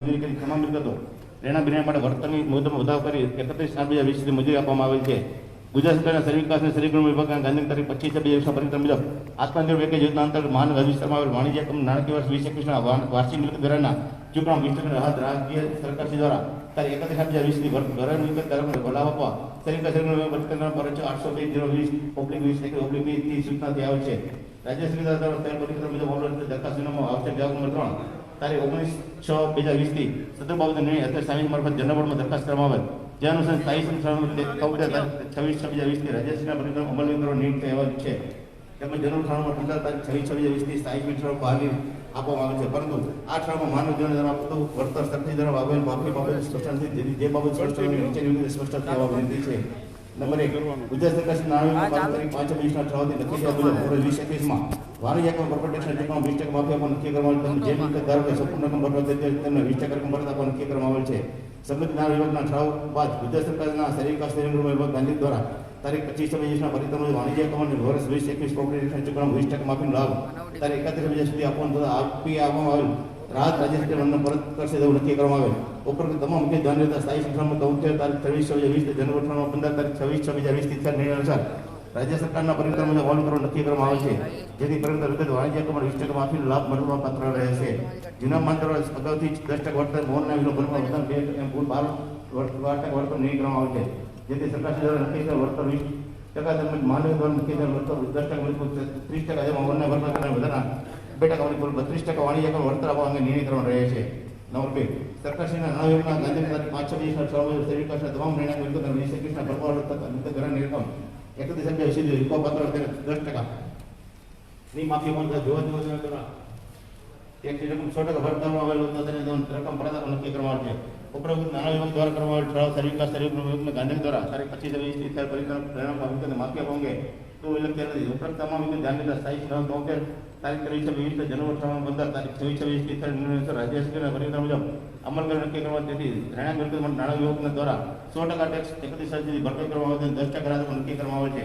તમામ વિગતો રહેણા બિના માટે વર્તનની મુદતમાં વધારો કરી 31/7/2020 મજૂરી આપવામાં આવેલ છે. ગુજરાત સરકારના શહેરી વિકાસ અને શહેરી ગૃહ વિભાગના ગાંધીનગર તારીખ 25/6/2020 પરિણામ મુજબ આત્મનિર્ભર પેકેજ યોજના અંતર્ગત મહાનગર વિસ્તારમાં આવેલ વાણિજ્ય એકમ નાણાકીય વર્ષ 2021ના વાર્ષિક મિલકત વેરાના ચૂકવણા 20% રાહત રાજ્ય સરકારશ્રી દ્વારા તારીખ 31/7/2020 ઘર મિલકત ધારકોને લાભ આપવા શહેરી વિકાસ શહેરી ગૃહ વિભાગ પર 802/020/20 થી સૂચનાથી આવેલ છે. રાજ્ય સરકાર દ્વારા તૈયાર પરિણામ મુજબ ઓનલાઈન દરખાસ્તોમાં આવશ્યક જવાબ નંબર 3 તારીખ 19/6/2020 થી સદર બાબતે નિર્ણય અત્યારે સામેલ મારફત જનરલ બોર્ડમાં દરખાસ્ત કરવામાં આવેલ. જે અનુસાર સ્થાયી સંસ્થાનો 26/6/2020 થી રાજ્ય સરકાર પરિણામ અમલ કરવા નિર્ણય થયેલ છે. તેમજ જનરલ ઠરાવમાં 15 તારીખ 26/6/2020 થી સ્થાયી ઠરાવ બહાર આપવામાં આવે છે. પરંતુ આ ઠરાવમાં માનવ જીવન દ્વારા આપતું વર્તન સરકારી દ્વારા આવેલ માફી બાબતે સ્પષ્ટ જે બાબત સ્પષ્ટ થવા વિનંતી છે. નંબર 1 ગુજરાત સરકાર નાણાકીય તારીખ 5/20 ઠરાવથી નક્કી થયા મુજબ 2021માં વાણિજ્ય એકમ કોર્પોરેટ ટેક્સના ચૂકવણા 20% માફી આપવાનું નક્કી કરવામાં આવેલ. જે મિલકત ધારકો સંપૂર્ણ રકમ ભરવા તેમને 20% રકમ ભરતા આપવાનું નક્કી કરવામાં આવેલ છે. સંબંધિત નાણાં વિભાગના ઠરાવ બાદ ગુજરાત સરકારના શહેરી વિકાસ શહેરી ગૃહ વિભાગ ગાંધીનગર દ્વારા તારીખ 25/2020ના પરિણામ વાણિજ્ય એકમ અને વર્ષ 2021 કોર્પોરેટ ટેક્સના ચૂકવણા 20% માફીનો લાભ તારીખ 31/2020 સુધી આપવાનું તથા આપવામાં આવેલ રાહત રાજ્ય સરકાર પરત કરશે તેવું નક્કી કરવામાં આવેલ. ઉપરોક્ત તમામ મુખ્ય ધ્યાન લેતા સ્થાયી સંસ્થામાં 73 તારીખ 23/2020 જનરલ ઠરાવમાં 15 તારીખ 26/2020 થી નિર્ણય અનુસાર રાજ્ય સરકારના પરિણામ મુજબ અમલ કરવા નક્કી કરવામાં આવે છે. જેથી પરિણામ વિગત વાણિજ્ય એકમ 20% માફીનો લાભ મળવા પાત્ર રહેશે. જૂના માનદંડો અગાઉથી 10% વર્તન મોહનના વિરોધ ભરવા વર્તન 12% વર્તન નહીં કરવામાં આવે છે. જેથી સરકાર દ્વારા નક્કી કરેલ વર્તન 20% તેમજ માનવ દ્વારા નક્કી કરેલ વર્તન 10% 30% જેમાં મોહનના ભરવા કરનાર વધારા 2% કુલ 32% વાણિજ્ય એકમ વર્તન આપવા અંગે નિર્ણય કરવાનો રહે છે. નંબર 2 સરકારશ્રીના નાણાં વિભાગના ગાંધીનગર તારીખ 5/20 ઠરાવ શહેરી વિકાસના તમામ નિર્ણય મિલકત અને 2021ના ભરવા તથા મિલકત વેરાની રકમ 31 સુધી રીપોપાત્ર 10% ની માફી પણ જોવા દ્વારા ટેક્સની રકમ 100% ભરવામાં આવેલ હતો તેને રકમ પરત નક્કી કરવામાં આવે છે. ઉપરોક્ત નાણાં વિભાગ દ્વારા કરવામાં આવેલ ઠરાવ શહેરી વિકાસ શહેરી ગૃહ વિભાગના ગાંધીનગર દ્વારા તારીખ 25/20 થી થયેલ પરિણામ મિલકતને માફી આપવા અંગે તો ઉલ્લેખ થયેલ નથી. ઉપરોક્ત તમામ વિગત ધ્યાન લેતા સ્થાયી ઠરાવ 73 તારીખ 23/20 જનરલ ઠરાવ 15 તારીખ 26/20 થી થયેલ નિર્ણય અનુસાર રાજ્ય સરકારના પરિણામ મુજબ અમલ કરવા નક્કી કરવા તેથી રહેણાંક મિલકત નાણાં વિભાગ દ્વારા 100% ટેક્સ 31 સુધી ભરપાઈ કરવામાં આવે છે. 10% રાહત નક્કી કરવામાં આવે છે.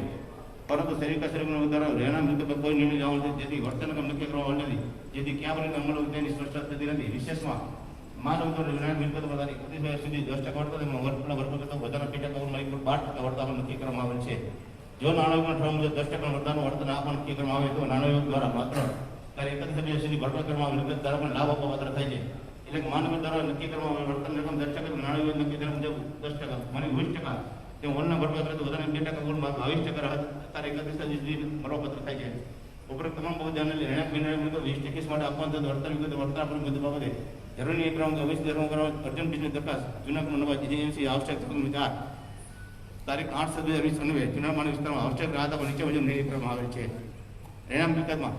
પરંતુ શહેરી વિકાસ શહેરી ગૃહ દ્વારા રહેણાંક મિલકત પર કોઈ નિર્ણય લેવાનો નથી. જેથી વર્તન નક્કી કરવામાં આવેલ નથી. જેથી ક્યાં પરિણામ અમલ તેની સ્પષ્ટતા થતી નથી. વિશેષમાં માનવ રહેણાંક મિલકત પર તારીખ 31 સુધી 10% વર્તન તેમાં વર્તના ભરપાઈ કરતા વધારાના પેટા કવર મળી 12% વર્તન નક્કી કરવામાં આવેલ છે. જો નાણાં વિભાગના ઠરાવ મુજબ 10% વર્તનનું વર્તન આપવાનું નક્કી કરવામાં આવે તો નાણાં વિભાગ દ્વારા માત્ર તારીખ 31 સુધી ભરપાઈ કરવામાં મિલકત ધારકોને લાભ આપવા પાત્ર થાય છે. એટલે કે માનવ દ્વારા નક્કી કરવામાં આવે વર્તન રકમ 10% નાણાં વિભાગ નક્કી કરવા મુજબ 10% મને 20% તે ઓનલાઈન ભરપાઈ કરે તો વધારે 2% કુલ 22% રાહત તારીખ 31 સુધી ભરવાપત્ર થાય છે. ઉપરોક્ત તમામ બાબત ધ્યાન લઈ રહેણાંક મિલકત 2021 માટે આપવાનું વર્તન વિગત વર્તન આપવાની મુદ્દે બાબતે જરૂરી ક્રમ અવશ્ય ધર્મ કરવા અર્જન્ટ બિઝનેસ દરખાસ્ત જૂના નવા જીએમસી આવશ્યક 4 તારીખ 8/7/2020 જૂના માનવ વિસ્તારમાં આવશ્યક રાહત આપવા નીચે મુજબ નિર્ણય કરવામાં આવેલ છે. રહેણાંક મિલકતમાં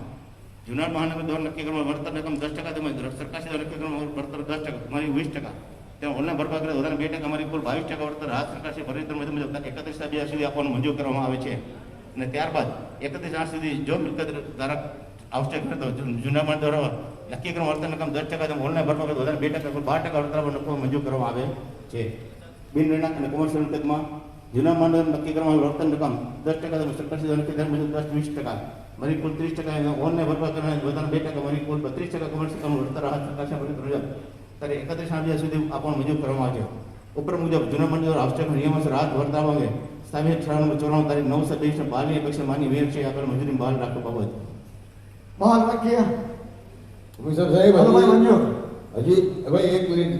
જૂના મહાનગર દ્વારા નક્કી કરવામાં વર્તન રકમ 10% તેમજ સરકાર દ્વારા નક્કી કરવામાં વર્તન 10% મારી 20% તેમાં ઓનલાઈન ભરપાઈ કરે વધારે 2% મારી કુલ 22% વર્તન રાહત સરકાર પરિણામ મુજબ 31 સુધી આપવાનું મંજૂર કરવામાં આવે છે. અને ત્યારબાદ 31 સુધી જો મિલકત ધારક આવશ્યક કરતો જૂના માન દ્વારા નક્કી કરવા વર્તન રકમ 10% તેમાં ઓનલાઈન ભરપાઈ કરે વધારે 2% કુલ 12% વર્તન મંજૂર કરવામાં આવે છે. બિન રહેણાંક અને કોમર્શિયલ મિલકતમાં જૂના માન નક્કી કરવામાં વર્તન રકમ 10% તેમજ સરકાર નક્કી કર્યા મુજબ 20% મારી કુલ 30% ઓનલાઈન ભરપાઈ કરનાર વધારે 2% મારી કુલ 32% કોમર્શિયલ વર્તન રાહત સરકાર પરિણામ તારીખ 31 સુધી આપવાનું મંજૂર કરવામાં આવે છે. ઉપર મુજબ જૂના મંડળ આવશ્યક નિયમોસર રાહત વર્તાવવા અંગે સ્થાપિત ઠરાવ નંબર 94 તારીખ 9/20 બહારની અપેક્ષા માની વેર છે આગળ મંજૂરી બહાર રાખવા બાબત બહાર રાખીએ કમિશનર સાહેબ હજી ભાઈ એક મિનિટ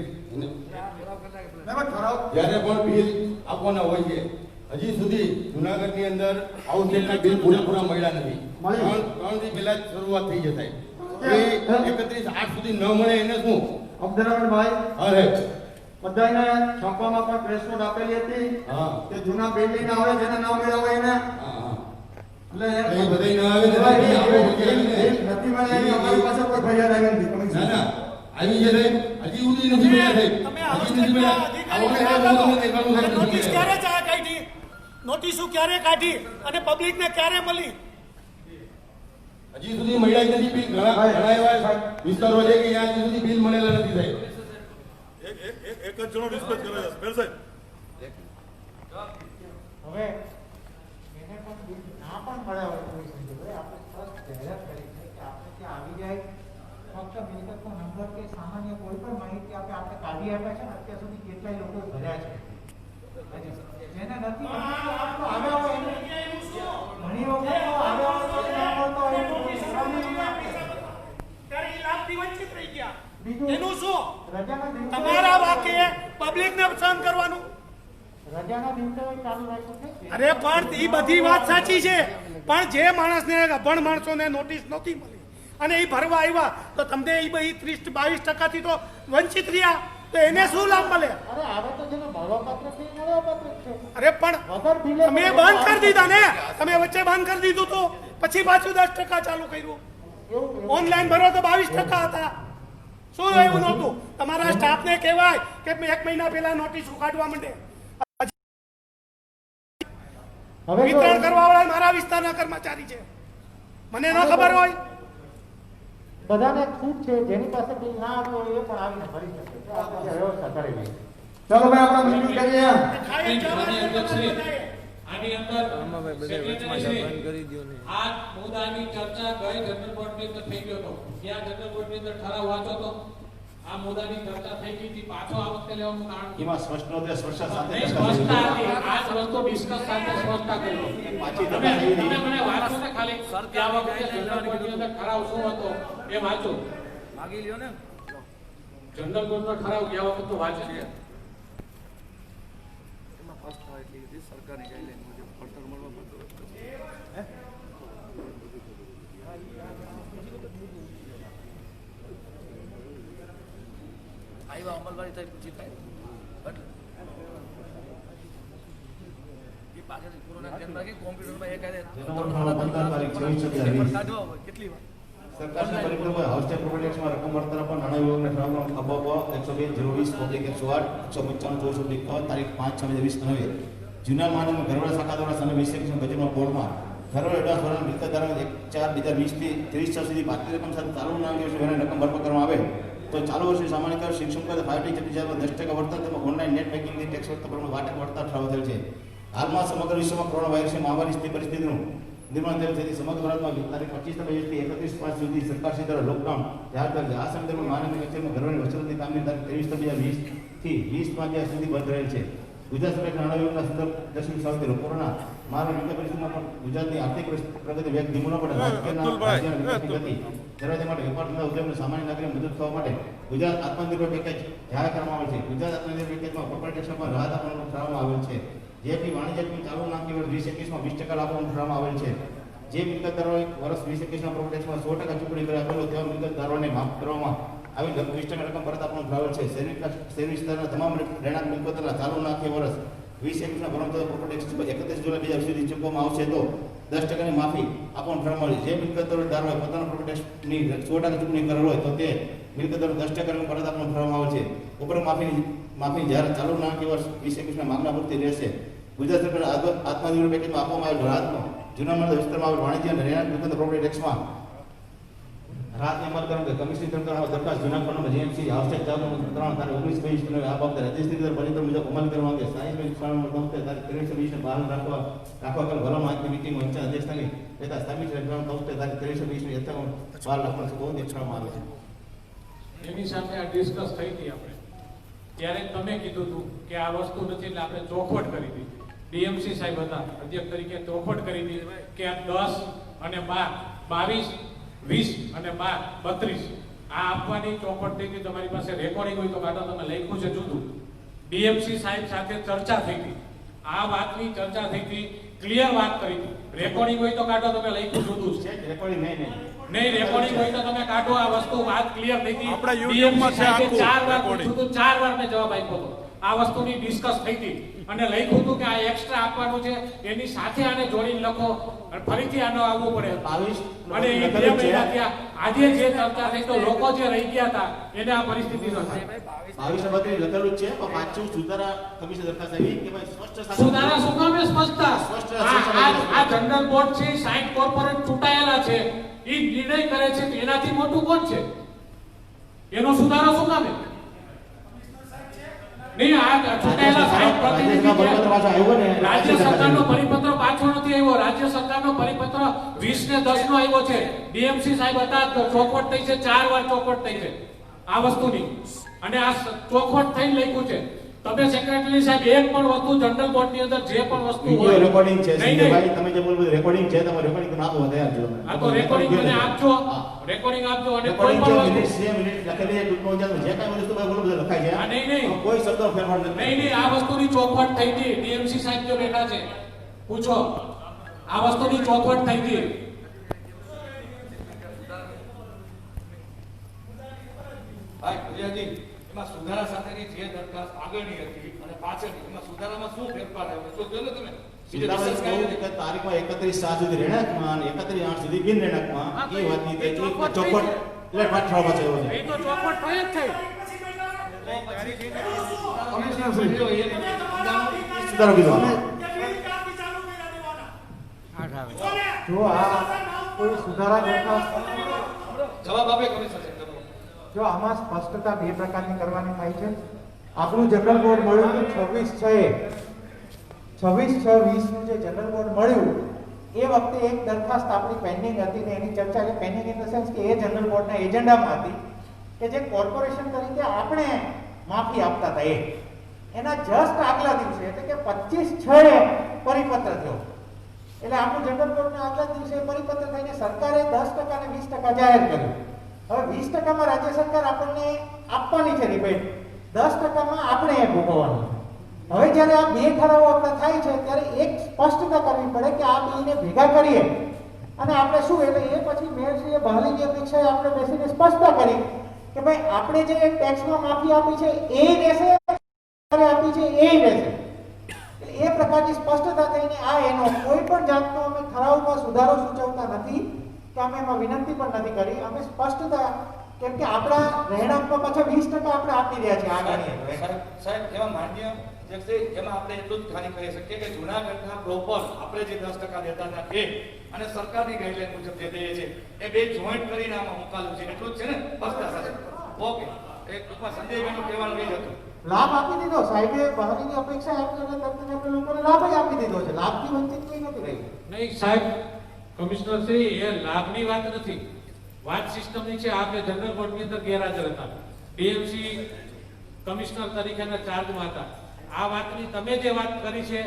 જ્યારે પણ બિલ આપવાના હોય છે હજી સુધી જુનાગઢની અંદર આઉટલેટના બિલ પૂરેપૂરા મળ્યા નથી. 3 દી પહેલા શરૂઆત થઈ જશે. 31/8 સુધી ન મળે એને શું અબ્દુલરહમાનભાઈ અરે બધાને છાપવામાં પણ પ્રેસ નોટ આપેલી હતી કે જૂના બિલ લઈને આવે જેને ના મળ્યા હોય એને એટલે એ બધાય ના આવે ને નથી મળ્યા એની અમારી પાસે કોઈ ફરિયાદ આવી નથી. ના ના આવી છે સાહેબ હજી સુધી નથી મળ્યા સાહેબ હજી નથી મળ્યા. નોટિસ ક્યારે કાઢી નોટિસો ક્યારે કાઢી અને પબ્લિકને ક્યારે મળી હજી સુધી મળ્યા જ નથી બિલ. ઘણા એવા વિસ્તારો છે કે જ્યાં હજી સુધી બિલ મળેલા નથી સાહેબ. એક જ જણો રિસ્પેક્ટ કરે છે બેલ સાહેબ. હવે એને પણ બિલ ના પણ મળ્યા હોય કોઈ સંજોગોએ આપણે ફર્સ્ટ જાહેરાત કરી છે કે આપણે ત્યાં આવી જાય ફક્ત મિલકતનો નંબર કે સામાન્ય કોઈ પણ માહિતી આપણે કાઢી આપ્યા છે ને અત્યાર સુધી કેટલાય લોકો ભર્યા છે જેને નથી આવ્યા હોય એને ઘણી વખત તો આવ્યા હોય તો ના મળતો હોય તો ત્યારે એ લાભથી વંચિત રહી ગયા. બીજું એનું શું? રજાના દિવસે તમારા વાક્યે પબ્લિકને સહન કરવાનું. રજાના દિવસે ચાલુ રાખ્યું છે. અરે પણ એ બધી વાત સાચી છે, પણ જે માણસને અભણ માણસોને નોટિસ નહોતી મળી અને એ ભરવા આવ્યા તો તમને એ 30-22% થી તો વંચિત રહ્યા, તો એને શું લાભ મળે? અરે આવે તો જેને મળવાપાત્ર છે એ મળવાપાત્ર છે. અરે પણ વગર delay તમે બંધ કરી દીધા ને, તમે વચ્ચે બંધ કરી દીધું તો પછી પાછું 10% ચાલુ કર્યું. એવું ઓનલાઈન ભરો તો 22% હતા. શું એવું નહોતું? તમારા સ્ટાફને કહેવાય કે 1 મહિના પહેલા નોટિસ કાઢવા માંડે. હવે જો વિતરણ કરવા વાળા મારા વિસ્તારના કર્મચારી છે, મને ન ખબર હોય. બધાને છૂટ છે, જેની પાસે બિલ ના આવ્યું હોય એ પણ આવીને ભરી શકે છે. આ બધી વ્યવસ્થા કરેલી છે. ચલો ભાઈ આપણે મીટિંગ કરીએ. ખાઈ જવાનું આની અંદર આ મુદ્દાની ચર્ચા ગઈ જનરલ બોર્ડની અંદર થઈ ગયો હતો. ત્યાં જનરલ બોર્ડની અંદર ઠરાવ વાંચો તો આ મુદ્દાની ચર્ચા થઈ ગઈ હતી. પાછો આ વખતે લેવાનું કારણ શું? એમાં સ્પષ્ટ નહોતું, સ્પષ્ટતા સાથે નહીં, સ્પષ્ટતા હતી. આ જ વસ્તુ ડિસ્કસ સાથે સ્પષ્ટતા કરી. પાછી તમે મને વાંચો ને ખાલી કે આ વખતે જનરલ બોર્ડની અંદર ઠરાવ શું હતો એ વાંચો. માગી લ્યો ને જનરલ બોર્ડનો ઠરાવ ગયા વખત તો વાંચે છે. સરકારી ગાઈડલાઈન મુજબ પડતર મળવા પડતો આવ્યા અમલવારી થાય પછી થાય એ પાછળથી કોરોના ધ્યાન રાખી કોમ્પ્યુટરમાં એક કાઢવા હોય કેટલી વાર સરકારના પરિપત્ર હાઉસટેક પ્રોપર્ટીમાં રકમ વળતર પર નાણાં વિભાગને ઠરાવવામાં ખબાવવા 102/020 પબ્લિક 108/195/24 તારીખ 5/6/20 જૂના માનવ ઘરવાળા શાખા દ્વારા સન 2021 બજેટમાં બોર્ડમાં ઘરવાળા એડવાન્સ ભરવાના મિલકતદારોને 1/4/2020 થી 30/6 સુધી બાકી રકમ સાથે ચાલુ નાણાં વર્ષે રકમ ભરપાઈ કરવામાં આવે તો ચાલુ વર્ષે સામાન્ય કર શિક્ષણ કર 5% જગ્યાએ 10% વળતર તેમજ ઓનલાઈન નેટ બેન્કિંગની ટેક્સ વળતર પર વાટક વળતર ઠરાવ થયેલ છે. હાલમાં સમગ્ર વિશ્વમાં કોરોના વાયરસની મહામારી પરિસ્થિતિનું નિર્માણ થયેલ છે. સમગ્ર ભારતમાં તારીખ 25 થી 31 સુધી સરકારશ્રી દ્વારા લોકડાઉન જાહેર કરેલ છે. આ સંદર્ભમાં માનનીય કચેરીમાં ઘરવાળી વસૂલની કામગીરી તારીખ 23/20 થી 20/5 સુધી બંધ રહેલ છે. ગુજરાત સરકારના નાણાં વિભાગના સંદર્ભ દર્શક સાથે કોરોના મહામારી પરિસ્થિતિમાં પણ ગુજરાતની આર્થિક પ્રગતિ વેગ ધીમો ન પડે રાજ્યના ગતિ ધરાવવા માટે વેપાર ધંધા ઉદ્યોગને સામાન્ય નાગરિક મદદ થવા માટે ગુજરાત આત્મનિર્ભર પેકેજ જાહેર કરવામાં આવેલ છે. ગુજરાત આત્મનિર્ભર પેકેજમાં કોર્પોરેટ ટેક્સમાં રાહત આપવાનું ઠરાવવામાં આવેલ છે. જેથી વાણિજ્ય ચાલુ નાણાં કેવળ 2021માં 20% આપવાનું ઠરાવવામાં આવેલ છે. જે મિલકતદારોએ વર્ષ 2021ના પ્રોપર્ટી ટેક્સમાં 100% ચૂકવણી કરી આપેલો તેવા મિલકતદારોને માફ કરવામાં આવી 20% રકમ પરત આપવાનું ઠરાવેલ છે. શહેરી વિસ્તારના તમામ રહેણાંક મિલકતોના ચાલુ નાણાકીય વર્ષ 2021ના ભરવામાં થતા પ્રોપર્ટી ટેક્સ 31 જુલાઈ 2020 સુધી ચૂકવવામાં આવશે તો 10%ની માફી આપવાનું ઠરાવવામાં આવી. જે મિલકતદારોએ પોતાના પ્રોપર્ટી ટેક્સની 100% ચૂકવણી કરેલ હોય તો તે મિલકતદારો 10% રકમ પરત આપવાનું ઠરાવવામાં આવે છે. ઉપરોક્ત માફી જ્યારે ચાલુ નાણાકીય વર્ષ 2021ના માગણા પૂરતી રહેશે. ગુજરાત સરકાર આત્મનિર્ભર પેકેજમાં આપવામાં આવેલ રાહતનો જૂના મંડળ વિસ્તારમાં આવેલ વાણિજ્ય અને રહેણાંક મિલકત પ્રોપર્ટી ટેક્સમાં રાહતની અમલ કરવા કમિશનરી તંત્રમાં દરખાસ્ત જૂના ફંડમાં જીએમસી આવશ્યક 3 તારીખ 19/20 આ બાબતે રજિસ્ટ્રી પરિપત્ર મુજબ અમલ કરવા અંગે સાયન્સ બેંક શાળામાં તારીખ 23/20 પાલન રાખવા ભલામણ આજની મીટિંગમાં ઈચ્છા અધ્યક્ષતાની તથા સ્થાપિત તારીખ 23/20 યથાવત બહાર રાખવાનું બહુ દેખાડવામાં આવે છે. એની સાથે આ ડિસ્કસ થઈ હતી આપણે ત્યારે તમે કીધું હતું કે આ વસ્તુ નથી એટલે આપણે ચોખવટ કરી દીધી. ડીએમસી સાહેબ હતા અધ્યક્ષ તરીકે ચોખવટ કરી દીધી કે આ 10 અને 12 22 અને 32 આ આપવાની ચોખવટ થઈ હતી. તમારી પાસે રેકોર્ડિંગ હોય તો કાઢો, તમે લખ્યું છે જુદું. ડીએમસી સાહેબ સાથે ચર્ચા થઈ હતી, આ વાતની ચર્ચા થઈ હતી, ક્લિયર વાત કરી હતી. રેકોર્ડિંગ હોય તો કાઢો, તમે લખ્યું જુદું છે. રેકોર્ડિંગ નહીં રેકોર્ડિંગ હોય તો તમે કાઢો. આ વસ્તુ વાત ક્લિયર થઈ હતી. આપણા યુટ્યુબમાં છે આખું 4 વાર રેકોર્ડિંગ. પૂછ્યું હતું, 4 વાર મેં જવાબ આપ્યો હતો. આ વસ્તુની ડિસ્કસ થઈ હતી અને લખ્યું હતું કે આ એક્સ્ટ્રા આપવાનું છે, એની સાથે આને જોડીને લખો અને ફરીથી આનો આવવું પડે. 22 અને એ 2 મહિના થયા. આજે જે ચર્ચા થઈ તો લોકો જે રહી ગયા હતા એને આ પરિસ્થિતિ ન થાય. 22 લખેલું જ છે પણ પાછું સુધારા કમિશન દરખાસ્ત આવી કે ભાઈ સ્પષ્ટ સુધારા શું કામે સ્પષ્ટતા? આ જનરલ બોર્ડ છે, 60 કોર્પોરેટ ચૂંટાયેલા છે, એ નિર્ણય કરે છે તો એનાથી મોટું કોણ છે? એનો સુધારો શું કામે? નહીં, આ ચૂંટાયેલા 60 પ્રતિનિધિ રાજ્ય સરકારનો પરિપત્ર પાછો નથી આવ્યો. રાજ્ય સરકારનો પરિપત્ર 20/10 નો આવ્યો છે. ડીએમસી સાહેબ હતા, ચોખવટ થઈ છે, 4 વાર ચોખવટ થઈ છે આ વસ્તુની, અને આ ચોખવટ થઈને લખ્યું છે. તમે સેક્રેટરી સાહેબ એક પણ વસ્તુ જનરલ બોર્ડની અંદર જે પણ વસ્તુ વિડિયો રેકોર્ડિંગ છે નહીં, નહીં. ભાઈ, તમે જે બોલ્યું રેકોર્ડિંગ છે, તમે રેકોર્ડિંગ આપો તૈયાર છો. આ તો રેકોર્ડિંગ મને આપજો, રેકોર્ડિંગ આપજો, અને કોઈ રેકોર્ડિંગ પણ છે, વસ્તુ મિનિટ લખેલી છે, ટૂંકમાં જે કાંઈ વસ્તુ ભાઈ બોલો બધું લખાય છે. હા, નહીં, નહીં. કોઈ શબ્દ ફેરફાર નથી. નહીં, નહીં, આ વસ્તુની ચોખવટ થઈ હતી. ડીએમસી સાહેબ જો બેઠા છે, પૂછો, આ વસ્તુની ચોખવટ થઈ હતી. ભાઈ ભૈયાજી, એમાં સુધારા સાથેની જે દરખાસ્ત આગળની હતી અને પાછળની, એમાં સુધારામાં શું ફેરફાર આવ્યો તો જો ને તમે બીજે ડિસ્કસ કરી સીતારામ કે તારીખમાં 31/7 સુધી રહેણાંકમાં અને 31/8 સુધી બિન રહેણાંકમાં હા, તો એ વાતની એ તે ચોખવટ ચોખવટ થઈ એટલે પાછળ પાછળ એવો છે. એ તો ચોખવટ થઈ જ થઈ. કમિશનર શ્રી જો એ સુધારો કીધો. જો આ કોઈ સુધારા દરખાસ્ત, જવાબ આપે કમિશનર સાહેબ. જો આમાં સ્પષ્ટતા બે પ્રકારની કરવાની થાય છે. આપણું જનરલ બોર્ડ મળ્યું હતું 26/6/20 નું જે જનરલ બોર્ડ મળ્યું એ વખતે એક દરખાસ્ત આપણી પેન્ડિંગ હતી ને એની ચર્ચા એટલે પેન્ડિંગ ઇન ધ સેન્સ કે એ જનરલ બોર્ડના એજન્ડામાં હતી કે જે કોર્પોરેશન તરીકે આપણે માફી આપતા હતા એના જસ્ટ આગલા દિવસે એટલે કે 25/6 પરિપત્ર થયો. એટલે આપણું જનરલ બોર્ડના આગલા દિવસે પરિપત્ર થઈને સરકારે 10% અને 20% જાહેર કર્યું. હવે 20%માં રાજ્ય સરકાર આપણને આપવાની છે રિબેટ, 10%માં આપણે એ ભોગવવાનું છે. હવે જ્યારે આ બે ઠરાવો આપણે થાય છે ત્યારે એક સ્પષ્ટતા કરવી પડે કે આ બેને ભેગા કરીએ અને આપણે શું, એટલે એ પછી મેયરશ્રીએ બહાલીની અપેક્ષાએ આપણે બેસીને સ્પષ્ટતા કરી કે ભાઈ આપણે જે ટેક્સમાં માફી આપી છે એ રહેશે, આપી છે એ રહેશે. એટલે એ પ્રકારની સ્પષ્ટતા થઈને આ એનો કોઈ પણ જાતનો અમે ઠરાવમાં સુધારો સૂચવતા નથી કે અમે એમાં વિનંતી પણ નથી કરી. અમે સ્પષ્ટતા, કેમ કે આપણા રહેણાંકમાં પાછા 20% આપણે આપી રહ્યા છીએ આગળ. સાહેબ એમાં માન્ય એમાં આપણે એટલું જ ખાલી કહી શકીએ કે જૂનાગઢના પ્રોપર આપણે જે 10% દેતા હતા એ અને સરકારની ગાઈડલાઈન મુજબ જે દઈએ છે એ બે જોઈન્ટ કરીને આમાં મુકાલું છે, એટલું જ છે ને સ્પષ્ટતા સાથે. ઓકે, એક ટૂંકમાં સંજયભાઈનું કહેવાનું એ જ હતું. લાભ આપી દીધો સાહેબે, બહારની અપેક્ષા આપી અને તરત આપણે લોકોને લાભ જ આપી દીધો છે. લાભથી વંચિત કોઈ નથી રહ્યું. નહીં સાહેબ, કમિશનર શ્રી, એ લાભની વાત નથી, વાત સિસ્ટમની છે. આપણે જનરલ બોર્ડની અંદર ગેરહાજર હતા, ડીએમસી કમિશનર તરીકેના ચાર્જમાં હતા. આ વાતની તમે જે વાત કરી છે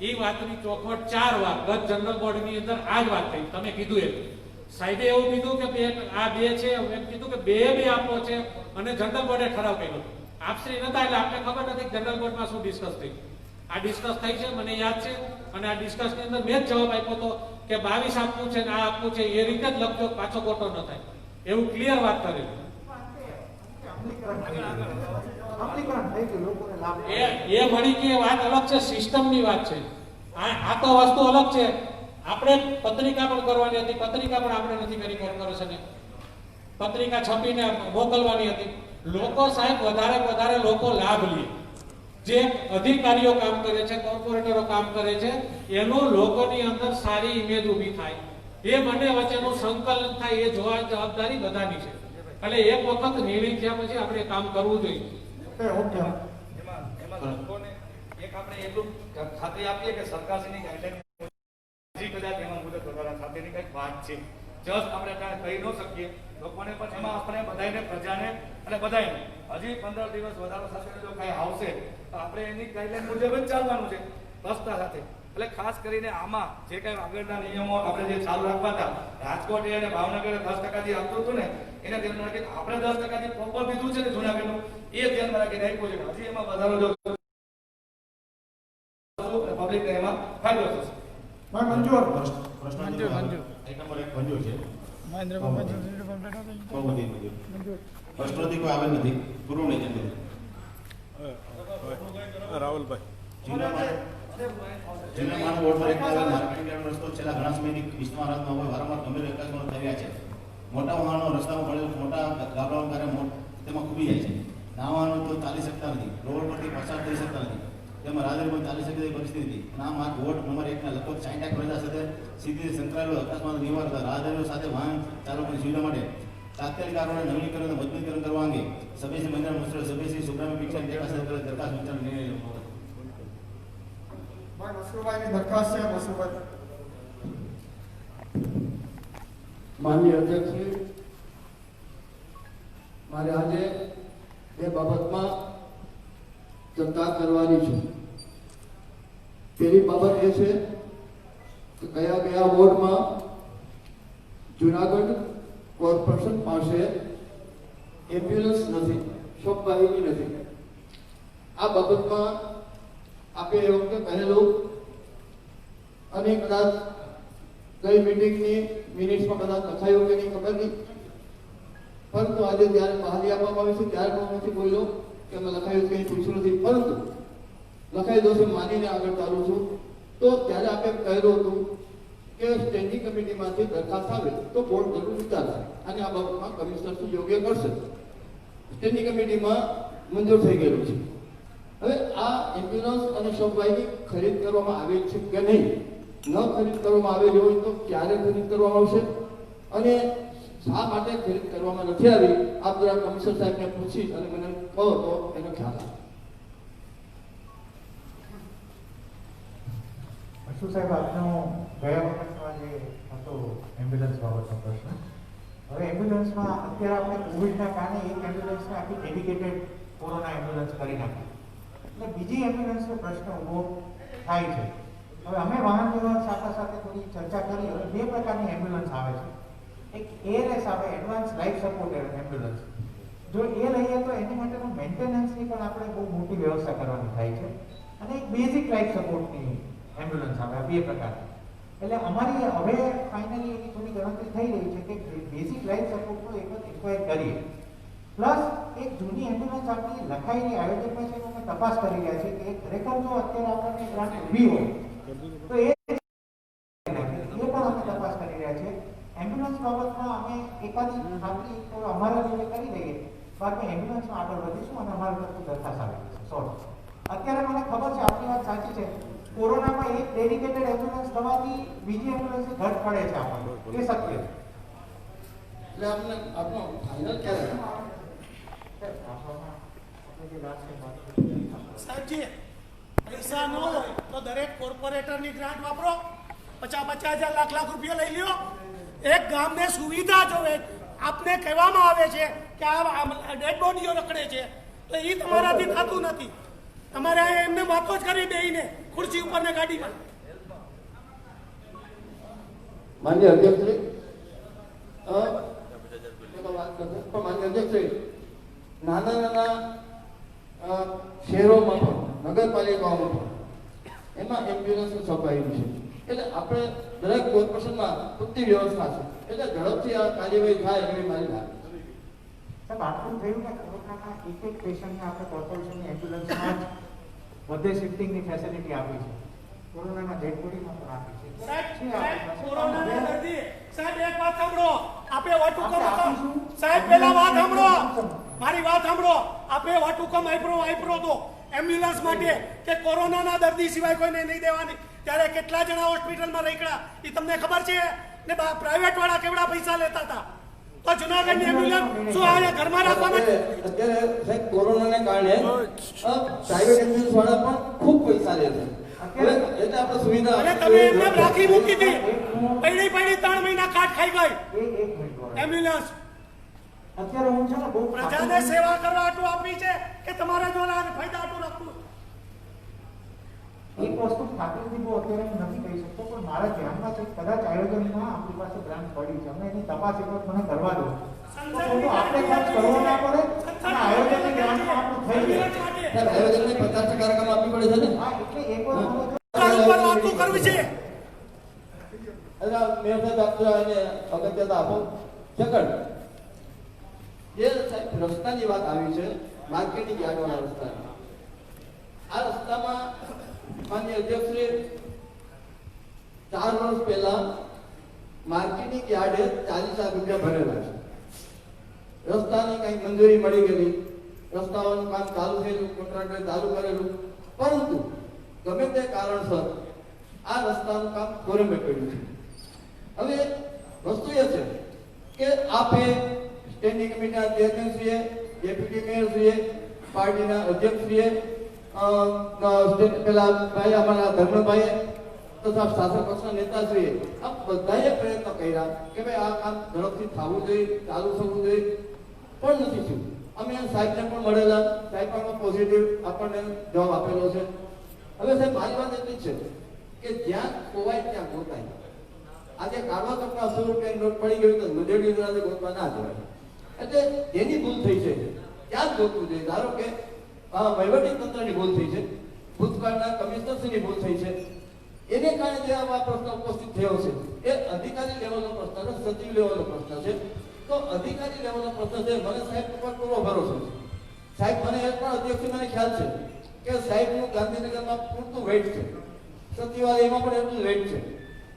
એ વાતની ચોખવટ 4 વાર ગત જનરલ બોર્ડની અંદર આ જ વાત થઈ. તમે કીધું એમ સાહેબે એવું કીધું કે આ બે છે, એમ કીધું કે બે આપો છે અને જનરલ બોર્ડે ઠરાવ કર્યો. આપશ્રી નતા એટલે આપણે ખબર નથી જનરલ બોર્ડમાં શું ડિસ્કસ થઈ. આ ડિસ્કસ થઈ છે, મને યાદ છે, અને આ ડિસ્કસની અંદર મેં જ જવાબ આપ્યો હતો કે 22 આપવું છે ને આ આપવું છે, એ રીતે જ લખજો, પાછો ખોટો ન થાય એવું ક્લિયર વાત કરેલી. અમલીકરણ થઈ ગયું, લોકોને લાભ એ મળી કે વાત અલગ છે, સિસ્ટમની વાત છે. આ તો વસ્તુ અલગ છે. આપણે પત્રિકા પણ કરવાની હતી, પત્રિકા પણ આપણે નથી કરી કોર્પોરેશને. પત્રિકા છપીને મોકલવાની હતી. લોકો સાહેબ વધારે લોકો લાભ લે. જે અધિકારીઓ કામ કરે છે, કોર્પોરેટરો કામ કરે છે, એનું લોકોની અંદર સારી ઇમેજ ઊભી થાય, એ બંને વચ્ચેનું સંકલન થાય, એ જોવા જવાબદારી બધાની છે. એટલે એક વખત નિર્ણય થયા પછી આપણે કામ કરવું જોઈએ. એમાં લોકોને એક આપણે એટલું ખાતરી આપીએ કે સરકારશ્રીની ગાઈડલાઈન કદાચ એમાં મુદત વધારા સાથેની કંઈક વાત છે, જસ્ટ આપણે કાંઈ કહી ન શકીએ લોકોને, પણ એમાં આપણે બધાને, પ્રજાને અને બધાને હજી 15 દિવસ વધારો સાથે જો કાંઈ આવશે તો આપણે એની ગાઈડલાઈન મુજબ જ ચાલવાનું છે સ્પષ્ટતા સાથે. એટલે ખાસ કરીને આમાં જે કાંઈ આગળના નિયમો આપણે જે ચાલુ રાખવા હતા, રાજકોટ અને ભાવનગર 10% જે આપતું હતું ને એને ધ્યાનમાં રાખી આપણે 10% જે પ્રોપર દીધું છે ને જૂનાગઢનું એ ધ્યાનમાં રાખીને આપ્યું છે. હજી એમાં વધારો જો પબ્લિકને એમાં ફાયદો થશે. મંજૂર પ્રશ્ન એક નંબર 1 મંજૂર છે. બહુ બધી મંજૂર. પ્રશ્નોથી કોઈ આવે નથી. પૂરું નહીં જતું. રાહુલભાઈ જેના માનવ વોર્ડ પર એક માર્કેટિંગ યાર્ડનો રસ્તો છેલ્લા ઘણા સમયથી ઇસ્તમારાતમાં હોય, વારંવાર ગંભીર અકસ્માતો થઈ રહ્યા છે. મોટા વાહનો રસ્તામાં પડેલ મોટા ગાબડાઓના કારણે તેમાં ખૂબી જાય છે. નાના વાહનો તો ચાલી શકતા નથી, રોડ પરથી પસાર થઈ શકતા નથી, તેમાં રાહદારી પણ ચાલી શકે તેવી પરિસ્થિતિ. આ માર્ગ વોર્ડ નંબર 1 ના લગભગ 60 પ્રજા સાથે સીધી સંકળાયેલો અકસ્માત નિવારતા રાહદારીઓ સાથે વાહન ચાલકોની સુવિધા માટે તાત્કાલિક કારણે નવીનીકરણ અને મજબૂતીકરણ કરવા અંગે સભ્યશ્રી મંજર મુસ્તર સભ્યશ્રી સુબ્રમણ્ય પિક્ષાની દરખાસ્ત વિચાર નિર્ણય લેવો. મસરૂભાઈની દરખાસ્ત છે. મસરૂભાઈ માનનીય અધ્યક્ષશ્રી, મારે આજે એ બાબતમાં ચર્ચા કરવાની છે. પહેલી બાબત એ છે કે કયા કયા વોર્ડમાં જુનાગઢ કોર્પોરેશન પાસે એમ્બ્યુલન્સ નથી, શોકવાહિની નથી. આ બાબતમાં આપે એ વખતે કહેલું અને કદાચ કઈ મીટિંગની મિનિટ્સમાં કદાચ લખાયું કે નહીં ખબર નહીં, પરંતુ આજે જ્યારે બહાલી આપવામાં આવી છે ત્યારે હું નથી બોલ્યો કે મેં લખાયું કંઈ પૂછ્યું નથી, પરંતુ લખાઈ દો છે માનીને આગળ ચાલું છું. તો ત્યારે આપણે કહેલું હતું કે સ્ટેન્ડિંગ કમિટીમાંથી દરખાસ્ત આવે તો બોર્ડ જરૂર વિચારશે અને આ બાબતમાં કમિશનર શું યોગ્ય કરશે. સ્ટેન્ડિંગ કમિટીમાં મંજૂર થઈ ગયેલું છે. હવે આ એમ્બ્યુલન્સ અને શોકવાહિની ખરીદ કરવામાં આવે છે કે નહીં, ન ખરીદ કરવામાં આવેલી હોય તો ક્યારે ખરીદ કરવામાં આવશે અને શા માટે ખરીદ કરવામાં નથી આવી, આપ જરા કમિશનર સાહેબને પૂછી અને મને કહો તો એનો ખ્યાલ આવે. શું સાહેબ, આપનો ગયા વખતમાં જે હતો એમ્બ્યુલન્સ બાબતનો પ્રશ્ન, હવે એમ્બ્યુલન્સમાં અત્યારે આપણે કોવિડના કારણે એક એમ્બ્યુલન્સને આખી ડેડિકેટેડ કોરોના એમ્બ્યુલન્સ કરી નાખી, એટલે બીજી એમ્બ્યુલન્સનો પ્રશ્ન ઊભો થાય છે. હવે અમે વાહન વ્યવહાર શાખા સાથે થોડી ચર્ચા કરી. હવે બે પ્રકારની એમ્બ્યુલન્સ આવે છે. એક એઆરએસ આવે, એડવાન્સ લાઈફ સપોર્ટ એમ્બ્યુલન્સ. જો એ લઈએ તો એની માટેનું મેન્ટેનન્સની પણ આપણે બહુ મોટી વ્યવસ્થા કરવાની થાય છે, અને એક બેઝિક લાઈફ સપોર્ટની એમ્બ્યુલન્સ આવે. આ બે પ્રકારની. એટલે અમારી હવે ફાઇનલી એની થોડી ગણતરી થઈ રહી છે કે બેઝિક લાઈફ સપોર્ટનો એક જ ઇન્ક્વાયર કરીએ, પ્લસ એક જૂની એમ્બ્યુલન્સ આપણી લખાયેલી આયોજનમાં છે, અમે તપાસ કરી રહ્યા છીએ કે ખરેખર જો અત્યારે આપણને ગ્રાન્ટ ઊભી હોય તો એ પણ અમે તપાસ કરી રહ્યા છીએ. એમ્બ્યુલન્સ બાબતમાં અમે એકાદી ખાતરી તો અમારા જોડે કરી દઈએ, બાકી એમ્બ્યુલન્સમાં આગળ વધીશું અને અમારા તરફથી દરખાસ્ત આવી જશે 100%. અત્યારે મને ખબર છે, આપની વાત સાચી છે, કોરોનામાં એક ડેડિકેટેડ એમ્બ્યુલન્સ થવાથી બીજી એમ્બ્યુલન્સની ઘટ પડે છે આપણને, એ સત્ય છે. એટલે આપણે આપણો ફાઇનલ ક્યારે સાહેબજી, પૈસા ન હોય તો દરેક કોર્પોરેટરની ગ્રાન્ટ વાપરો, 50,000 લાખ રૂપિયા લઈ લ્યો. એક ગામને સુવિધા જોવે, આપને કહેવામાં આવે છે કે આ ડેડ બોડીઓ રખડે છે, તો એ તમારાથી થતું નથી. તમારે આ એમને વાતો જ કરી દઈને ખુરશી ઉપર ને ગાડીમાં. માન્ય અધ્યક્ષશ્રી, વાત કરશે પણ માન્ય અધ્યક્ષશ્રી, નાના નાના શહેરોમાં પણ નગરપાલિકાઓમાં પણ એમાં એમ્બ્યુલન્સની સફાઈ છે. એટલે આપણે દરેક કોર્પોરેશનમાં પૂરતી વ્યવસ્થા છે, એટલે ઝડપથી આ કાર્યવાહી થાય એવી મારી વાત. સાહેબ, આટલું થયું કે કોરોનાના એક પેશન્ટને આપણે કોર્પોરેશનની એમ્બ્યુલન્સમાં જ બધે શિફ્ટિંગની ફેસિલિટી આપી છે, કોરોનાના ડેડ બોડીમાં પણ આપી છે. કોરોનાના દર્દી સાહેબ, એક વાત સાંભળો, આપે વટુકમ સાહેબ, પહેલા વાત સાંભળો, મારી વાત સાંભળો. આપે વટુકમ આપ્યો તો એમ્બ્યુલન્સ માટે કે કોરોનાના દર્દી સિવાય કોઈને નહીં દેવાની, ત્યારે કેટલા જણા હોસ્પિટલમાં રહીકડા એ તમને ખબર છે ને? પ્રાઇવેટ વાળા કેવડા પૈસા લેતા હતા. તો જુનાગઢની એમ્બ્યુલન્સ શું અહીંયા ઘરમાં રાખવા માટે? અત્યારે સાહેબ કોરોનાને કારણે પ્રાઇવેટ એમ્બ્યુલન્સ વાળા પણ ખૂબ પૈસા લે છે, એટલે આપણે સુવિધા અને તમે એમને રાખી મૂકી હતી, પૈડી 3 મહિના કાટ ખાઈ ગઈ એમ્બ્યુલન્સ. અત્યારે હું છે ને બહુ પ્રજાને સેવા કરવા આટલું આપી છે કે તમારા દ્વારા ફાયદા આટલું રાખવું. એક વસ્તુ ખાતરીથી બહુ અત્યારે હું નથી કહી શકતો, પણ મારા ધ્યાનમાં છે કદાચ આયોજનમાં આપણી પાસે ગ્રાન્ટ પડી છે, અમે એની તપાસ એક વખત મને કરવા દો, તો આપણે ખર્ચ કરવો ના પડે અને આયોજનની ગ્રાન્ટમાં આપણું થઈ જાય. આયોજનને 50% રકમ આપવી પડે છે ને? હા, એટલે એક વાર ઉપર વાતું કરવી છે. એટલે મેં સાહેબ આપજો એને અગત્યતા આપો. સેકન્ડ, જે સાહેબ રસ્તાની વાત આવી છે, માર્કેટિંગ યાર્ડવાળા રસ્તાની, આ રસ્તામાં માન્ય અધ્યક્ષશ્રી 4 વર્ષ પહેલા માર્કેટિંગ યાર્ડે 40,000 રૂપિયા ભરેલા છે. રસ્તાની કઈ મંજૂરી મળી ગયેલી, રસ્તાઓનું કામ ચાલુ થયેલું, કોન્ટ્રાક્ટરે ચાલુ કરેલું, પરંતુ ગમે તે કારણસર આ રસ્તાનું કામ ખોરંભે પડ્યું છે. હવે વસ્તુ એ છે કે આપે સ્ટેન્ડિંગ કમિટીના ચેરમેનશ્રીએ, ડેપ્યુટી મેયરશ્રીએ, પાર્ટીના અધ્યક્ષશ્રીએ, પેલા ભાઈ અમારા ધર્મભાઈએ તથા શાસક પક્ષના નેતાશ્રીએ આ બધાએ પ્રયત્ન કર્યા કે ભાઈ આ કામ ઝડપથી થવું જોઈએ, ચાલુ થવું જોઈએ, પણ નથી થયું. અમે સાહેબને પણ મળેલા, સાહેબ પણ પોઝિટિવ આપણને જવાબ આપેલો છે. હવે સાહેબ મારી વાત એટલી જ છે કે જ્યાં ખોવાય ત્યાં ગોતાય. આજે કાળવા ચોકના 100 રૂપિયાની નોટ પડી ગઈ તો મજેડી દ્વારા ગોતવા ના જવાય. એટલે જેની ભૂલ થઈ છે ત્યાં જ ગોતવું જોઈએ. ધારો કે વહીવટી તંત્રની ભૂલ થઈ છે, ભૂતકાળના કમિશનરશ્રીની ભૂલ થઈ છે, એને કારણે જે આ પ્રશ્ન ઉપસ્થિત થયો છે એ અધિકારી લેવલનો પ્રશ્ન છે, સચિવ લેવલનો પ્રશ્ન છે. તો અધિકારી લેવલનો પ્રશ્ન છે. મને સાહેબ ઉપર પૂરો ભરોસો છે. સાહેબ મને એ પણ અધ્યક્ષ મને ખ્યાલ છે કે સાહેબનું ગાંધીનગરમાં પૂરતું વેઇટ છે, સચિવાલયમાં પણ એટલું વેઇટ છે.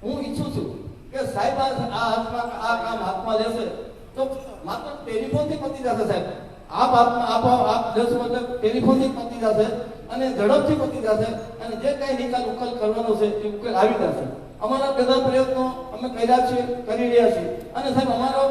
હું ઈચ્છું છું કે સાહેબ આ કામ હાથમાં લેશે તો માત્ર ટેલિફોનથી પતી જશે. સાહેબ આપ લેશો એટલે ટેલિફોનથી પતી જશે અને ઝડપથી પતી જશે અને જે કાંઈ નિકાલ ઉકેલ કરવાનો છે એ ઉકેલ આવી જશે. અમારા બધા પ્રયત્નો અમે કર્યા છીએ, કરી રહ્યા છીએ. અને સાહેબ અમારો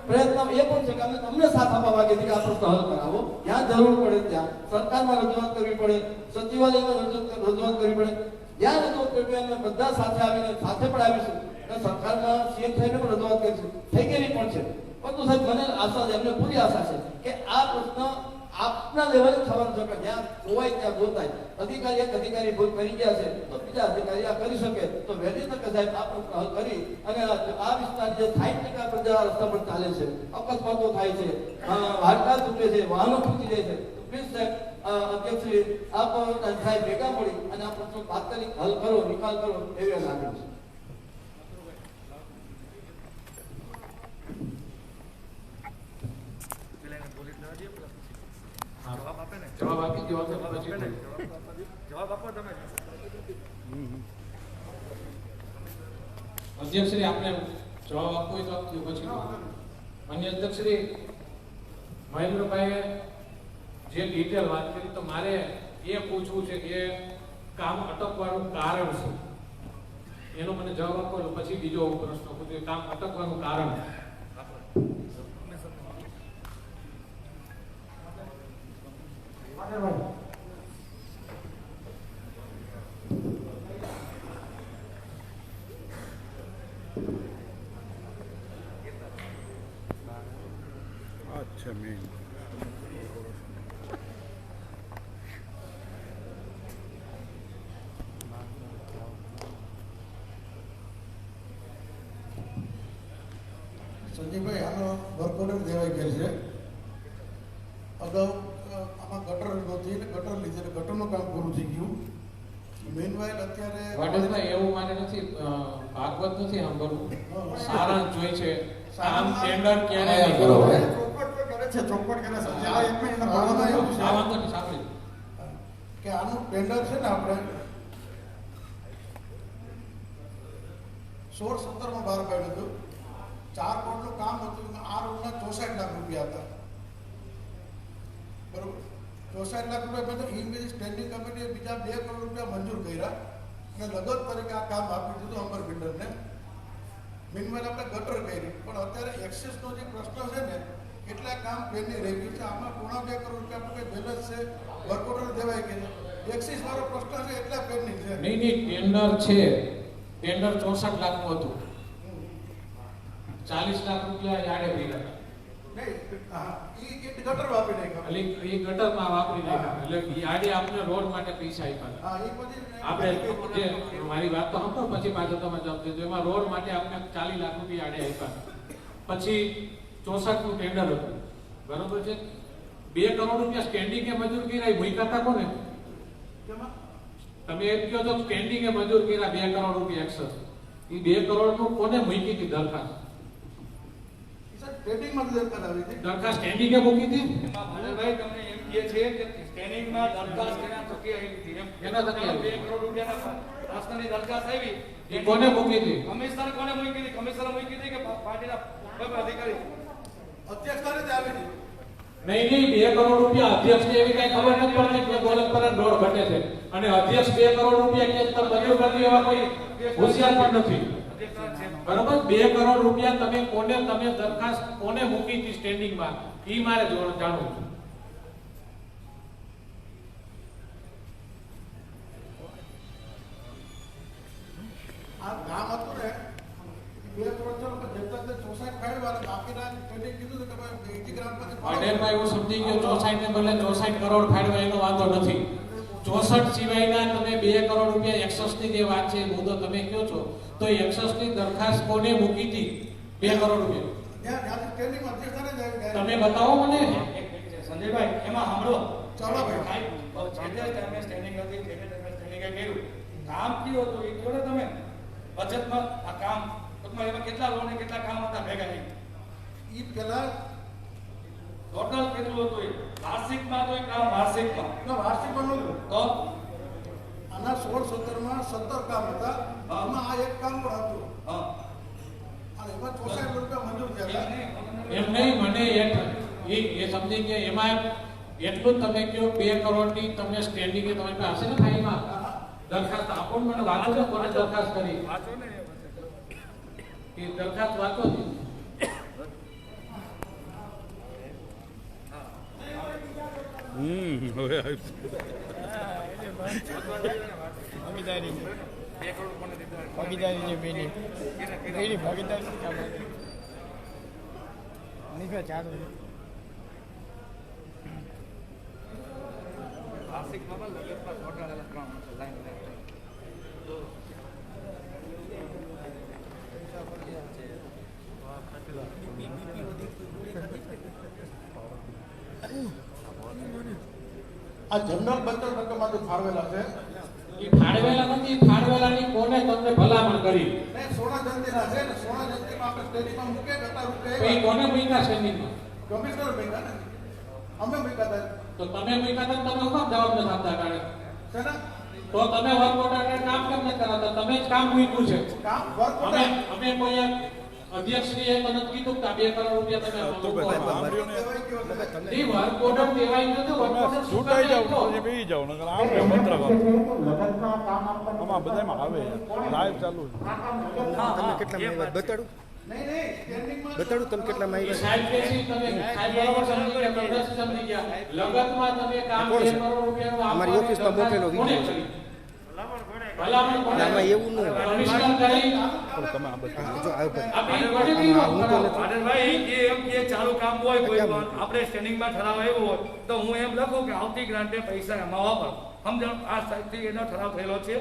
પ્રયત્ન એ પણ છે કે અમે તમને સાથ આપવા માંગીએ છીએ કે આ પ્રશ્ન હલ કરાવો. જ્યાં જરૂર પડે ત્યાં સરકારમાં રજૂઆત કરવી પડે, સચિવાલયમાં રજૂઆત કરવી પડે. જ્યાં રજૂઆત કરવી અમે બધા સાથે આવીને સાથે પણ આવીશું અને સરકારમાં સીએમ સાહેબને પણ રજૂઆત કરીશું. થઈ ગયેલી પણ છે. પરંતુ સાહેબ મને આશા છે, એમને પૂરી આશા છે કે આ પ્રશ્ન આપના લેવલે થવાનું છે કે જ્યાં ખોવાય ત્યાં ગોતાય. અધિકારી ભૂલ કરી ગયા છે તો બીજા અધિકારી આ કરી શકે તો વહેલી તકે સાહેબ આ પ્રશ્ન હલ કરી અને આ વિસ્તાર જે 60% પ્રજા રસ્તા પર ચાલે છે, અકસ્માતો થાય છે, હાડકા તૂટે છે, વાહનો તૂટી જાય છે, તો પ્લીઝ સાહેબ અધ્યક્ષશ્રી આપ સાહેબ ભેગા મળી અને આ પ્રશ્નો તાત્કાલિક હલ કરો, નિકાલ કરો એવી લાગણી છે. જવાબ આપી દો. જવાબ આપો તમે. અધ્યક્ષશ્રી આપને જવાબ આપવો હોય તો આપજો. પછી અન્ય અધ્યક્ષશ્રી મહેન્દ્રભાઈએ જે ડિટેલ વાત કરી તો મારે એ પૂછવું છે કે કામ અટકવાનું કારણ શું, એનો મને જવાબ આપો. પછી બીજો પ્રશ્ન પૂછ્યો, કામ અટકવાનું કારણ. अच्छा मेन સંજીવભાઈ આનો વર્ક ઓર્ડર દેવાઈ ગયેલ છે. અગાઉ આમાં ગટર નહોતી એટલે ગટર લીધી એટલે ગટરનું કામ પૂરું થઈ ગયું. મેનવાઇલ અત્યારે વાડેભાઈ એવું માને નથી, ભાગવત નથી સાંભળવું, સારાંશ જોઈ છે. આમ ટેન્ડર ક્યારે નહીં કરો ચોખવટ કરે છે, ચોખવટ કરે છે. આ એક મિનિટ ભાવના એવું છે આ વાંધો નહીં સાંભળી કે આનું ટેન્ડર છે ને આપણે 16-17 માં બહાર પાડ્યું હતું. 4 કરોડનું કામ હતું. આ રોડના 64 લાખ રૂપિયા હતા. બરોબર, 64 લાખ રૂપિયા પછી ઇંગ્લિશ સ્ટેન્ડિંગ કમિટીએ બીજા 2 કરોડ રૂપિયા મંજૂર કર્યા અને લગત તરીકે આ કામ આપી દીધું અંબર બિલ્ડરને. મીનવાઇલ આપણે ગટર કરી, પણ અત્યારે એક્સેસનો જે પ્રશ્ન છે ને કેટલા કામ પેન્ડિંગ રહી ગયું છે. આમાં 2.5 કરોડ રૂપિયા આપણે બેલેન્સ છે, વર્ક ઓર્ડર દેવાય કે એક્સિસ વાળો પ્રશ્ન છે એટલા પેન્ડિંગ છે. નહીં ટેન્ડર છે, ટેન્ડર 64 લાખનું હતું, 40 લાખ રૂપિયા યાડે ભેગા હતા. ગટર વાપરી નાખ્યા, એટલે એ ગટરમાં વાપરી નાખ્યા. એટલે યાડે આપણે રોડ માટે પૈસા આપ્યા. આપણે જે મારી વાત તો સાંભળો, પછી પાછો તમે જવાબ દેજો. એમાં રોડ માટે આપણે 40 લાખ રૂપિયા યાડે આપ્યા. પછી 64 નું ટેન્ડર હતું, બરોબર છે. 2 કરોડ રૂપિયા સ્ટેન્ડિંગે મંજૂર કર્યા, મૂક્યા હતા કોને? તમે એમ કહો છો સ્ટેન્ડિંગે મંજૂર કર્યા 2 કરોડ રૂપિયા એક્સેસ. એ 2 કરોડ નું કોને મૂકી હતી દરખાસ્ત? દરખાસ્ત સ્ટેન્ડિંગે મૂકી હતી. ભાઈ તમને એમ કહે છે કે સ્ટેન્ડિંગમાં દરખાસ્ત કેના થકી આવી હતી એમ. એના થકી 2 કરોડ રૂપિયાના રાષ્ટ્રની દરખાસ્ત આવી એ કોને મૂકી હતી? કમિશનર કોને મૂકી હતી? કમિશનર મૂકી હતી કે પાર્ટીના કોઈ અધિકારી? અધ્યક્ષાને જ આવી હતી. નહીં 2 કરોડ રૂપિયા અધ્યક્ષને એવી કઈ ખબર નથી પડતી કે દોલતપરા રોડ ઘટે છે અને અધ્યક્ષ 2 કરોડ રૂપિયા કે તમે મંજૂર કરી એવા કોઈ હોશિયાર પણ નથી. બરોબર, 2 કરોડ રૂપિયા તમે દરખાસ્ત કોને મૂકી હતી સ્ટેન્ડિંગમાં એ મારે જાણવું છે. અઢેરમાં એવું સમજી ગયો 64 ને બદલે 64 કરોડ ફાળવા એનો વાંધો નથી. 64 સિવાયના તમે 2 કરોડ રૂપિયા એક્સસની જે વાત છે એ મુદ્દો તમે કહો છો, તો એક્સસની દરખાસ્ત કોને મૂકી હતી 2 કરોડ રૂપિયા? તમે બતાવો મને. સંજયભાઈ એમાં સાંભળો, ચાલો ભાઈ. સ્ટેન્ડિંગ હતી, કર્યું કામ કયું હતું એ કહો ને તમે. બજેટમાં આ કામ ટૂંકમાં એમાં કેટલા લોન ને કેટલા કામ હતા ભેગા નહીં? ઈ પેલા ટોટલ કેટલું હતું? એ વાર્ષિકમાં તો એ કામ વાર્ષિકમાં વાર્ષિક બનવું તો આના 16-17 માં 17 કામ હતા. આમાં આ એક કામ પણ હતું. હા અને એમાં 64 રૂપિયા મંજૂર થયા હતા. એમ નહીં, મને એ સમજી ગયા એમાં એટલું જ તમે કહો 2 કરોડની તમે સ્ટેન્ડિંગ તમારી પાસે હશે ને ફાઈલમાં દરખાસ્ત આપો ને, મને વાંચો ને કોને દરખાસ્ત કરી એ દરખાસ્ત વાંચો ને. વાર્ષિકમાં લગતમાં ટોટલ લાઈન આ જનરલ બંદર રકમમાંથી ફાળવેલા છે. એ ફાળવેલા નથી, ફાળવેલાની કોને તમને ભલામણ કરી? ને સોના જયંતિના છે ને સોના જયંતિમાં આપણે સ્ટેડિયમમાં મૂકે ગટા તો રૂપિયા એ કોને મૂક્યા સ્ટેન્ડિંગમાં? કમિશનર ભેગા ને અમે ભેગા હતા. તો તમે મૂક્યા હતા તમે શું જવાબ નથી આપતા કારણે? છે ને તો તમે વર્ક ઓર્ડર કામ કેમ નથી કરાતા? તમે જ કામ મૂક્યું છે. કામ વર્ક અમે કોઈ અધ્યક્ષશ્રીએ મને કીધું કે 2 કરોડ રૂપિયા તમે આપો. નહીં, વર્ક ઓર્ડર દેવાય નથી, વર્ક ઓર્ડર છૂટાઈ જાવ તો પછી બેસી જાવ નકર આપણે મંત્ર કરો. લગતમાં કામ આપવાનું આમાં બધામાં આવે લાઈવ ચાલુ છે. તમે કેટલા આવ્યા બતાડું બતાડું તમે કેટલા આવ્યા? સાહેબ કે છે તમે સાહેબ બરાબર સમજી ગયા, પ્રદેશ સમજી ગયા. લગતમાં તમે કામ 2 કરોડ રૂપિયાનું અમારી ઓફિસમાં મોકલેલો વિડીયો છે. ભલામણ કોને? આમાં એવું ન હોય. કમિશનર કરી તમે આ બધા જો આવ ભાઈ આપણી કોની હું તો નથી. આનંદભાઈ એમ કે ચાલુ કામ હોય કોઈ પણ આપણે સ્ટેન્ડિંગમાં ઠરાવ આવ્યો હોય તો હું એમ લખું કે આવતી ગ્રાન્ટે પૈસા એમાં વાપર. સમજણ આ સાઈડથી એનો ઠરાવ થયેલો છે.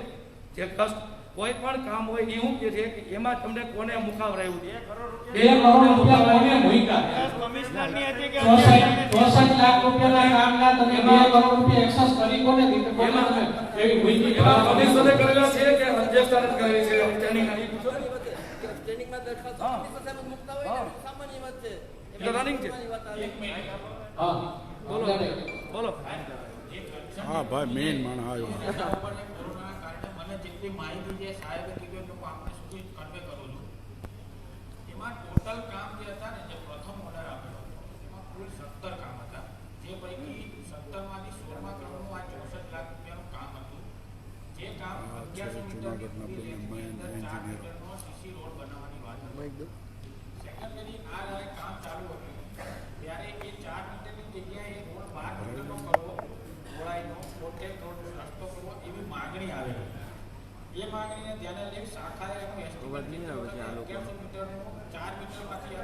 જે કષ્ટ કોઈ પણ કામ હોય એ હું કે છે કે એમાં તમને કોને મુખાવરાયું છે? 2 કરોડ રૂપિયા કોને મૂક્યા? 64 લાખ રૂપિયાના કામના તમે 2 કરોડ રૂપિયા એક્સેસ કરી કોને દીધું? કોને તમે એવી મૂકી? કમિશનરે કરેલા છે કે અધ્યક્ષતાને જ કરેલી છે? સ્ટેન્ડિંગ સ્ટેન્ડિંગમાં દરખાસ્ત ઓફિસર સાહેબ મૂકતા હોય ને સામાન્ય વાત છે. એટલે રનિંગ છે. હા બોલો બોલો. હા ભાઈ મેઇન માણસ આવ્યો. મને જેટલી માહિતી છે સાહેબે કીધું કે હું આપણે સુધી કન્વે કરું છું. એમાં ટોટલ કામ જે હતા ને જે પ્રથમ ઓર્ડર આપેલો એમાં કુલ 17 કામ હતા. જે પૈકી 17માંથી 16મા ક્રમનું આ 64 લાખ રૂપિયાનું કામ હતું. જે કામ 1100 મીટરની પૂરી રેન્જની અંદર 4 મીટરનો સીસી રોડ બનાવવાની વાત હતી. સેકન્ડરી આ જ્યારે કામ ચાલુ હતું ત્યારે એ 4 મીટરની જગ્યાએ રોડ 12 મીટરનો કરવો, પહોળાઈનો 73 રોડનો રસ્તો કરવો એવી માગણી આવેલી. એ માંગણીને ધ્યાને લઈ શાખાએ એનું એસ્ટિમેટ લીધો કે 1100 મીટરનું 4 મીટરમાંથી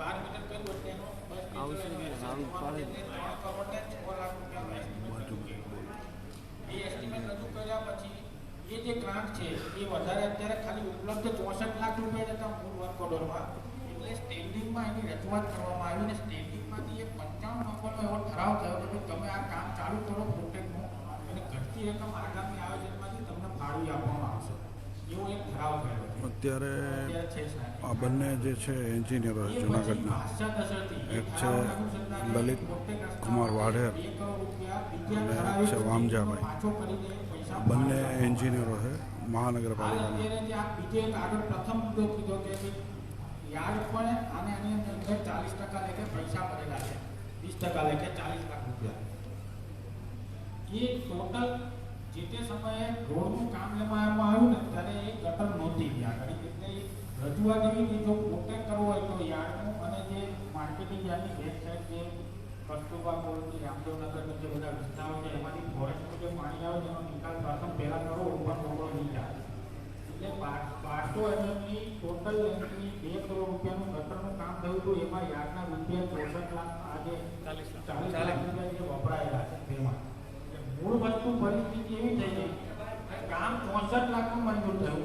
12 મીટર કર્યું એટલે એનો 10 મીટર 3 કરોડ ને 6 લાખ રૂપિયાનો એસ્ટિમેટ રજૂ કર્યો. એ એસ્ટિમેટ રજૂ કર્યા પછી એ જે ગ્રાન્ટ છે એ વધારે અત્યારે ખાલી ઉપલબ્ધ 64 લાખ રૂપિયા જ હતા મૂળ વર્ક ઓર્ડરમાં. એટલે સ્ટેન્ડિંગમાં એની રજૂઆત કરવામાં આવી ને સ્ટેન્ડિંગમાંથી એક 55 નંબરનો એવો ઠરાવ થયો કે તમે આ કામ ચાલુ કરો પ્રોટેક્ટનું અને ઘટતી રકમ આગામી આયોજનમાંથી તમને ફાળવી આપવામાં આવશે એવો એક ઠરાવ થયો. અત્યારે આ બંને જે છે એન્જિનિયરો જુનાગઢના, એક છે લલિત કુમાર વાઢેર અને એક છે વામજાભાઈ. બંને એન્જિનિયરો છે મહાનગરપાલિકાના. બીજે એક આગળ પ્રથમ મુદ્દો કીધો કે યાર્ડ પણ આને આની અંદર 40% લેખે પૈસા ભરેલા છે, 20% લેખે 40 લાખ રૂપિયા. એ ટોટલ જે તે સમયે રોડનું કામ લેવામાં આવ્યું ને ત્યારે એ ગટર નહોતી ત્યાં આગળ. એટલે રજૂઆત એવી કે જો પ્રોટેક્ટ કરવો હોય તો યાર્ડનું અને જે માર્કેટિંગ યાર્ડની બેક સાઈડ જે કસ્તુરબા કોલોની, રામદેવનગરના જે બધા વિસ્તારો છે એમાંથી ફોરેસ્ટનું જે પાણી આવે તેનો નિકાલ પ્રથમ પહેલાં કરો ઉપર મોકળો નહીં જાય. એટલે 1200 mm ટોટલ લેન્થની 2 કરોડ રૂપિયાનું ગટરનું કામ થયું હતું. એમાં યાર્ડના રૂપિયા 64 લાખ આ જે 40 લાખ રૂપિયા જે વપરાયેલા છે તેમાં મૂળ વસ્તુ પરિસ્થિતિ એવી થઈ ગઈ કે કામ 64 લાખનું મંજૂર થયું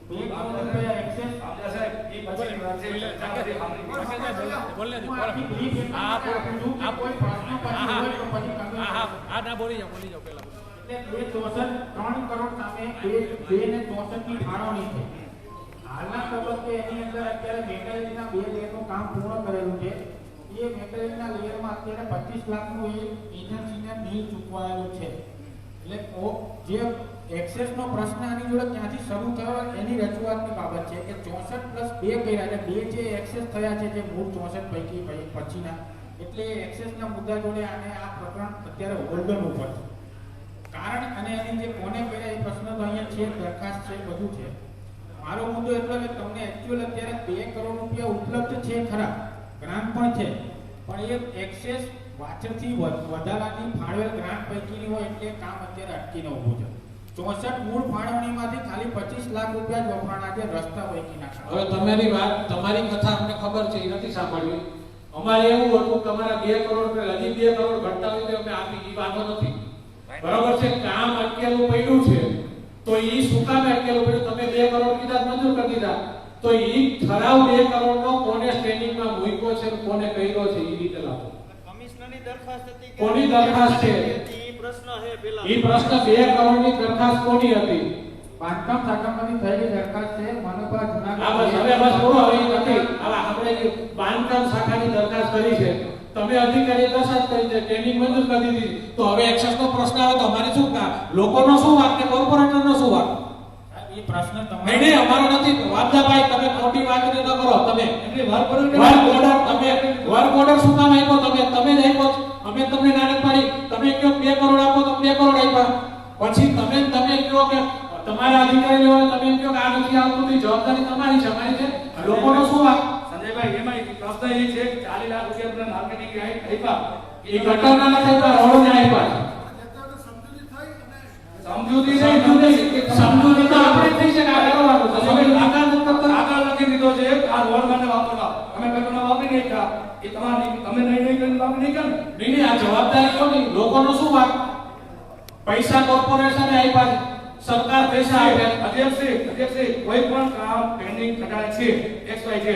2 કરોડ રૂપિયા એક્સેસ બોલી જાઓ પેલા એટલે 3 કરોડ સામે 2 ને 64 ની ફાળવણી છે. હાલના તબક્કે એની અંદર અત્યારે મેટેરિયલના 2 લેયરનું કામ પૂર્ણ કરેલું છે. એ મેટેરિયલના લેયરમાં અત્યારે 25 લાખનું એજન્સીને બિલ ચૂકવાયેલું છે. એટલે જે એક્સેસનો પ્રશ્ન આની જોડે ક્યાંથી શરૂ થયો એની રજૂઆતની બાબત છે કે 64 + 2 કર્યા એટલે 2 જે એક્સેસ થયા છે જે મૂળ 64 પૈકી પછીના એટલે એક્સેસના મુદ્દા જોડે આને આ પ્રકરણ અત્યારે હોલ્ડર ઉપર છે. કારણ અને એની જે કોને કર્યા એ પ્રશ્ન તો અહીંયા છે, દરખાસ્ત છે, બધું છે. મારો મુદ્દો એટલો કે તમને એક્ચ્યુઅલ અત્યારે 2 કરોડ રૂપિયા ઉપલબ્ધ છે ખરા, ગ્રાન્ટ પણ છે, પણ એ એક્સેસ વાચરથી વધારાની ફાળવેલ ગ્રાન્ટ પૈકીની હોય એટલે કામ અત્યારે અટકીને ઊભું છે. 64 મૂળ ફાળવણીમાંથી ખાલી 25 લાખ રૂપિયા જ વપરાણા છે રસ્તા પૈકીના. હવે તમારી કથા અમને ખબર છે, એ નથી સાંભળવી. અમારે એવું હતું કે અમારા 2 કરોડ રૂપિયા હજી 2 કરોડ ઘટતા હોય તો અમે આપી, એ વાંધો નથી. બરાબર છે, કામ અટકેલું પડ્યું છે તો ઈ શું કામ અટકેલું પડ્યું? તમે 2 કરોડ કીધા, મંજૂર કરી દીધા, તો ઈ ઠરાવ 2 કરોડનો કોને સ્ટેન્ડિંગમાં મૂક્યો છે, કોને કર્યો છે, ઈ રીતે લાવો. કમિશનરની દરખાસ્ત હતી કે કોની દરખાસ્ત છે? ઈ પ્રશ્ન છે પેલા. ઈ પ્રશ્ન 2 કરોડની દરખાસ્ત કોની હતી? બાંધકામ શાખામાંથી થયેલી દરખાસ્ત છે મનપા જૂનાગઢ. આ બસ હવે બસ પૂરો, હવે ઈ નથી. હવે આપણે બાંધકામ શાખાની દરખાસ્ત કરી છે, તમે અધિકારી દરખાસ્ત કરી છે, ટ્રેનિંગ મંજૂર કરી દીધી, તો હવે એક્સેસનો પ્રશ્ન આવે તો અમારે શું કામ? લોકોનો શું વાક કે કોર્પોરેટરનો શું વાક? એ પ્રશ્ન તમારે નહીં, અમારો નથી. વાબદાભાઈ તમે ખોટી વાત ન કરો. તમે વર્ક ઓર્ડર શું કામ આપ્યો? તમે જ આપ્યો. અમે તમને નાનક પાડી, તમે કહો 2 કરોડ આપો તો 2 કરોડ આપ્યા. પછી તમે કહો કે તમારા અધિકારી હોય, તમે કહો કે આ નથી આવતું, તો જવાબદારી તમારી છે, અમારી છે. લોકોનો શું વાક? સંજયભાઈ, એમાં પ્રશ્ન એ છે કે 40 લાખ રૂપિયા માર્કેટિંગ આપ્યા, એ ગટરના નથી આપ્યા, રોડને આપ્યા. સમજૂતી તો આપણે થઈ છે કે આ કરવાનું છે. આગળ લખી દીધો છે આ રોડ માટે વાપરવા, અમે ગટરના વાપરી નહીં કા, એ તમારી તમે નહીં કરીને વાપરી નહીં કા. નહીં, આ જવાબદારી કોની? લોકોનો શું વાક? પૈસા કોર્પોરેશને આપ્યા છે, સરકાર પૈસા આપે. અધ્યક્ષશ્રી, કોઈ પણ કામ પેન્ડિંગ ઘટાડે છે XYZ,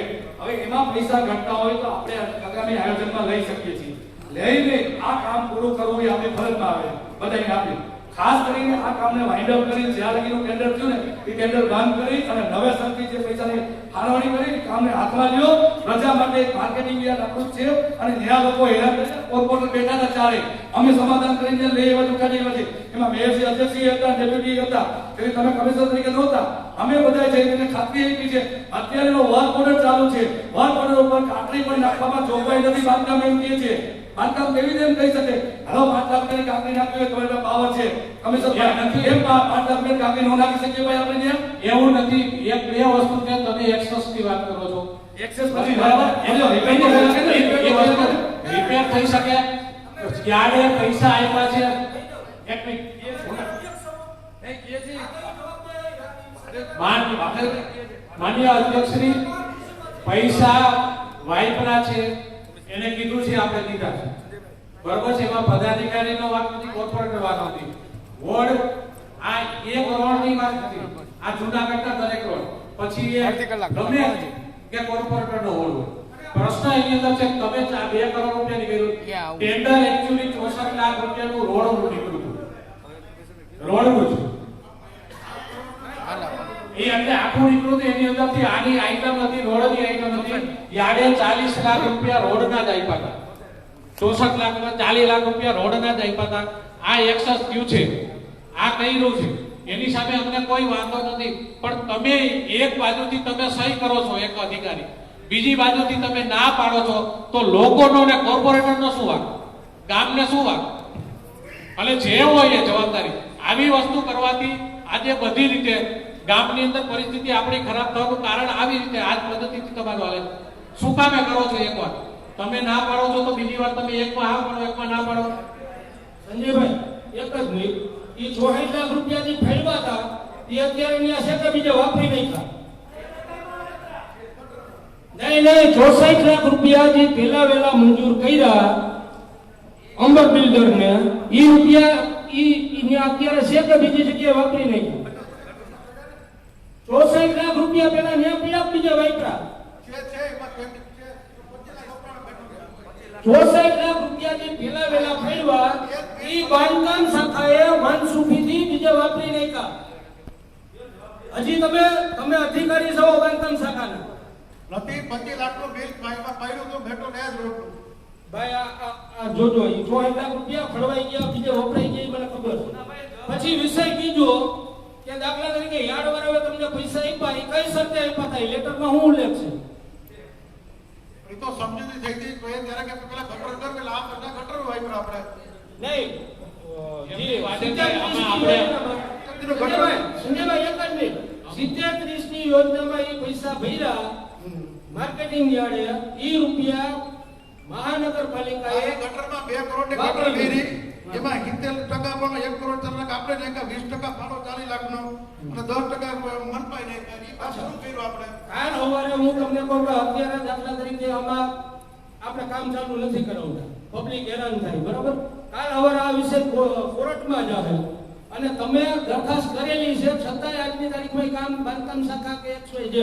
હવે એમાં પૈસા ઘટતા હોય તો આપણે આગામી આયોજનમાં લઈ શકીએ છીએ. લઈને આ કામ પૂરું કરવું એ આપણી ફરજમાં આવે બધાને આપી. ખાસ કરીને આ કામને વાઇન્ડ અપ કરી જ્યાં લગીનું ટેન્ડર થયું ને એ ટેન્ડર બંધ કરી અને નવે સરથી જે પૈસાની ફાળવણી કરી કામને હાથમાં લ્યો. પ્રજા માટે માર્કેટિંગ યાદ આપણું છે અને ત્યાં લોકો હેરાન કોર્પોરેટર બેઠા હતા ચારે, અમે સમાધાન કરીને લઈ એવા ઉઠાડી એવા છે. એમાં મેયરશ્રી, અધ્યક્ષશ્રી હતા, ડેપ્યુટી હતા, એટલે તમે કમિશનર તરીકે નહોતા. અમે બધા જઈને ખાતરી આપી છે અત્યારેનો વર્ક ઓર્ડર ચાલુ છે. વર્ક ઓર્ડર ઉપર કાટલી પણ નાખવામાં જોગવાઈ નથી. બાંધકામ એમ કહે છે, બાંધકામ કેવી રીતે એમ કહી શકે? હાલો 5 લાખ રૂપિયાની કાકડી નાખવી હોય તમારા પાવર છે, કમિશનર નથી એમ 5 લાખ રૂપિયાની કાકડી ન નાખી શકીએ ભાઈ આપણે ત્યાં? એવું નથી. એક બે વસ્તુ છે, તમે એક્સેસ ની વાત કરો છો. એક્સેસ પછી બરાબર રિપેર થઈ શકે, ક્યારે પૈસા આપ્યા છે? એક મિનિટ, માન્ય અધ્યક્ષશ્રી, પૈસા વાઇપરા છે, એને કીધું છે આપણે દીધા છે, બરોબર છે. એમાં પદાધિકારીનો વાક નથી, કોર્પોરેટર વાક નથી. વોર્ડ આ 1 કરોડની વાત નથી, આ જૂનાગઢના દરેક રોડ. પછી એ ગમે કે કોર્પોરેટરનો વોર્ડ હોય. પ્રશ્ન એની અંદર છે તમે 2 કરોડ રૂપિયાની કર્યું ટેન્ડર, એક્ચ્યુઅલી 64 લાખ રૂપિયાનું રોડનું નીકળ્યું, રોડનું છે એ એટલે આખું નીકળ્યું. એની અંદરથી આની આઈટમ નથી, રોડની આઈટમ નથી. યાડે 40 લાખ રૂપિયા રોડના જ આપ્યા હતા. 64 લાખમાં 40 લાખ રૂપિયા રોડના જ આપ્યા હતા. આ એક્સેસ ક્યુ છે, આ કર્યું છે, એની સામે અમને કોઈ વાંધો નથી. પણ તમે એક બાજુથી તમે સહી કરો છો એક અધિકારી, બીજી બાજુથી તમે ના પાડો છો, તો લોકોનો ને કોર્પોરેટરનો શું વાક? ગામને શું વાક? અને જે હોય એ જવાબદારી. આવી વસ્તુ કરવાથી આજે બધી રીતે ગામની અંદર પરિસ્થિતિ આપણી ખરાબ થવાનું કારણ આવી રીતે આ પદ્ધતિથી તમારું હાલે. શું કામે કરો છો? એકવાર તમે ના પાડો છો તો બીજી વાર તમે એકમાં હા પાડો, એકમાં ના પાડો. સંજયભાઈ, એક જ મિનિટ, એ 64 લાખ રૂપિયાથી ફેરવા હતા એ અત્યારે અહીંયા છે કે બીજે વાપરી નહીં ખા? કઈ નહીં 64 લાખ રૂપિયા જે પેલા વેલા મંજૂર કર્યા અંબર બિલ્ડર ને ઈ રૂપિયા ઈ અત્યારે છે કે બીજી જગ્યાએ વાપરી નાખ્યા 64 લાખ રૂપિયા પેલા ને બીજા વાપરા 64 લાખ રૂપિયા જે પેલા વેલા ફેરવા ઈ બાંધકામ શાખાએ મનસુખીથી બીજા વાપરી નાખ્યા. હજી તમે અધિકારી છો બાંધકામ શાખાના નથી 25 લાખનું બિલ પાઇપમાં પડ્યું તો બેઠો ને જ રોડ ભાઈ આ જોજો ઈ 64 લાખ રૂપિયા ફળવાઈ ગયા બીજે વપરાઈ ગયા મને ખબર છે. પછી વિષય કીધો કે દાખલા તરીકે યાર્ડ વાળાએ તમને પૈસા આપ્યા ઈ કઈ શરતે આપ્યા હતા લેટરમાં હું ઉલ્લેખ છે એ તો સમજૂતી થઈ ગઈ તો એ ત્યારે કે પેલા ગટર કર પેલા આ બધા ગટર વાપર આપણે નહીં એમની વાત છે આમાં સંજયભાઈ એક જ મિનિટ 70-30 ની યોજનામાં ઈ પૈસા ભર્યા માર્કેટિંગ યાર્ડે ઈ રૂપિયા મહાનગરપાલિકાએ ગટરમાં 2 કરોડ ની ગટર કરી એમાં 70% પણ 1 કરોડ 4 લાખ આપણે ને 20% ફાળો 40 લાખનો અને 10% મનપાઈ ને ઈ પાછું શું કર્યું આપણે કાલ સવારે હું તમને કહું કે અત્યારે દાખલા તરીકે આમાં આપણે કામ ચાલુ નથી કરાવતા પબ્લિક હેરાન થાય બરાબર કાલ સવારે આ વિષય કોર્ટમાં જાહે અને તમે દરખાસ્ત કરેલી છે છતાંય આજની તારીખમાં કામ બાંધકામ શાખા કે XYZ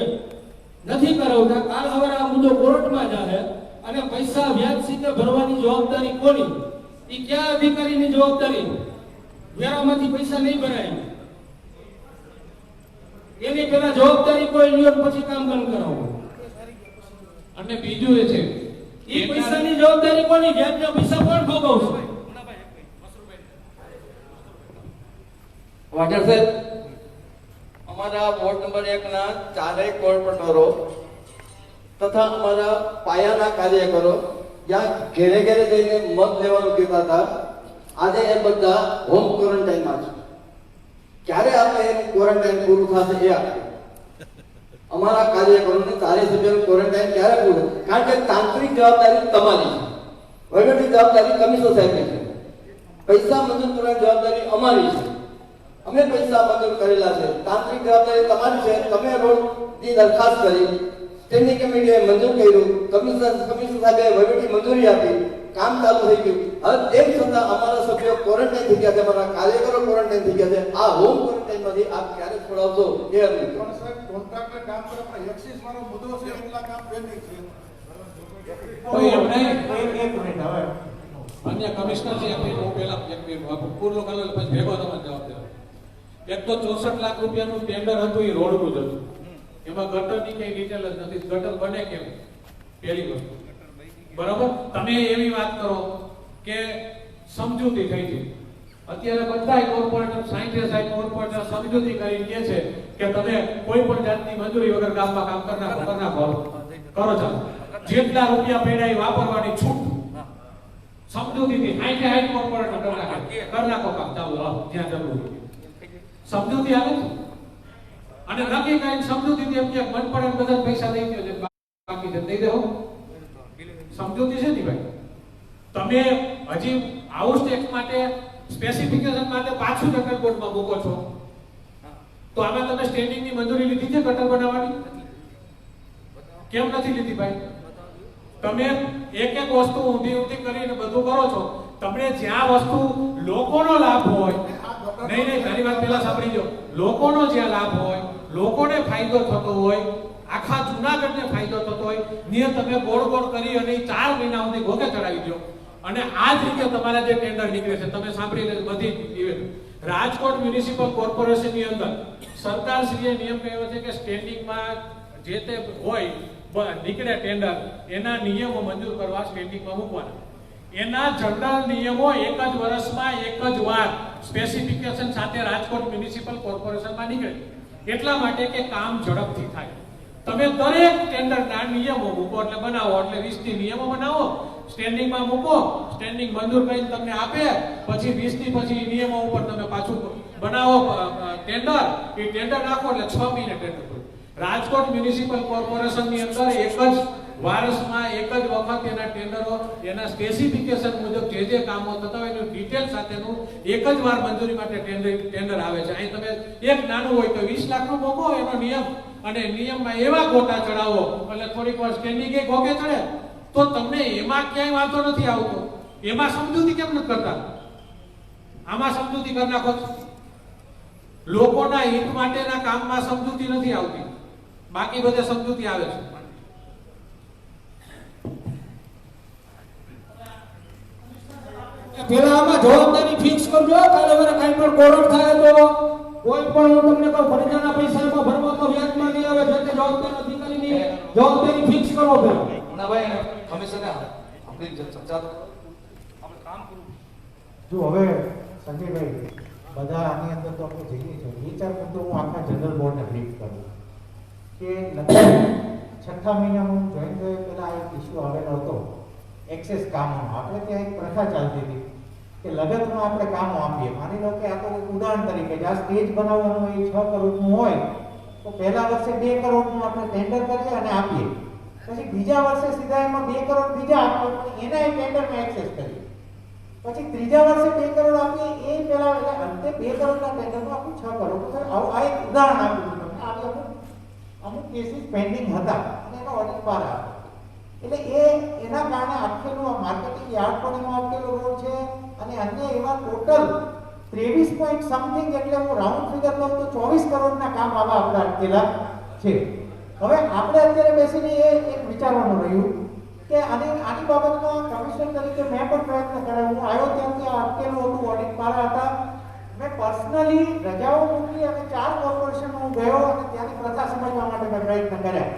નથી કરાવતા કાલ સવારે આ મુદ્દો કોર્ટમાં જાહે અને પૈસા વ્યાજ સીધે ભરવાની જવાબદારી કોની ઈ કયા અધિકારીની જવાબદારી વેરામાંથી પૈસા નહીં ભરાય એની પેલા જવાબદારી કોઈ લ્યો પછી કામ બંધ કરાવો અને બીજું એ છે ઈ પૈસાની જવાબદારી કોની વ્યાજના પૈસા કોણ ભોગવશે વાટર સાહેબ અમારા વોર્ડ નંબર 1 ના ચારેય કોર્પોરેટરો તથા અમારા પાયાના કાર્યકરો જ્યાં ઘેરે ઘેરે જઈને મત લેવાનું કહેતા હતા આજે એ બધા હોમ ક્વોરન્ટાઇનમાં છે ક્યારે આપણે એનું ક્વોરન્ટાઇન પૂરું થશે એ આપણે અમારા કાર્યકરોને ચારેય સભ્યોનું ક્વોરન્ટાઇન ક્યારે પૂરું કારણ કે તાંત્રિક જવાબદારી તમારી છે વહીવટી જવાબદારી કમિશનર સાહેબની છે પૈસા મંજૂર કરવાની જવાબદારી અમારી છે અમે પૈસા મંજૂર કરેલા છે તાંત્રિક જવાબદારી તમારી છે તમે રોડની દરખાસ્ત કરી સ્ટેન્ડિંગ કમિટીએ મંજૂર કર્યું કમિશનર સાહેબે વહીવટી મંજૂરી આપી કામ ચાલુ થઈ ગયું હવે તેમ છતાં અમારા સભ્યો ક્વોરન્ટાઇન થઈ ગયા છે અમારા કાર્યકરો ક્વોરન્ટાઇન થઈ ગયા છે આ હોમ ક્વોરન્ટાઇનમાંથી આપ ક્યારે છોડાવશો એ અમને પણ સાહેબ કોન્ટ્રાક્ટર કામ કરે પણ 21 મારો મુદ્દો છે એટલા કામ પેન્ડિંગ છે કોઈ એમને એક મિનિટ હવે અન્ય કમિશનર છે આપણે હું પહેલા એક પૂર્ણ કરો પછી ભેગો તમને જવાબ દેવા એક તો 64 લાખ રૂપિયાનું ટેન્ડર હતું એ રોડનું જ હતું એમાં ગટરની કઈ ડિટેલ જ નથી ગટર બને કેમ પહેલી વસ્તુ બરાબર તમે એવી વાત કરો કે સમજૂતી થઈ છે અત્યારે બધાય કોર્પોરેટર 60 કોર્પોરેટર સમજૂતી કરી કહે છે કે તમે કોઈ પણ જાતની મંજૂરી વગર ગામમાં કામ કરનાર કરો ચાલો જેટલા રૂપિયા પડ્યા એ વાપરવાની છૂટ સમજૂતીથી 60 કોર્પોરેટર કર નાખો કામ ચાલો જ્યાં જરૂર સમજૂતી આવે છે અને નક્કી કઈ સમજૂતીથી એમ કે મન પડે બધા પૈસા દઈ દો બાકી દઈ દેવો સમજૂતી છે ને ભાઈ તમે હજી હાઉસ ટેક્સ માટે સ્પેસિફિકેશન માટે પાછું ગટર બોર્ડમાં મૂકો છો તો આમાં તમે સ્ટેન્ડિંગની મંજૂરી લીધી છે ગટર બનાવવાની કેમ નથી લીધી ભાઈ તમે એક વસ્તુ ઊંધી કરીને બધું કરો છો તમને જ્યાં વસ્તુ લોકોનો લાભ હોય નહીં મારી વાત પહેલા સાંભળી લો લોકોનો જ્યાં લાભ હોય લોકોને ફાયદો થતો હોય આખા જૂનાગઢને ફાયદો થતો હોય ને તમે ગોળ કરી અને 4 મહિના સુધી ગોકે ચડાવી દો અને આ જ રીતે તમારા જે ટેન્ડર નીકળે છે તમે સાંભળી લેજો બધી રાજકોટ મ્યુનિસિપલ કોર્પોરેશનની અંદર સરકારશ્રીએ નિયમ કહ્યો છે કે સ્ટેન્ડિંગમાં જે તે હોય નીકળે ટેન્ડર એના નિયમો મંજૂર કરવા સ્ટેન્ડિંગમાં મૂકવાના એના જનરલ નિયમો એક જ વર્ષમાં એક જ વાર સ્પેસિફિકેશન સાથે રાજકોટ મ્યુનિસિપલ કોર્પોરેશનમાં નીકળે એટલા માટે કે કામ ઝડપથી થાય તમે દરેક ટેન્ડરના નિયમો મૂકો એટલે બનાવો એટલે 20 થી નિયમો બનાવો સ્ટેન્ડિંગમાં મૂકો સ્ટેન્ડિંગ મંજૂર કરીને તમને આપે પછી 20 થી પછી નિયમો ઉપર તમે પાછું બનાવો ટેન્ડર એ ટેન્ડર નાખો એટલે 6 મહિને ટેન્ડર રાજકોટ મ્યુનિસિપલ કોર્પોરેશનની અંદર એક જ વર્ષમાં એક જ વખત એના ટેન્ડરો એના સ્પેસિફિકેશન મુજબ જે કામો થતા હોય એનું ડિટેલ સાથેનું એક જ વાર મંજૂરી માટે ટેન્ડર આવે છે. અહીં તમે એક નાનું હોય તો 20 લાખનું મૂકો એનો નિયમ, અને નિયમમાં એવા ગોટા ચડાવો એટલે થોડીક વાર સ્ટેન્ડિંગ એ ગોગે ચડે તો તમને એમાં ક્યાંય વાંધો નથી આવતો. એમાં સમજૂતી કેમ નથી કરતા? આમાં સમજૂતી કરી નાખો. લોકોના હિત માટેના કામમાં સમજૂતી નથી આવતી, બાકી બધે સમજૂતી આવે છે. પેલા આમાં જવાબદારી ફિક્સ કરજો. કાલે વરે કાંઈ પણ કોરડ થાય તો કોઈ પણ હું તમને કહું ફરજાના પૈસા એમાં ભરવામાં વ્યાજમાં નહીં આવે. જે તે જવાબદાર અધિકારીની જવાબદારી ફિક્સ કરો. પેલા ભાઈ કમિશનર આપણી ચર્ચા તો આપણે કામ કરવું. જો હવે સંજયભાઈ બધા આની અંદર તો આપણે જઈએ છીએ. વિચાર કરતો હું આખા જનરલ બોર્ડને બ્રીફ કરું કે લગભગ 6થા મહિનામાં હું જોઈન થયો પહેલા એક ઇસ્યુ આવેલો હતો એક્સેસ કામો. આપણે ત્યાં એક પ્રથા ચાલતી હતી કે લગતમાં આપણે કામો આપીએ. માની લો કે આ તો ઉદાહરણ તરીકે જ્યાં સ્ટેજ બનાવવાનું હોય 6 કરોડનું હોય તો પહેલા વર્ષે 2 કરોડનું આપણે ટેન્ડર કરીએ અને આપીએ. પછી બીજા વર્ષે સીધા એમાં 2 કરોડ બીજા આપીએ પણ એના ટેન્ડરમાં એક્સેસ કરીએ. પછી ત્રીજા વર્ષે 2 કરોડ આપીએ એ પહેલા એટલે અંતે 2 કરોડના ટેન્ડરમાં આપણે 6 કરોડ. આવું આ એક ઉદાહરણ આપું છું તમને. આ અમુક કેસીસ પેન્ડિંગ હતા અને એનો ઓડિટ બહાર આવ્યો. એટલે એના કારણે આખેલું આ માર્કેટિંગ યાર્ડ પણ એમાં આખેલો રોડ છે અને અન્ય એવા ટોટલ 23 પોઈન્ટ સમથિંગ એટલે હું રાઉન્ડ ફિગર કહું તો 24 કરોડના કામ આવા આપણે અટકેલા છે. હવે આપણે અત્યારે બેસીને એક વિચારવાનું રહ્યું કે આની બાબતમાં કમિશનર તરીકે મેં પણ પ્રયત્ન કર્યો. હું આવ્યો ત્યાંથી આ અટકેલું હતું ઓડિટ પારા હતા. મેં પર્સનલી રજાઓ મૂકી અને 4 કોર્પોરેશનમાં હું ગયો અને ત્યાંની પ્રથા સમજવા માટે મેં પ્રયત્ન કર્યા.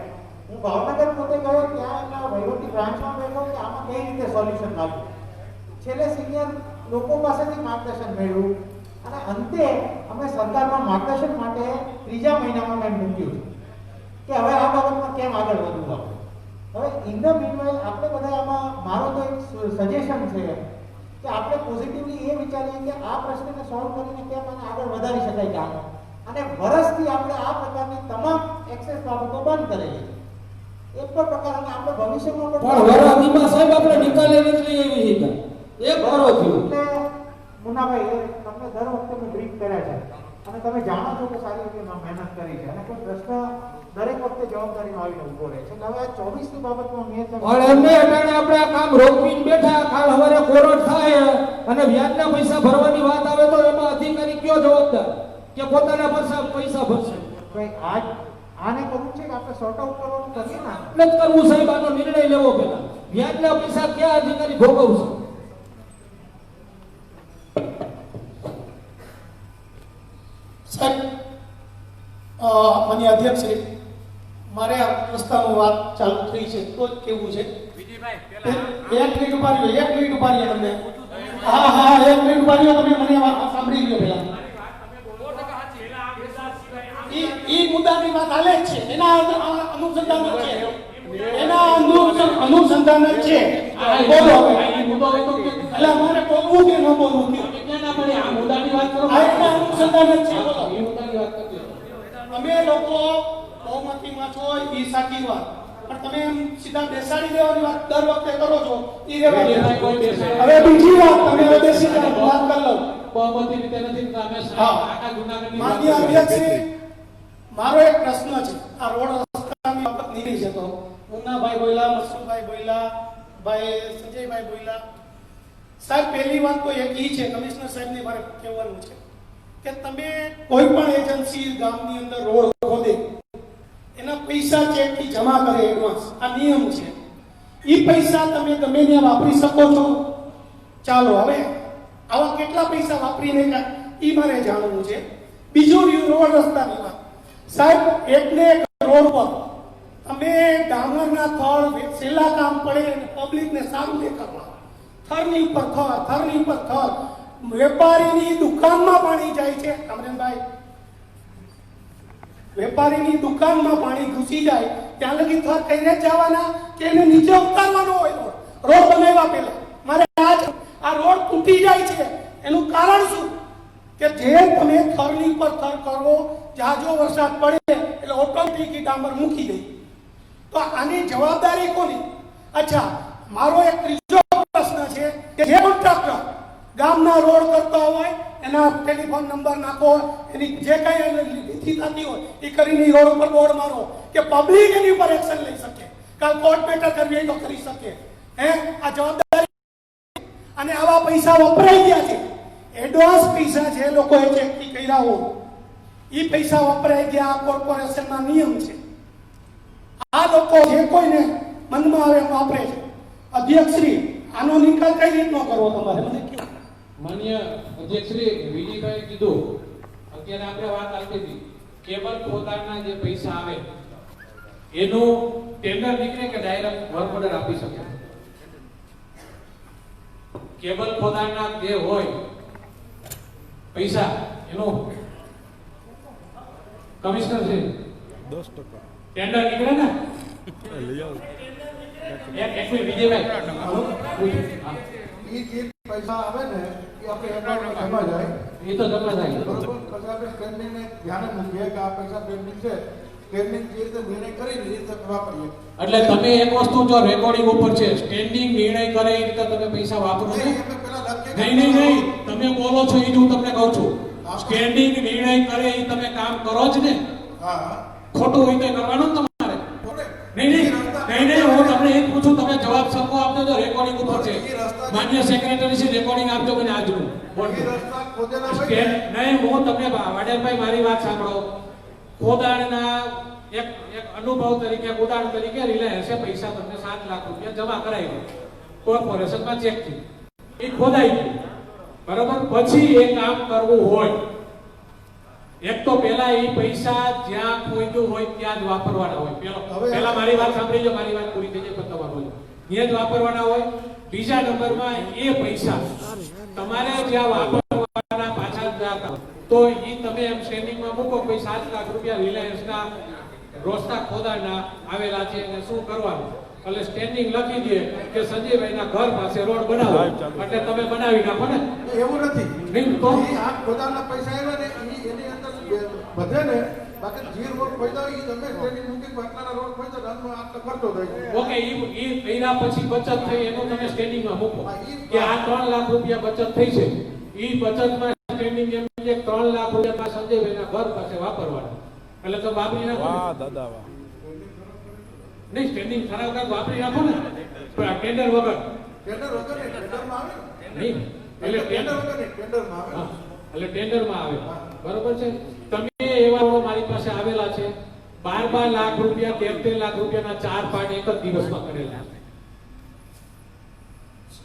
હું ભાવનગર પોતે ગયો, ત્યાં એના વહીવટી બ્રાન્ચમાં બેઠો કે આમાં કઈ રીતે સોલ્યુશન લાવવું. છેલ્લે સિનિયર લોકો પાસેથી માર્ગદર્શન મેળવ્યું અને અંતે અમે સરકારમાં માર્ગદર્શન માટે 3જા મહિનામાં મેં મૂક્યું કે હવે આ બાબતમાં કેમ આગળ વધવું આપણે. હવે ઇન ધ મીનવાઇલ આપણે બધા આમાં મારો તો એક સજેશન છે કે આપણે પોઝિટિવલી એ વિચારીએ કે આ પ્રશ્નને સોલ્વ કરીને કેમ આને આગળ વધારી શકાય કામ. અને વર્ષથી આપણે આ પ્રકારની તમામ એક્સેસ બાબતો બંધ કરેલી છે. એક પણ પ્રકારના આપણે ભવિષ્યમાં પણ વરાદીમાં સાહેબ આપણે નિકાલે નીકળી એવી છે. એક વારો થયો એટલે મુન્નાભાઈ તમને દર વખતે મેં બ્રીફ કર્યા છે અને તમે જાણો છો કે સારી રીતે મહેનત કરી છે અને કોઈ પ્રશ્ન દરેક વખતે જવાબદારીનો આવીને ઉભો રહે છે. એટલે હવે આ 24ની બાબતમાં મેં પણ એમને અટાણે આપણે આ કામ રોકીને બેઠા. કાલ હવારે કોરડ થાય અને વ્યાજના પૈસા ભરવાની વાત આવે તો એમાં અધિકારી કયો જવાબદાર કે પોતાના પૈસા ભરશે? ભાઈ આને કરવું છે કે આપણે સોર્ટ આઉટ કરવાનું કરીએ ને એટલે જ કરવું સાહેબ. આનો નિર્ણય લેવો પેલા. વ્યાજના પૈસા ક્યાં અધિકારી ભોગવશે? સાહેબ માન્ય અધ્યક્ષ મારે આ પ્રસ્તાવની વાત ચાલુ થઈ છે તો જ કેવું છે. એક મિનિટ ઉભા રહ્યો તમને. હા 1 મિનિટ ઉભા રહ્યો તમે. મને સાંભળી લ્યો પેલા. ઈ મુદ્દાની વાત હાલે જ છે. એના અનુસંધાન જ છે. બોલો એટલે મારે બોલવું કે ન બોલવું કે આ મુદ્દાની વાત કરો. એના અનુસંધાન જ છે. બોલો અમે લોકો બહુમતીમાં છો એ સાચી વાત, પણ તમે એમ સીધા બેસાડી દેવાની વાત દર વખતે કરો છો એ રેવા દે. હવે બીજી વાત તમે હવે બેસી વાત કરી લો. બહુમતી રીતે નથી તો અમે આખા જૂનાગઢની માન્ય અધ્યક્ષ મારો એક પ્રશ્ન છે. આ રોડ રસ્તાની બાબત નીકળી છે તો મુન્નાભાઈ બોલ્યા, મસરૂભાઈ બોલ્યા, ભાઈ સંજયભાઈ બોલ્યા. સાહેબ પહેલી વાત તો એક ઈ છે, કમિશનર સાહેબને મારે કહેવાનું છે કે તમે કોઈ પણ એજન્સી ગામની અંદર રોડ ખોદે એના પૈસા ચેકથી જમા કરે એડવાન્સ. આ નિયમ છે. ઈ પૈસા તમે ગમે ત્યાં વાપરી શકો છો. ચાલો હવે આવા કેટલા પૈસા વાપરીને ઈ મારે જાણવું છે. બીજું રહ્યું રોડ રસ્તાની વાત. સાહેબ એકને એક રોડ પર તમે ડામરના થળ છેલ્લા કામ પડે પબ્લિકને સારું દેખાડવા, થરની ઉપર થર વેપારીની દુકાનમાં પાણી જાય છે. અમરેનભાઈ, વેપારીની દુકાનમાં પાણી ઘૂસી જાય ત્યાં લગી થર કઈને જવાના કે એને નીચે ઉતારવાનો હોય. રોડ બનાવ્યા પહેલા મારે આ રોડ તૂટી જાય છે એનું કારણ શું કે જે તમે થરની પર થર કરો, જાજો વરસાદ પડે એટલે ઓટોમેટિક ડામર મૂકી દે. તો આની જવાબદારી કોની? અચ્છા, મારો એક ત્રીજો પ્રશ્ન છે કે જે કોન્ટ્રાક્ટર ગામના રોડ કરતા હોય એના ટેલિફોન નંબર નાખો, એની જે કાંઈ વિધિ થતી હોય એ કરીને રોડ ઉપર બોર્ડ મારો કે પબ્લિક એની ઉપર એક્શન લઈ શકે, કાલ કોર્ટ મેટર કરવી હોય તો કરી શકે. આ જવાબદારી. અને આવા પૈસા વપરાઈ ગયા છે, એડવાન્સ પૈસા જે લોકોએ ચેકથી કર્યા હોય એ પૈસા વપરાઈ ગયા. કોર્પોરેશનના નિયમ છે. આ લોકો જે કોઈને મનમાં આવે એમ વાપરે છે. અધ્યક્ષશ્રી, આનો નિકાલ કઈ રીતનો કરવો તમારે મને કહો. માન્ય અધ્યક્ષશ્રી વિજયભાઈ કીધું, અત્યારે આપણે વાત આવતી હતી કેબલ ખોદાણના જે પૈસા આવે એનું ટેન્ડર નીકળે કે ડાયરેક્ટ વર્ક ઓર્ડર આપી શકે? કેબલ ખોદાણના જે હોય પૈસા એનું કમિશનર છે 10% ટેન્ડર નીકળે ને? લઈ આવો એક મિનિટ વિજયભાઈ, એ જે પૈસા આવે ને એ આપણે એકાઉન્ટમાં જમા જાય. એ તો જમા થાય. બરોબર. પછી આપણે સ્ટેન્ડિંગને ધ્યાને મૂકીએ કે આ પૈસા પેન્ડિંગ છે. સ્ટેન્ડિંગ જે રીતે નિર્ણય કરી એ રીતે વાપરીએ. એટલે તમે એક વસ્તુ જો રેકોર્ડિંગ ઉપર છે, સ્ટેન્ડિંગ નિર્ણય કરે એ રીતે તમે પૈસા વાપરો છો? નહીં, તમે બોલો છો એ જ હું તમને કહું છું. સ્ટેન્ડિંગ નિર્ણય કરે એ તમે કામ કરો જ ને? ખોટું હોય તો કરવાનું જ તમારે. નહીં, હું તમને એ પૂછું, તમે જવાબ સરખો આપજો. તો રેકોર્ડિંગ ઉપર છે, માન્ય સેક્રેટરી છે, રેકોર્ડિંગ આપજો મને આજનું. નહીં, હું તમને વાડેરભાઈ મારી વાત સાંભળો. ખોદાણના એક અનુભવ તરીકે, ઉદાહરણ તરીકે રિલાયન્સે પૈસા તમને 7 લાખ રૂપિયા જમા કરાવી કોર્પોરેશનમાં ચેકથી, એ ખોદાઈ ગયું. બરોબર. પછી એ કામ કરવું હોય, એક તો પેલા એ પૈસા જ્યાં ખોઈતું હોય ત્યાં જ વાપરવાના હોય. પેલા મારી વાત સાંભળી લો, મારી વાત પૂરી થઈ જાય પછી તમારે બોલો. ત્યાં જ વાપરવાના હોય. બીજા નંબરમાં એ પૈસા તમારે જ્યાં વાપરવાના પાછા જતા તો એ તમે એમ સ્ટેન્ડિંગમાં મૂકો કે 7 લાખ રૂપિયા રિલાયન્સના રોજના ખોદાણના આવેલા છે અને શું કરવાનું. એટલે સ્ટેન્ડિંગ લખી દે કે સંજયભાઈના ઘર પાસે રોડ બનાવો, એટલે તમે બનાવી નાખો ને. એવું નથી. નહીં તો આ ખોદાણના પૈસા આવ્યા ને એની અંદર વધે ને, બાકી જે રોડ ખોદા એ તમે સ્ટેન્ડિંગ મૂકી આટલાના રોડ ખોદા રાતનો આટલો ખર્ચો થાય. ઓકે, ઈ કર્યા પછી બચત થઈ એનું તમે સ્ટેન્ડિંગમાં મૂકો કે આ 3 લાખ રૂપિયા બચત થઈ છે. ઈ બચતમાં સ્ટેન્ડિંગ એમ કે 3 લાખ રૂપિયા સંજયભાઈના ઘર પાસે વાપરવાના, એટલે તો વાપરી નાખો. વાહ દાદા વાહ. નહીં, સ્ટેન્ડિંગ ખરાબ કામ વાપરી નાખો ને, પણ ટેન્ડર વગર. ટેન્ડર વગર ને ટેન્ડરમાં આવે નહીં, એટલે ટેન્ડર વગર ને ટેન્ડરમાં આવે. એટલે ટેન્ડરમાં આવે. બરોબર છે. તમે એવા મારી પાસે આવેલા છે 12 લાખ રૂપિયા 13 લાખ રૂપિયાના 4 પાર્ટ એક જ દિવસમાં કરેલા.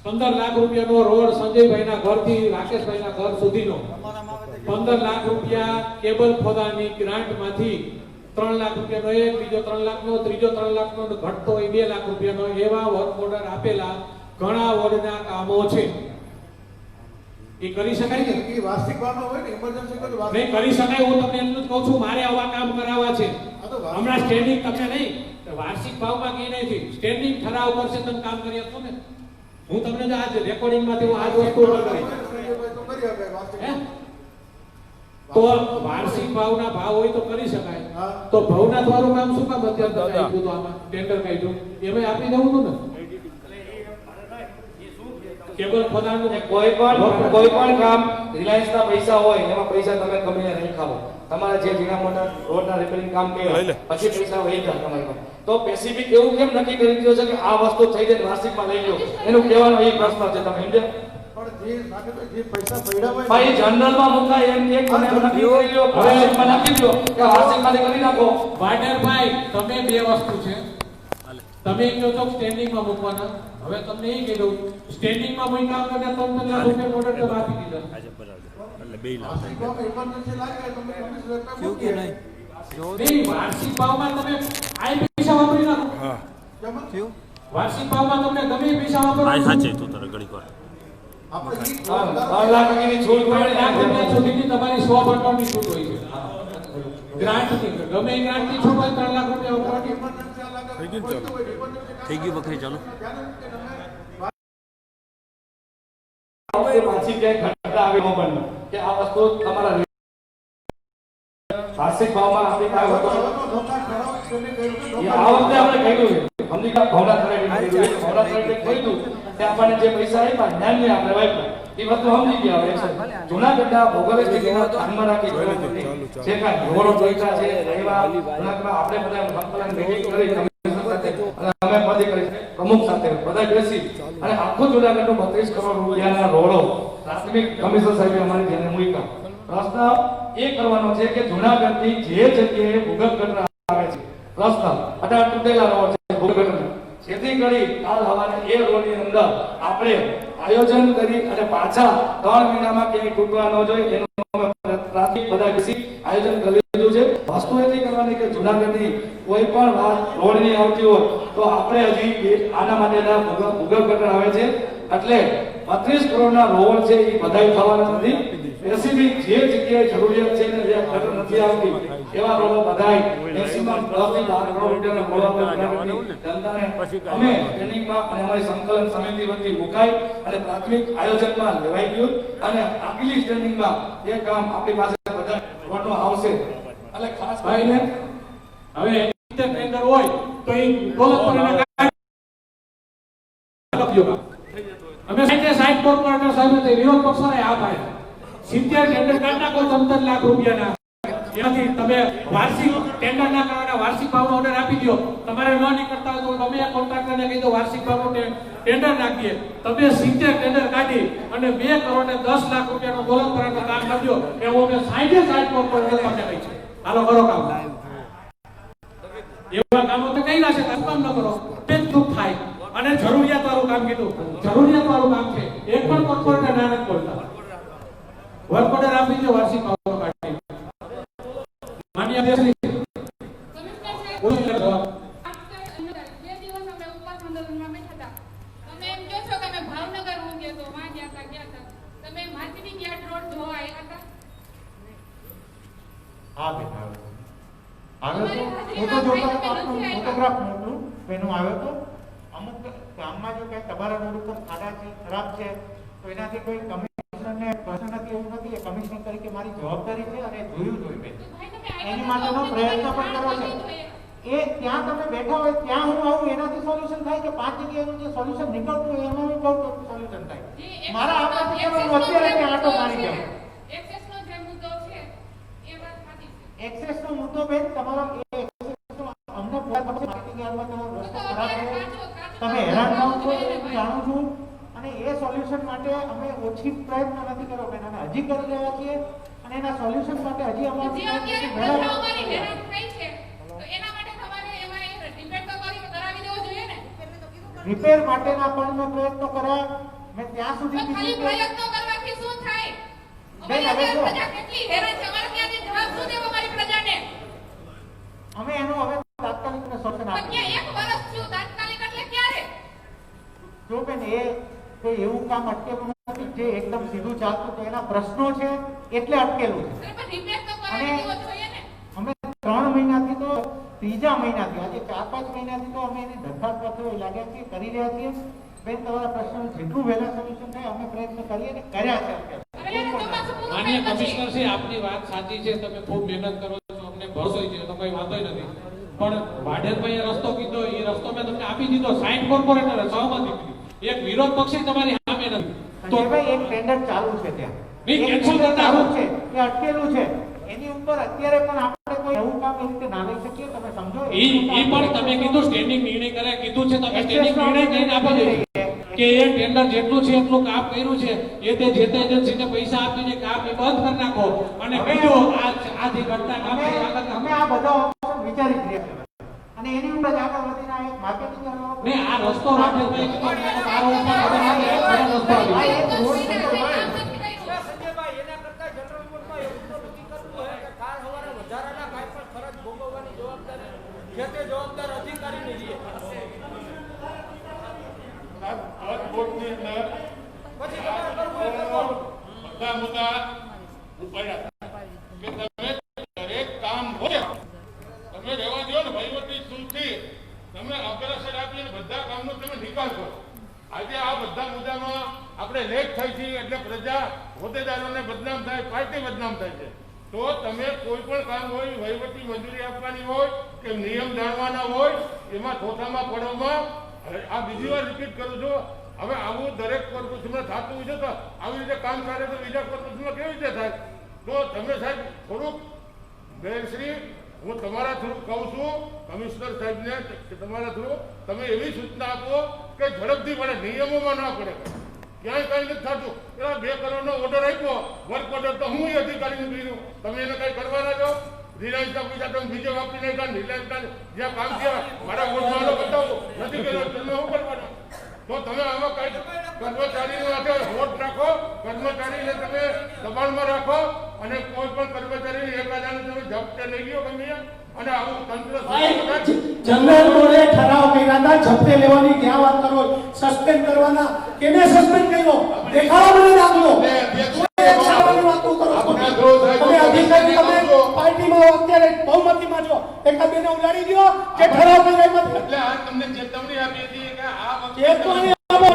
15 લાખ રૂપિયાનો રોડ સંજયભાઈના ઘરથી રાકેશભાઈના ઘર સુધીનો, 15 લાખ રૂપિયા કેબલ ખોદાની ગ્રાન્ટમાંથી 3 લાખ રૂપિયાનો એક, બીજો 3 લાખનો, ત્રીજો 3 લાખનો, ઘટતો હોય 2 લાખ રૂપિયાનો, એવા વર્ક ઓર્ડર આપેલા ઘણા વોર્ડના કામો છે. એ કરી શકાય કે એ વાર્ષિક ભાવમાં હોય ને, ઇમરજન્સી કોઈ વાર્ષિક નહીં કરી શકાય. હું તમને એટલું જ કહું છું, મારે આવા કામ કરાવવા છે. હમણાં સ્ટેન્ડિંગ તમને નહીં, વાર્ષિક ભાવમાં કઈ નહીં, સ્ટેન્ડિંગ ઠરાવ કરશે તમે કામ કરી આપો ને. હું તમને જો આજ રેકોર્ડિંગમાંથી હું આજ વસ્તુ તો વાર્ષિક ભાવના ભાવ હોય તો કરી શકાય. તો ભાવના વાળું કામ શું કામ અત્યારે આપ્યું તો આમાં ટેન્ડર કાઢ્યું એમાં આપી દેવું હતું ને. કેબલ ખોદાણનું કોઈ પણ કામ રિલાયન્સના પૈસા હોય એમાં પૈસા તમે કંપનીને નહીં ખાવો. તમારે જે ઝીણા મોટા રોડના રિપેરિંગ કામ કર્યું પછી પૈસા વહી જાય તમારી પાસે. તો પેસિફિક એવું કેમ નક્કી કરી દીધું છે કે આ વસ્તુ થઈ જાય વાર્ષિકમાં લઈ લો? એનું કહેવાનો એ પ્રશ્ન છે. તમે સમજ્યા? જે પૈસા પડ્યા હોય ભાઈ જનરલમાં મુકાય એમ એક મને નક્કી કરી લો, વાર્ષિકમાં નાખી દો કે વાર્ષિકમાંથી કરી નાખો. વાડરભાઈ, તમે બે વસ્તુ છે. તમે કહો છો સ્ટેન્ડિંગમાં મૂકવાના, હવે તમને એ કીધું સ્ટેન્ડિંગમાં મૂક્યા તો 3 લાખ રૂપિયા ઓર્ડર તો આપી દીધા. એટલે 2 લાખ ઇમરજન્સી લાગે તમે કમિશનર ક્યું કે નહીં નહીં, વાર્ષિક ભાવમાં તમે આ પૈસા વાપરી નાખો. હા ક્યું વાર્ષિક ભાવમાં તમને ગમે એ પૈસા વાપરો. આ સાચે તું તારે ઘડીક વાર આપણે 3 લાખ રૂપિયાની છૂટ 3 લાખ રૂપિયા સુધીની તમારી 100% છૂટ હોય છે. ગ્રાન્ટની ગમે એ ગ્રાન્ટની છૂટ હોય 3 લાખ રૂપિયા વાપરવાની. થઈ ગયું બકરી ચાલો. વાર્ષિક ક્યાંય ઘટતા આવે મોબાઈલમાં કે આ વસ્તુ તમારા વાર્ષિક ભાવમાં આપણી પાસે હતો એ આ વખતે આપણે કહ્યું છે સમજી ગયા ભાવના કરાવી ભાવના કરાવી કહ્યું કે આપણને જે પૈસા આપ્યા જ્ઞાનને આપણે વાપર્યા એ વસ્તુ સમજી ગયા હવે જૂનાગઢના ભૌગોલિક સ્થિતિને ધ્યાનમાં રાખી જે કાંઈ રોડો જોઈતા છે રહેવા જૂનાગઢમાં આપણે બધા સંકલન મિટિંગ કરી અમે પદી કરી પ્રમુખ સાથે બધા બેસી અને આખું જૂનાગઢનું 32 કરોડ રૂપિયાના રોડો પ્રાથમિક કમિશનર સાહેબે અમારી ધ્યાને મૂક્યા પ્રશ્ન એ કરવાનો છે કે જૂનાગઢની જે જગ્યાએ ભૂગર્ભ ગટર આવે છે પ્રશ્ન અઢાર તૂટેલા રોડ છે ભૂગર્ભ ગટર જેથી કરી કાલ હવાને એ રોડની અંદર આપણે આયોજન કરી અને પાછા 3 મહિનામાં ક્યાંય તૂટવા ન જોઈએ એનું પ્રાથમિક બધા બેસી આયોજન કરી લીધું છે વસ્તુ એટલી કરવાની કે જૂનાગઢની કોઈ પણ વાત રોડની આવતી હોય તો આપણે હજી આના માટેના ભૂગર્ભ ગટર આવે છે એટલે 32 કરોડના રોડ છે એ બધાય થવાના નથી સ્પેસિફિક જે જગ્યાએ જરૂરિયાત છે ને જ્યાં ગટર નથી આવતી એવા રોડો બધાય મેક્સિમમ 10 થી 12 કરોડ રૂપિયાના ખોલવા જનતાને અમે ટ્રેનિંગમાં અને અમારી સંકલન સમિતિ વતી મુકાઈ અને પ્રાથમિક આયોજનમાં લેવાઈ ગયું અને આગલી ટ્રેનિંગમાં એ કામ આપણી પાસે બધા રોડનો આવશે એટલે ખાસ ભાઈને હવે ટેન્ડર હોય તો એ દોલતપુરના અમે 60 કોર્પોરેટર સાહેબ વિરોધ પક્ષોને આ પાડે 70 ટેન્ડર કાઢ નાખો 15 લાખ રૂપિયાના એનાથી તમે વાર્ષિક ટેન્ડર ના કરવાના વાર્ષિક ભાવનો ઓર્ડર આપી દો તમારે ન નીકળતા હોય તો તમે આ કોન્ટ્રાક્ટરને કહી દો વાર્ષિક ભાવનો ટેન્ડર નાખીએ તમે 70 ટેન્ડર કાઢી અને 2 કરોડ ને 10 લાખ રૂપિયાનો દોલતપુરાનું કામ કરજો એવું અમે 60 કોર્પોરેટર તમને કહી છે હાલો કરો કામ એવા કામો તો કઈલા છે કામ ન કરો તે ચૂપ થાય અને જરૂરિયાત વાળું કામ કીધું જરૂરિયાત વાળું કામ છે એક પણ કોર્પોરેટર ના નથી બોલતા વર્ક ઓર્ડર આપી દો વાર્ષિક ભાવ કાઢી માન્ય અધ્યક્ષ હા બેટા આવ્યો તો આપનો ફોટોગ્રાફ મોકલું એનો આવ્યો તો અમુક ગામમાં જો કઈ તમારા રોડ ઉપર ખાડા છે ખરાબ છે તો એનાથી કોઈ કમિશનરને પ્રશ્ન નથી એવું નથી એ કમિશનર તરીકે મારી જવાબદારી છે અને જોયું જોઈએ બેન એની માટેનો પ્રયત્ન પણ કરવો છે એ ત્યાં તમે બેઠા હોય ત્યાં હું આવું એનાથી સોલ્યુશન થાય કે 5 જગ્યાએનું જે સોલ્યુશન નીકળતું હોય એમાં હું કહું તો સોલ્યુશન થાય મારા આપણાથી કરવાનું અત્યારે ત્યાં આટો મારી જાવ એક્સેસનો મુદ્દો બેન તમારો એ એક્સેસનો અમને માર્કેટિંગ યાર્ડમાં તમારો રસ્તો ખરાબ છે તમે હેરાન થાઓ છો હું જાણું છું અને એ સોલ્યુશન માટે અમે ઓછી પ્રયત્ન નથી કર્યો બેન અમે હજી કરી રહ્યા છીએ અને એના સોલ્યુશન માટે હજી અમારી હેરાન થઈ છે તો એના માટે તમારે એમાં રિપેર તો કરાવી દેવો જોઈએ ને રિપેર માટેના પણ મેં પ્રયત્નો કર્યા મેં ત્યાં સુધી ખાલી પ્રયત્નો કરવાથી શું થાય બેન હવે જો કેટલી હેરાન છે અમારે ત્યાંથી જવાબ શું દેવો અમારી પ્રજાને અમે એનો હવે તાત્કાલિક સોલ્યુશન આપીએ એક વર્ષ થયું તાત્કાલિક એટલે ક્યારે જો બેન એ કોઈ એવું કામ અટકેલું નથી જે એકદમ સીધું ચાલતું તો એના પ્રશ્નો છે એટલે અટકેલું છે અને અમે 3 મહિનાથી તો ત્રીજા મહિનાથી આજે 4-5 મહિનાથી તો અમે એની દરખાસ્ત પત્રો લાગ્યા છીએ કરી રહ્યા છીએ બેન તમારા પ્રશ્નો જેટલું વહેલા સોલ્યુશન થાય અમે પ્રયત્ન કરીએ અને કર્યા છે માન્ય કમિશનર છે આપની વાત સાચી છે તમે ખૂબ મહેનત કરો છો અમને ભરોસો છે તો કોઈ વાંધો નથી પણ વાઢેરભાઈએ રસ્તો કીધો એ રસ્તો મેં તમને આપી દીધો 60 કોર્પોરેટરે સહમતી કરી એક વિરોધ પક્ષી તમારી સામે નથી તો ભાઈ એક ટેન્ડર ચાલુ છે ત્યાં નહીં કેન્સલ કરતા છે એ અટકેલું છે એની ઉપર અત્યારે પણ આપણે કોઈ એવું કામ એ રીતે ના લઈ શકીએ તમે સમજો એ પણ તમે કીધું સ્ટેન્ડિંગ નિર્ણય કરે કીધું છે તમે સ્ટેન્ડિંગ નિર્ણય કરીને આપો છો કે એ ટેન્ડર જેટલું છે એટલું કામ કર્યું છે એ તે જે તે એજન્સીને પૈસા આપીને કામ એ બંધ કરી નાખો અને બીજું આ જે ઘટના કામ છે અમે આ બધા ઓપ્શન વિચારી રહ્યા છીએ અને એની ઉપર આગળ વધીને એક માર્કેટિંગ ને આ રસ્તો રાખે ભાઈ સારો ઉપર રસ્તો જવાબદાર અધિકારીની છે બધા મુદ્દા ઉપાડ્યા કે તમે દરેક કામ હોય તમે રહેવા દો ને વહીવટી સુનથી તમે અગ્રસર આપીને બધા કામનો તમે નિકાલ કરો આજે આ બધા મુદ્દામાં આપણે લેટ થઈ છીએ એટલે પ્રજા હોદ્દેદારોને બદનામ થાય પાર્ટી બદનામ થાય છે તો તમે કોઈ પણ કામ હોય વહીવટી મંજૂરી આપવાની હોય કે નિયમ જાણવાના હોય એમાં થોથામાં પડવામાં આ બીજી વાર રિપીટ કરું છું. હવે આવું દરેક કોર્પોરેશનમાં થતું હોય છે તો આવી રીતે કામ કરે તો બીજા કોર્પોરેશનમાં કેવી રીતે થાય? તો તમે સાહેબ થોડુંક બેનશ્રી હું તમારા થ્રુ કહું છું કમિશનર સાહેબને કે તમારા થ્રુ તમે એવી સૂચના આપો કે ઝડપથી પડે, નિયમોમાં ના પડે. ક્યાંય કઈ નથી થતું. પેલા 2 કરોડનો ઓર્ડર આપ્યો, વર્ક ઓર્ડર તો હું અધિકારીને કર્યું, તમે એને કઈ કરવાના છો? રિલાયન્સના પૈસા તમે બીજે વાપરી નાખ્યા. રિલાયન્સના જ્યાં કામ થયા મારા વોટમાં બતાવો નથી કર્યો, તમે શું કરવાના? તો તમે આમાં કઈ કર્મચારીનો હાથે વોટ રાખો, કર્મચારીને તમે દબાણમાં રાખો અને કોઈ પણ કર્મચારીને 1000 તમે ઝપટે લઈ ગયો ગમે અને આવું તંત્ર જનરલ બોર્ડે ઠરાવ કર્યા હતા ઝપટે લેવાની. ક્યાં વાત કરો? સસ્પેન્ડ કરવાના. કેને સસ્પેન્ડ કર્યો? દેખાડો મને દાખલો. તમે અધિકારી તમે પાર્ટીમાં અત્યારે બહુમતીમાં છો, એકાબીને ઉલાડી દો જે ઠરાવ કર્યો. એટલે આ તમને ચેતવણી આપી હતી કે આ ચેતવણી આમાં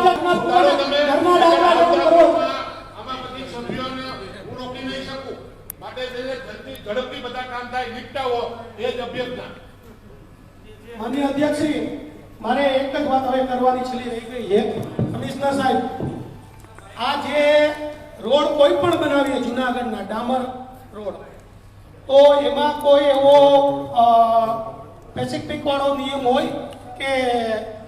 બધી સભ્યોને હું રોકી નહીં શકું. માટે ઝડપથી બધા કામ થાય નિપટાવો એ જ અભ્યર્થના. માનનીય અધ્યક્ષશ્રી, મારે એક જ વાત હવે કરવાની છેલ્લી રહી ગઈ છે. કમિશનર સાહેબ, આ જે રોડ કોઈ પણ બનાવીએ જુનાગઢના ડામર રોડ, તો એમાં કોઈ એવો સ્પેસિફિક વાળો નિયમ હોય કે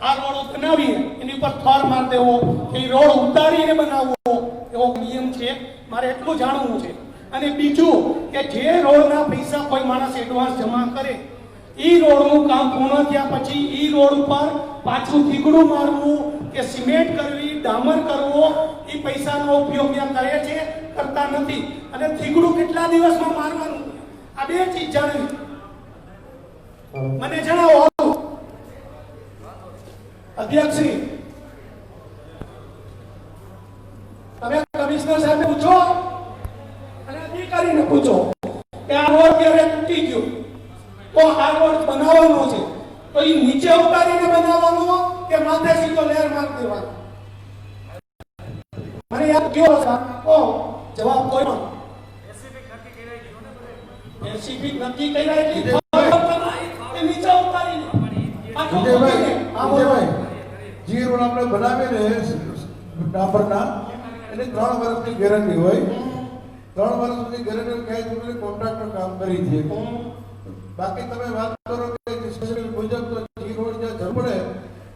આ રોડ બનાવીએ એની ઉપર થર માર દેવો કે રોડ ઉતારીને બનાવવો, એવો નિયમ છે? મારે એટલું જાણવું છે. અને બીજું કે જે રોડના પૈસા કોઈ માણસ એડવાન્સ જમા કરે, ઈ રોડનું કામ પૂર્ણ થયા પછી ઈ રોડ ઉપર પાછું થીગડું મારવું કે સિમેન્ટ કરવી, ડામર કરવો, ઈ પૈસાનો ઉપયોગ ત્યાં કરે છે, કરતા નથી. અને થીગડું કેટલા દિવસમાં મારવાનું, આ 2 ચીજ જાણવી મને જણાવો. અધ્યક્ષશ્રી, તમે કમિશનર સાહેબને પૂછો અને અધિકારીને પૂછો કે આ રોડ ક્યારે તૂટી ગયો, તો આ રોડ બનાવવાનો છે તો એ નીચે ઉતારીને બનાવવાનો કે માથે સીધો લેર માર દેવાનો? મને યાદ કયો જવાબ કોઈ પણ એસીબી નક્કી કર્યા એટલે નીચે ઉતારીને જે રોડ આપણે બનાવીએ ને ડામરના એને 3 વર્ષની ગેરંટી હોય. 3 વર્ષ સુધી ગેરંટી કહે છે કોન્ટ્રાક્ટર કામ કરી છે. બાકી તમે વાત કરો કે સ્પેશિયલ મુજબ તો જી રોડ જ્યાં જરૂર પડે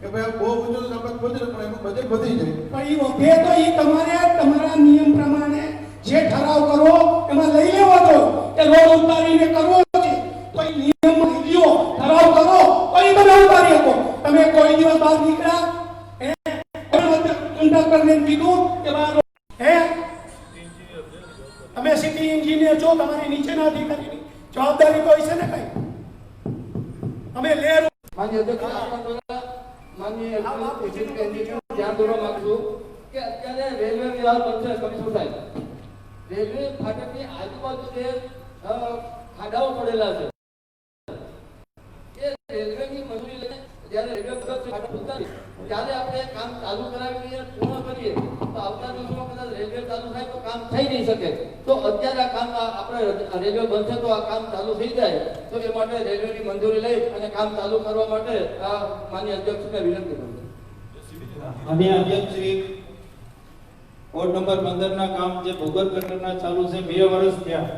કે ભાઈ બહુ ઊંચું તો આપણે પહોંચે પણ એનું બજેટ વધી જાય. પણ એ વધે તો એ તમારે તમારા નિયમ પ્રમાણે જે ઠરાવ કરો એમાં લઈ લેવો છો કે રોડ ઉતારીને કરવો છે તો એ નિયમમાં લઈ લ્યો, ઠરાવ કરો તો એ બધા ઉતારી શકો. તમે કોઈ દિવસ બહાર નીકળ્યા કોન્ટ્રાક્ટરને કીધું કે બહાર તમે સિટી એન્જિનિયર છો, તમારી નીચેના અધિકારીની જવાબદારી તો હશે ને કઈ? અમે લેર માન્ય ધ્યાન દોરવા માંગુ છું કે અત્યારે રેલવે વિભાગ બનશે. કમિશનર સાહેબ, રેલવે ફાટકની આજુબાજુ જે ખાડાઓ પડેલા છે એ રેલવેની મંજૂરી લઈને જ્યારે રેલવે ફાટક ઉતારી ત્યારે આપણે કામ ચાલુ કરાવીને પૂર્ણ કરીએ તો આવતા દિવસોમાં કદાચ રેલવે ચાલુ થાય તો કામ થઈ નહીં શકે. તો અત્યારે આ કામ આપણે રેલવે બનશે તો આ કામ ચાલુ થઈ જાય તો એ માટે રેલવેની મંજૂરી લઈ અને કામ ચાલુ કરવા માટે આ માન્ય અધ્યક્ષને વિનંતી કરું છું. માન્ય અધ્યક્ષશ્રી, વોર્ડ નંબર 15 ના કામ જે ભૂગર્ભ ગટરના ચાલુ છે 2 વર્ષ થયા,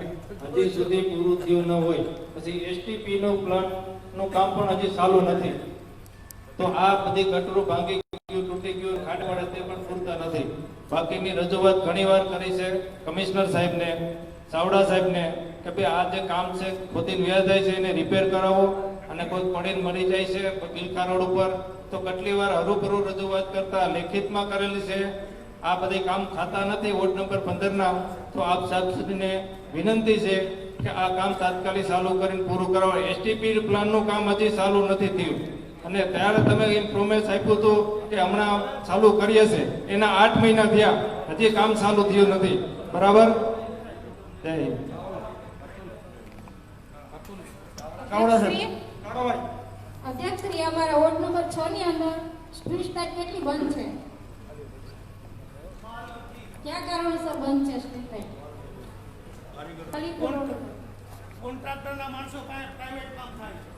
હજી સુધી પૂરું થયું ન હોય. પછી એસટીપી નું પ્લાન્ટ નું કામ પણ હજી ચાલુ નથી. તો આ બધી ગટરો ભાંગી ગયું, તૂટી ગયું, ખાડ પડે તે પણ પૂરતા નથી. બાકીની રજૂઆત ઘણીવાર કરી છે કમિશનર સાહેબને, ચાવડા સાહેબને કે ભાઈ આ જે કામ છે ખોદીને વ્યા જાય છે એને રિપેર કરાવો અને કોઈ પડીને મરી જાય છે ગિલકા રોડ ઉપર તો કેટલી વાર હરૂભરૂ રજૂઆત કરતા લેખિતમાં કરેલી છે. આ બધી કામ થતા નથી વોર્ડ નંબર 15 ના. તો આપ સાહેબ સુધીને વિનંતી છે કે આ કામ તાત્કાલિક ચાલુ કરીને પૂરું કરાવો. એસટીપી પ્લાનનું કામ હજી ચાલુ નથી થયું અને ત્યારે તમે એમ પ્રોમિસ આપ્યું હતું કે હમણાં ચાલુ કરીએ છે, એના 8 મહિના થયા, હજી કામ ચાલુ થયું નથી. બરાબર? જય હિન્દ. અધ્યક્ષશ્રી, અમારા વોર્ડ નંબર 6 ની અંદર સ્ટ્રીટ લાઇટ કેટલી બંધ છે? ક્યાં કારણોસર બંધ છે સ્ટ્રીટ લાઇટ? ખાલી પૂરો કોન્ટ્રાક્ટરના માણસો પાસે પ્રાઇવેટ કામ થાય છે.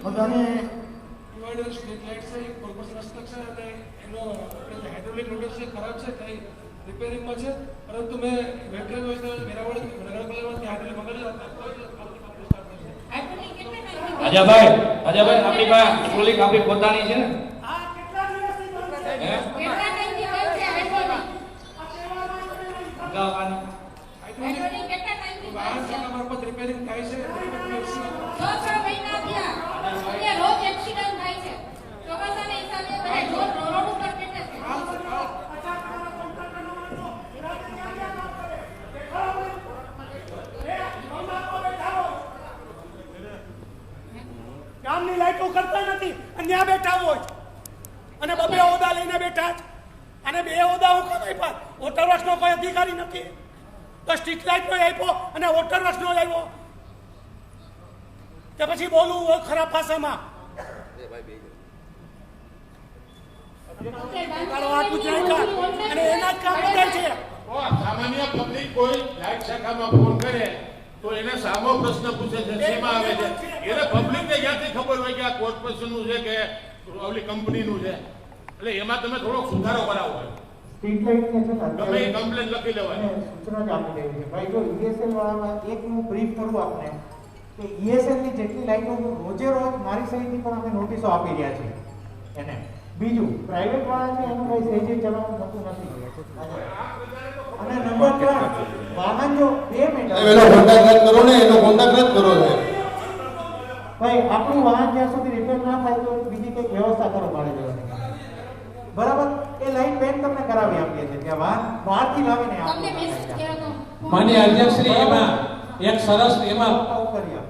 બધાને સ્ટ્રીટ લાઇટ છે એ કોર્પોરેશન હસ્તક છે અને એનો આપણે જે હાઇડ્રોલિક નોટિસ છે ખરાબ છે કંઈ રિપેરિંગમાં છે, પરંતુ મેં વેટરેજ હોય તો મેરાવળ નગરપાલિકામાંથી હાઇડ્રોલિક મંગાવેલા અજયભાઈ આપણી પાસે હાઇડ્રોલિક આપણી પોતાની છે ને? વાહન શાખા મારફત રિપેરિંગ થાય છે. 6 મહિના થયા અને રોજ એક્સિડન્ટ થાય છે. ચોમાસાના હિસાબે બધા રોડ ઉપર બેઠે છે. ગામની લાઈટો કરતા નથી અને ત્યાં બેઠા હોય અને બબે ઓદા લઈને બેઠા છે. અને 2 ઓદા હું કામ આપ્યા? વોટર વર્ક્સનો કોઈ અધિકારી નથી તો સ્ટ્રીટ લાઇટનો આપ્યો અને વોટર વર્ક્સનો આવ્યો કે પછી બોલવું ખરાબ ભાષામાં? અને એના જ કામ બધા છે. સામાન્ય પબ્લિક કોઈ લાઇટ શાખામાં ફોન કરે તો એને સામો પ્રશ્ન પૂછે છે, શેમાં આવે છે? એને પબ્લિકને ક્યાંથી ખબર હોય કે આ કોર્પોરેશનનું છે કે ઓલી કંપનીનું છે? એટલે એમાં તમે થોડોક સુધારો કરાવો. સ્ટ્રીટ લાઇટને છે ને ગમે એ કમ્પ્લેન લખી લેવાની. સૂચના જ આપી દેવી છે. ભાઈ જો ઈએસએલ વાળામાં એક હું બ્રીફ કરું આપને કે ઈએસએલ ની જેટલી લાઈનો હું રોજે રોજ મારી સહીથી પણ અમે નોટિસો આપી રહ્યા છીએ એને. બીજું પ્રાઇવેટ વાળા છે એનું કઈ સહેજે ચલાવવાનું થતું નથી. અને નંબર 3 વાહન જો 2 મિનિટ એનો કોન્ટેક્ટ રદ કરો ને, એનો કોન્ટેક્ટ રદ કરો ને ભાઈ. આપણું વાહન જ્યાં સુધી રિપેર ના થાય તો બીજી કંઈક વ્યવસ્થા કરો ભાડે જવાની. બરાબર? એ લાઈન બેન તમને કરાવી આપીએ છીએ કે વાહન બહારથી લાવીને તમને મેસેજ કર્યો તો માન્ય અધ્યક્ષશ્રી એમાં એક સરસ એમાં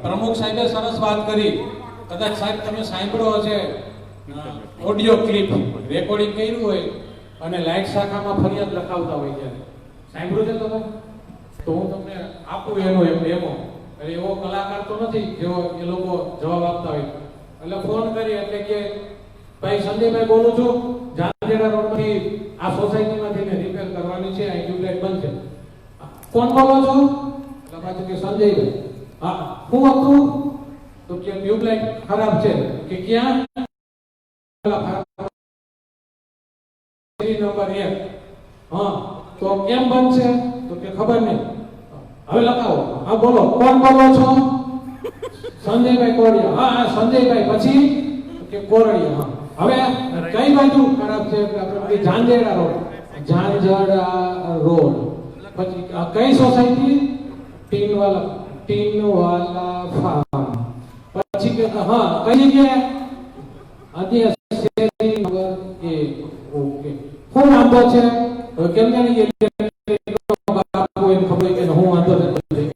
પ્રમુખ સાહેબે સરસ વાત કરી. કદાચ સાહેબ તમે સાંભળ્યો હશે ઓડિયો ક્લિપ રેકોર્ડિંગ કર્યું હોય અને લાઇટ શાખામાં ફરિયાદ લખાવતા હોય છે. સાંભળ્યું છે તમે? તો હું તમને આપું એનો એક ડેમો. એટલે એવો કલાકાર તો નથી જેવો એ લોકો જવાબ આપતા હોય. એટલે ફોન કરી એટલે કે ભાઈ સંજયભાઈ બોલું છું, જાંજેડા રોડમાંથી આ સોસાયટીમાંથી મેં રિપેર કરવાની છે, આ ટ્યુબલાઇટ બંધ છે. કોણ બોલો છો? એટલે પાછું કે સંજયભાઈ. હા, શું હતું? તો કે ટ્યુબલાઇટ ખરાબ છે. કે ક્યાં? નંબર 1. હા, તો કેમ બંધ છે? તો કે ખબર નહીં. હવે લખાવો. હા બોલો, કોણ બોલો છો? સંજયભાઈ કોરડિયા. હા સંજયભાઈ. પછી કે કોરડિયા. હા, હવે કઈ બાજુ ખરાબ છે? આપણે ઝાંઝેડા રોડ. પછી કઈ સોસાયટી? ટીનવાલા ફાર્મ. પછી કે હા કઈ જગ્યાએ? અત્યારે શેરી નંબર 1. ઓકે. શું વાંધો છે? કેમ જાણી કે ખબર કે હું વાંધો નથી.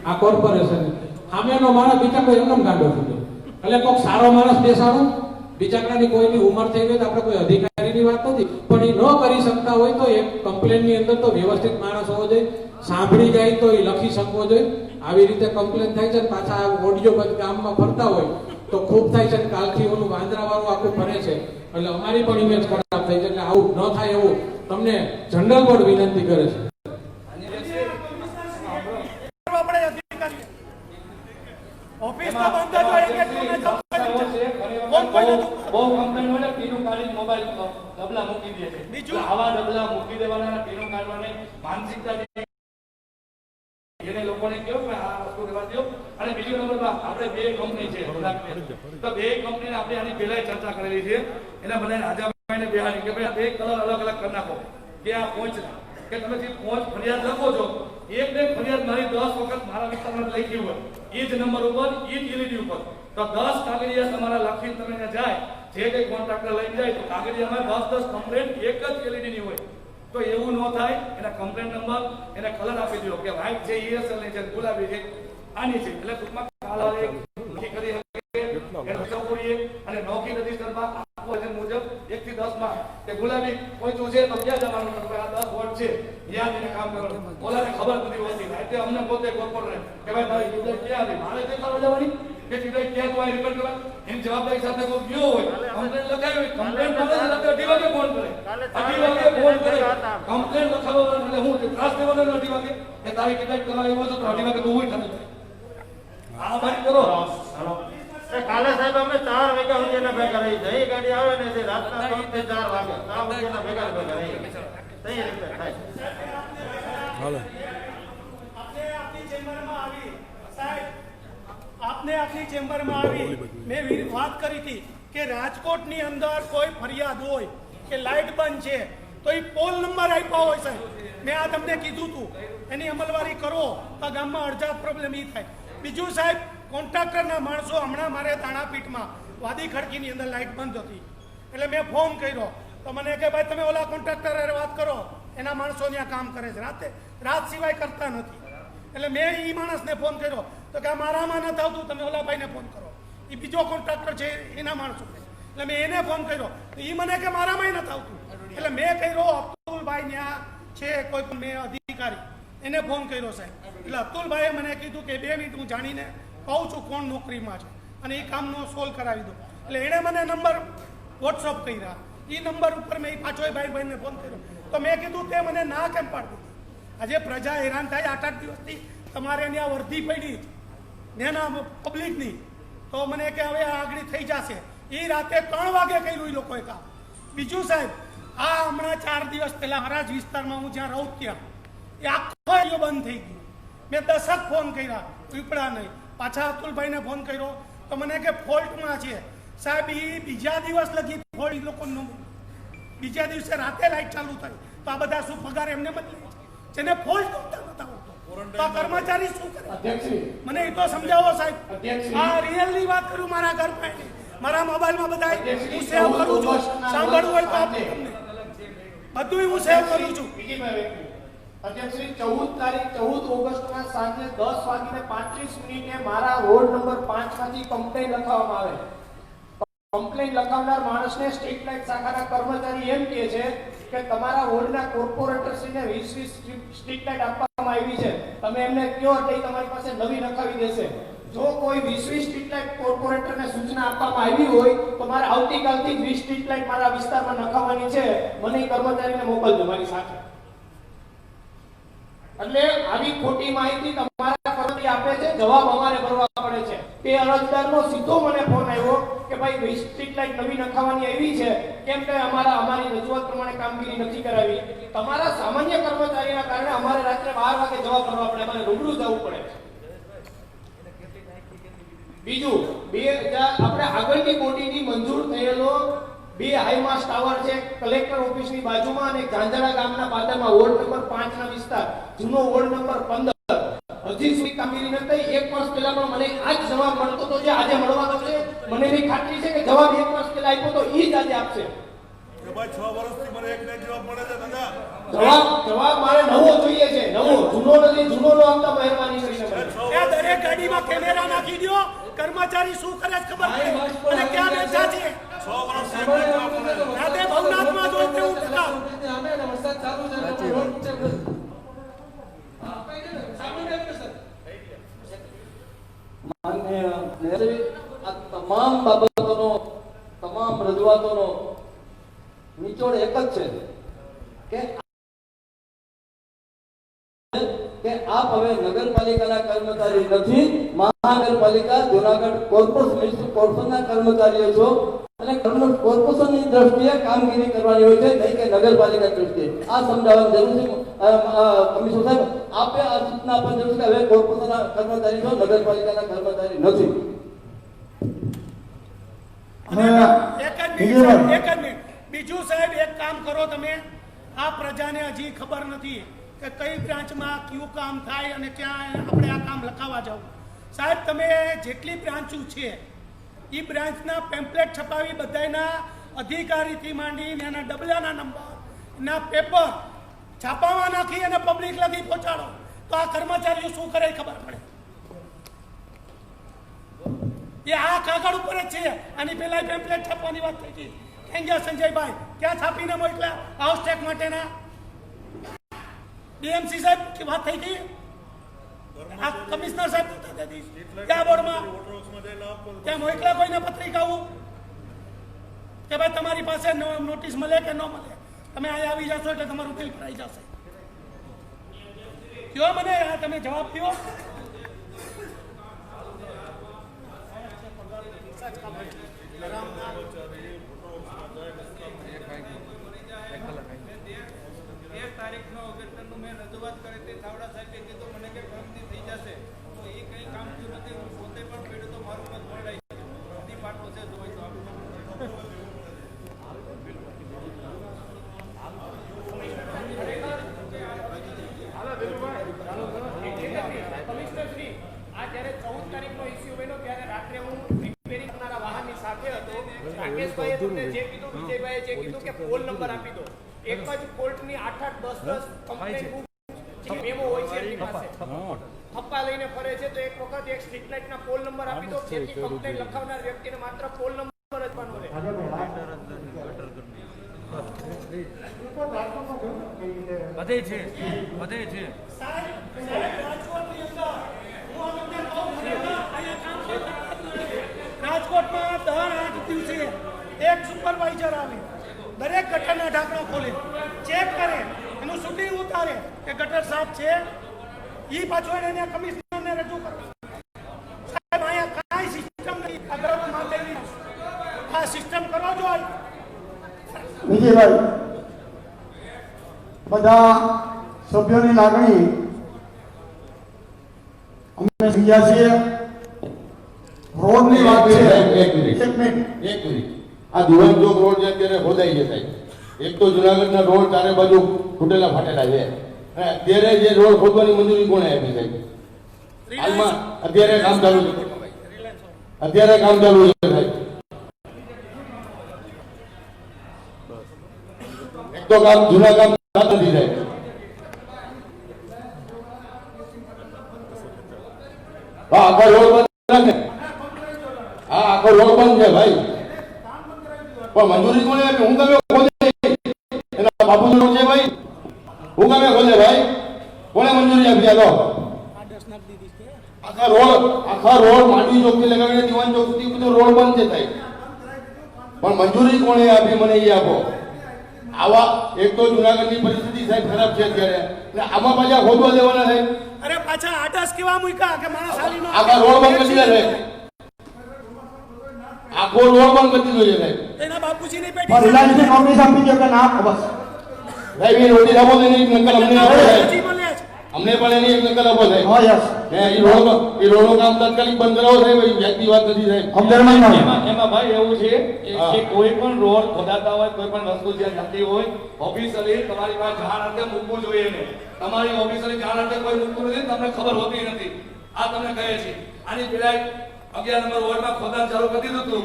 આ કોર્પોરેશન સામેનો માણસ બીજા કોઈ એકદમ ગાંડો થઈ ગયો. એટલે કોઈક સારો માણસ બેસાડો. બિચારાની કોઈની ઉંમર થઈ ગઈ તો આપણે કોઈ અધિકારીની વાત નથી, પણ એ ન કરી શકતા હોય તો એક કમ્પ્લેનની અંદર તો વ્યવસ્થિત માણસ હોવો જોઈએ. સાંભળી જાય તો એ લખી શકવો જોઈએ. આવી રીતે કમ્પ્લેન થાય છે પાછા ઓડિયો બંધ ગામમાં ફરતા હોય તો ખૂબ થાય છે. કાલથી ઓલું વાંદરા વાળું આખું ફરે છે એટલે અમારી પણ ઇમેજ ખરાબ થઈ છે. એટલે આવું ન થાય એવું તમને જનરલ બોર્ડ વિનંતી કરે છે. બહુ કમ્પ્લેન હોય પીનું કાઢીને મોબાઈલ ડબલા મૂકી દે છે. બીજું આવા ડબલા મૂકી દેવાના, પીનું કાઢવાની માનસિકતા એને લોકોને કહો કે આ વસ્તુ રહેવા દો. અને બીજો નંબર આપણે 2 કંપની છે તો 2 કંપનીને આપણે આની પહેલા ચર્ચા કરેલી છે. એના બધાને આજાભાઈને બેહાડી કે ભાઈ આ 2 કલર અલગ અલગ કરી નાખો કે આ પહોંચના કે તમે જે પહોંચ ફરિયાદ લખો છો એકને ફરિયાદ મારી 10 વખત મારા વિસ્તારમાં લખી હોય એ જ નંબર ઉપર એ જ એલઈડી ઉપર તો 10 કાગળિયા તમારા લખીને તમે ત્યાં જાય જે કઈ કોન્ટ્રાક્ટર લઈને જાય તો કાગળિયામાં 10 કમ્પ્લેન એક જ એલઈડી ની હોય. તો એવું ન થાય. એના કમ્પ્લેન નંબર એને કલર આપી દો કે વ્હાઈટ છે ઈએસએલ ની છે, ગુલાબી છે આની છે. એટલે ટૂંકમાં કાલા એક નોકી કરી શકે એને સૌપરીએ અને નોકી રજીસ્ટરમાં આપો છે મુજબ 1 થી 10 માં કે કે ગુલાબી પહોંચ્યું છે તો ક્યાં જવાનું તો આ 10 વોટ છે ત્યાં જઈને કામ કરવાનું. ઓલાને ખબર નથી હોતી એટલે અમને પોતે કોર્પોરેટ કે ભાઈ મારી ટ્યુબલાઇટ ક્યાં આવી મારે કઈ કરવા જવાની કે ટ્યુબલાઇટ ક્યાં તો આ રિપેર કરવા એની જવાબદારી સાથે કોઈ ગયો હોય કમ્પ્લેન લખાવી કમ્પ્લેન કરે અઢી વાગે ફોન કરે કમ્પ્લેન લખાવવા એટલે હું ત્રાસ દેવાનો 2:30 વાગે કે તારી ટ્યુબલાઇટ કરવા આવ્યો છો તો 2:30 વાગે તો હું થતું આ બારી કરો. કાલે સાહેબ અમે 4 વાગ્યા સુધી એના ભેગા રહી જઈ ગાડી આવે ને તે રાતના 3 થી 4 વાગે 4 વાગે એના ભેગા રહી સહી રીતે થાય. હાલો આપને આપની ચેમ્બરમાં આવી મેં વાત કરી હતી કે રાજકોટની અંદર કોઈ ફરિયાદ હોય કે લાઇટ બંધ છે તો એ પોલ નંબર આપ્યા હોય સાહેબ મેં આ તમને કીધું હતું એની અમલવારી કરો તો ગામમાં અડધા પ્રોબ્લેમ એ થાય. બીજું સાહેબ કોન્ટ્રાક્ટરના માણસો હમણાં મારે તાણાપીઠમાં વાદી ખડકીની અંદર લાઇટ બંધ હતી એટલે મેં ફોન કર્યો તો મને કે ભાઈ તમે ઓલા કોન્ટ્રાક્ટર વાત કરો એના માણસો ત્યાં કામ કરે છે રાત સિવાય કરતા નથી એટલે મેં એ માણસને ફોન કર્યો તો કે મારામાં નથી આવતું તમે ઓલા ભાઈને ફોન કરો એ બીજો કોન્ટ્રાક્ટર છે એના માણસો એટલે મેં એને ફોન કર્યો તો એ મને કે મારામાં નથી આવતું એટલે મેં કર્યો અબ્દુલભાઈ ત્યાં છે કોઈ પણ મેં અધિકારી એને ફોન કર્યો સાહેબ એટલે અબ્દુલભાઈએ મને કીધું કે 2 મિનિટ હું જાણીને કહું છું કોણ નોકરીમાં છે અને એ કામનો સોલ્વ કરાવી દો એટલે એણે મને નંબર વોટ્સઅપ કર્યા એ નંબર ઉપર મેં પાછો ભાઈને ફોન કર્યો તો મેં કીધું તે મને ના કેમ પાડતું આજે પ્રજા હેરાન થાય 8-8 દિવસથી તમારે ત્યાં વર્ધી પડી નેના પબ્લિકની તો મને કે હવે આગળ થઈ જશે એ રાતે 3 વાગે કર્યું એ લોકોએ કામ. બીજું સાહેબ આ હમણાં 4 દિવસ પહેલા હરાજ વિસ્તારમાં હું જ્યાં રહું ત્યાં એ આખો એરિયો બંધ થઈ ગયો મેં 10 ફોન કર્યા ઉપડા નહીં પાછા અતુલભાઈને ફોન કર્યો તો મને કે ફોલ્ટમાં છે સાહેબ એ બીજા દિવસ લગી ફોલ્ટ એ લોકોનો બીજા દિવસે રાતે લાઇટ ચાલુ થઈ તો આ બધા શું પગાર એમને બદલે જેને ફોલ્ટ નહોતા આવતો તો કર્મચારી શું કરે મને એ તો સમજાવો સાહેબ. આ રિયલની વાત કરું મારા ઘરમાં મારા મોબાઈલમાં બધા હું સેવ કરું છું સાંભળવું હોય તો આપું તમને બધું હું સેવ કરું છું. અધ્યક્ષશ્રી 14 ઓગસ્ટના સાંજે 10:35 મારા વોર્ડ નંબર 5 માંથી કમ્પ્લેન લખવામાં આવે. કમ્પ્લેન લખાવનાર માણસને સ્ટ્રીટ લાઇટ શાખાના કર્મચારી એમ કહે છે કે તમારા વોર્ડના કોર્પોરેટરશ્રીને 20 સ્ટ્રીટ લાઇટ આપવામાં આવી છે તમે એમને કયો એટલે તમારી પાસે નવી નખાવી દેશે. જો કોઈ 20 સ્ટ્રીટ લાઇટ કોર્પોરેટરને સૂચના આપવામાં આવી હોય તો મારે આવતીકાલથી 20 સ્ટ્રીટ લાઇટ મારા વિસ્તારમાં નખાવવાની છે મને કર્મચારીને મોકલજો મારી સાથે. એટલે આવી ખોટી માહિતી તમારા કર્મચારી આપે છે જવાબ અમારે ભરવા પડે છે. તે અરજદારનો સીધો મને ફોન આવ્યો કે ભાઈ 20 સ્ટ્રીટ લાઇટ નવી નખાવાની આવી છે કેમ કે અમારી રજૂઆત પ્રમાણે કામગીરી નથી કરાવી. તમારા સામાન્ય કર્મચારીના કારણે અમારે રાત્રે 12 વાગે જવાબ ભરવા પડે અમારે રૂબરૂ જવું પડે. બીજું આપણે આગળની બોડીની મંજૂર થયેલો 2 હાઈમાસ્ટ ટાવર છે કલેક્ટર ઓફિસની બાજુમાં અને ઝાંઝરા ગામના પાદરમાં વોર્ડ નંબર 5 ના વિસ્તાર જૂનો વોર્ડ નંબર 15 હજી સુધી કામગીરી ન થઈ. 1 વર્ષ પહેલા પણ મને આ જ જવાબ મળતો હતો જે આજે મળવાનો છે. મને એની ખાતરી છે કે જવાબ 1 વર્ષ પહેલા આપ્યો તો ઈ જ આજે આપશે. ભાઈ 6 વર્ષથી મને એક જવાબ મળે છે દાદા. જવાબ મારે નવો જોઈએ છે નવો જૂનો નથી જૂનો નો આપતા મહેરબાની કરીને દરેક ગાડીમાં કેમેરા નાખી દો કર્મચારી શું કરે ખબર પડે અને ક્યાં બેઠા છે 6 વર્ષ રાતે ભવનાથમાં જોઈ તેવું ટકા વરસાદ ચાલુ છે તમામ બાબતોનો તમામ રજૂઆતોનો નિચોડ એક જ છે કે આપ હવે નગરપાલિકાના કર્મચારી નથી મહાનગરપાલિકા જૂનાગઢ કોર્પોરેશનના કર્મચારીઓ છો અને કોર્પોરેશનની દ્રષ્ટિએ કામગીરી કરવાની હોય છે નહીં કે નગરપાલિકા દ્રષ્ટિએ. આ સમજાવવાની જરૂર છે. કમિશનર સાહેબ આપે આ સૂચના આપવાની જરૂર છે હવે કોર્પોરેશનના કર્મચારી છો નગરપાલિકાના કર્મચારી નથી. બીજું સાહેબ એક કામ કરો તમે આ પ્રજાને હજી ખબર નથી કે કઈ બ્રાન્ચમાં કયું કામ થાય અને ક્યાં આપણે આ કામ લખાવવા જવું. સાહેબ તમે જેટલી બ્રાન્ચો છે એ બ્રાન્ચના પેમ્પલેટ છપાવી બધાના અધિકારીથી માંડી એના ડબલાના નંબરના પેપર છાપામાં નાખી અને પબ્લિક લગી પહોંચાડો તો આ કર્મચારીઓ શું કરે ખબર પડે. એ આ કાગળ ઉપર જ છે. આની પહેલા પેમ્પલેટ છાપવાની વાત થઈ હતી ક્યાં ગયા સંજયભાઈ? ક્યાં છાપીને મોકલ્યા હાઉસ ટેક માટેના? ડીએમસી સાહેબ की વાત થઈ હતી? આ કમિશનર સાહેબ નહોતા તે ક્યાં બોર્ડમાં ત્યાં મોકલ્યા કોઈને પત્રિકાઓ કે ભાઈ તમારી પાસે નોટિસ મળે કે ન મળે, તમે અહીંયા આવી જશો એટલે તમારું બિલ ભરાઈ જશે? કયો મને તમે જવાબ દો. તારીખનો અગત્યનું મેં રજૂઆત કરી હતી. થાવડા સાહેબે કીધું મને કે કામથી થઈ જશે, તો એ કંઈ કામ થયું નથી. હું પોતે પણ પડ્યો તો મારું પદ મળાય બધી પાટો છે જોઈ તો કમિશનરશ્રી, આ જ્યારે 14 તારીખનો ઇસ્યુ બન્યો ત્યારે રાત્રે હું રિપેરિંગ કરનારા વાહનની સાથે હતો. રાકેશભાઈએ તમને જે કીધું, વિજયભાઈએ જે કીધું કે પોલ નંબર આપી દો. એક જ ફોલ્ટની 8-8 10-10 કમ્પ્લેન્ટ મેમો હોય છે એની પાસે. થપ્પા લઈને ફરે છે, તો એક વખત એક સ્ટ્રીટ લાઇટના પોલ નંબર આપી દો, જેથી કમ્પ્લેન્ટ લખાવનાર વ્યક્તિને માત્ર પોલ નંબર જ આપવાનો રહે. બધે છે, બધે છે. રાજકોટમાં દર 8 દિવસે એક સુપરવાઇઝર આવે, દરેક ગટરના ઢાંકણા ખોલે, ચેક કરે, એનું શૂટિંગ ઉતારે કે ગટર સાફ છે. એ પાછો એને કમિશનરને રજૂ કરે. સાહેબ અહીંયા કાંઈ સિસ્ટમ નહીં. આ સિસ્ટમ કરો જો. વિજયભાઈ, બધા સભ્યોની લાગણી અમે સમજ્યા છીએ. રોડની વાત છે. એક મિનિટ. આ દિવાન ચોક રોડ જે અત્યારે ખોદાઈ છે સાહેબ, એક તો જુનાગઢના રોડ ચારે બાજુ તૂટેલા ફાટેલા છે. અત્યારે જે રોડ ખોદવાની મંજૂરી કોણે આપી સાહેબ? હાલમાં અત્યારે કામ ચાલુ છે. સાહેબ, એક તો કામ જૂના કામ નથી સાહેબ. હા, આખો રોડ બંધ છે. હા, આખો રોડ બંધ છે ભાઈ. પણ મંજૂરી કોને આપી? હું ગમે ખોલે એના બાપુનો રોડ છે ભાઈ. હું ગમે ખોલે ભાઈ. કોને મંજૂરી આપી? ચાલો આખા રોડ માંડવી ચોકથી લગાવીને દિવાન ચોક સુધી બધો રોડ બંધ છે સાહેબ. પણ મંજૂરી કોને આપી મને એ આપો. આવા એક તો જુનાગઢની પરિસ્થિતિ સાહેબ ખરાબ છે અત્યારે, એટલે આમાં પાછા ખોદવા દેવાના સાહેબ. અરે પાછા આડસ કેવા મૂક્યા કે માણસ હાલીનો આખા રોડ બંધ કરી દીધા સાહેબ. આખો રોડ બંધ કરી દીધો છે સાહેબ. એના બાપુજીની પેટી પણ રિલાયન્સને નોટિસ આપી દો કે ના બસ સાહેબ. એ નોટિસ આપો તો એની એક નકલ અમને આપો સાહેબ. મળે છે. અમને પણ એની એક નકલ આપો સાહેબ. હા યસ. એ રોડનું કામ તાત્કાલિક બંધ કરાવો સાહેબ. એ વ્યક્તિ વાત નથી સાહેબ. એમાં ભાઈ એવું છે કે કોઈ પણ રોડ ખોદાતા હોય, કોઈ પણ વસ્તુ જ્યાં જતી હોય, ઓફિસરી તમારી પાસે જાણ અર્થે મૂકવું જોઈએ ને. તમારી ઓફિસરી જાણ અર્થે કોઈ મૂકતું નથી, તમને ખબર હોતી નથી. આ તમને કહે છે. આની પેલા 11 નંબર વોર્ડમાં ખોદાણ ચાલુ કરી દીધું હતું.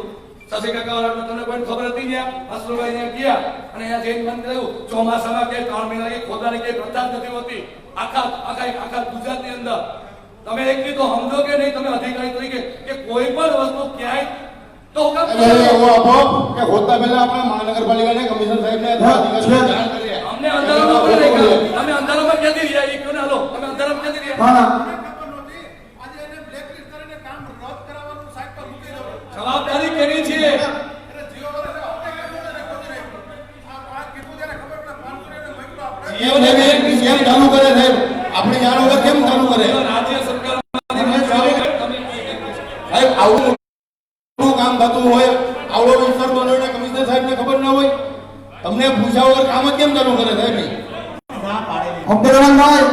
શશી કાકા વાળા તમને કોઈ ખબર હતી? ત્યાં અસલુભાઈ ત્યાં ગયા અને અહીંયા જઈને બંધ કર્યું. ચોમાસામાં કે 3 મહિનાની ખોદાણી કે પ્રચાર નથી હોતી આખા ગુજરાતની અંદર. તમે એક તો સમજો કે નહીં તમે અધિકારી તરીકે કે કોઈ પણ વસ્તુ ક્યાંય તો એવો આપો કે હોતા પહેલા આપણે મહાનગરપાલિકાને કમિશનર સાહેબને અધિકારીને જાણ કરીએ. અમને અંધારામાં પણ નહીં કહ્યું. તમે અંધારામાં ક્યાંથી રહ્યા? એ કહો હાલો, તમે અંધારામાં ક્યાંથી રહ્યા? જવાબદારી કેની છે? કેમ ચાલુ કરે સાહેબ? આપણે જાણ વગર કેમ ચાલુ કરે? રાજ્ય સરકાર સાહેબ આવું કામ થતું હોય, આવડો વિસ્તાર તો હોય, કમિશનર સાહેબને ખબર ના હોય? તમને પૂછ્યા વગર કામ જ કેમ ચાલુ કરે સાહેબ? અબ્દુલરહમાનભાઈ,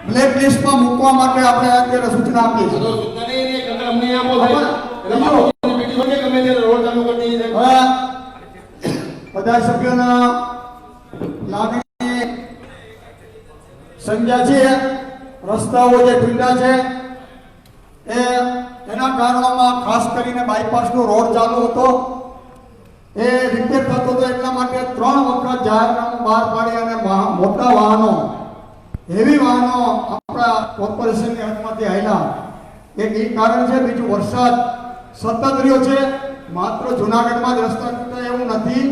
બ્લેક લિસ્ટમાં મૂકવા માટે આપણે અત્યારે સૂચના આપી છે. તો સૂચના નહીં અમને આપો સાહેબ. ગમે ત્યારે રોડ ચાલુ કરી દઈએ સાહેબ. બધા સભ્યોના લાગણી સમજ્યા છે. રસ્તાઓ જે ઢીલા છે એના કારણોમાં ખાસ કરીને બાયપાસનો રોડ ચાલુ હતો, એ રિપેર થતો હતો. એટલા માટે 3 વખત જાહેરનામું બહાર પાડી અને મોટા વાહનો, હેવી વાહનો આપણા કોર્પોરેશનની હદમાંથી હાલ્યા. એક એ કારણ છે. બીજું વરસાદ સતત રહ્યો છે માત્ર જુનાગઢમાં જ રસ્તા તૂટે એવું નથી.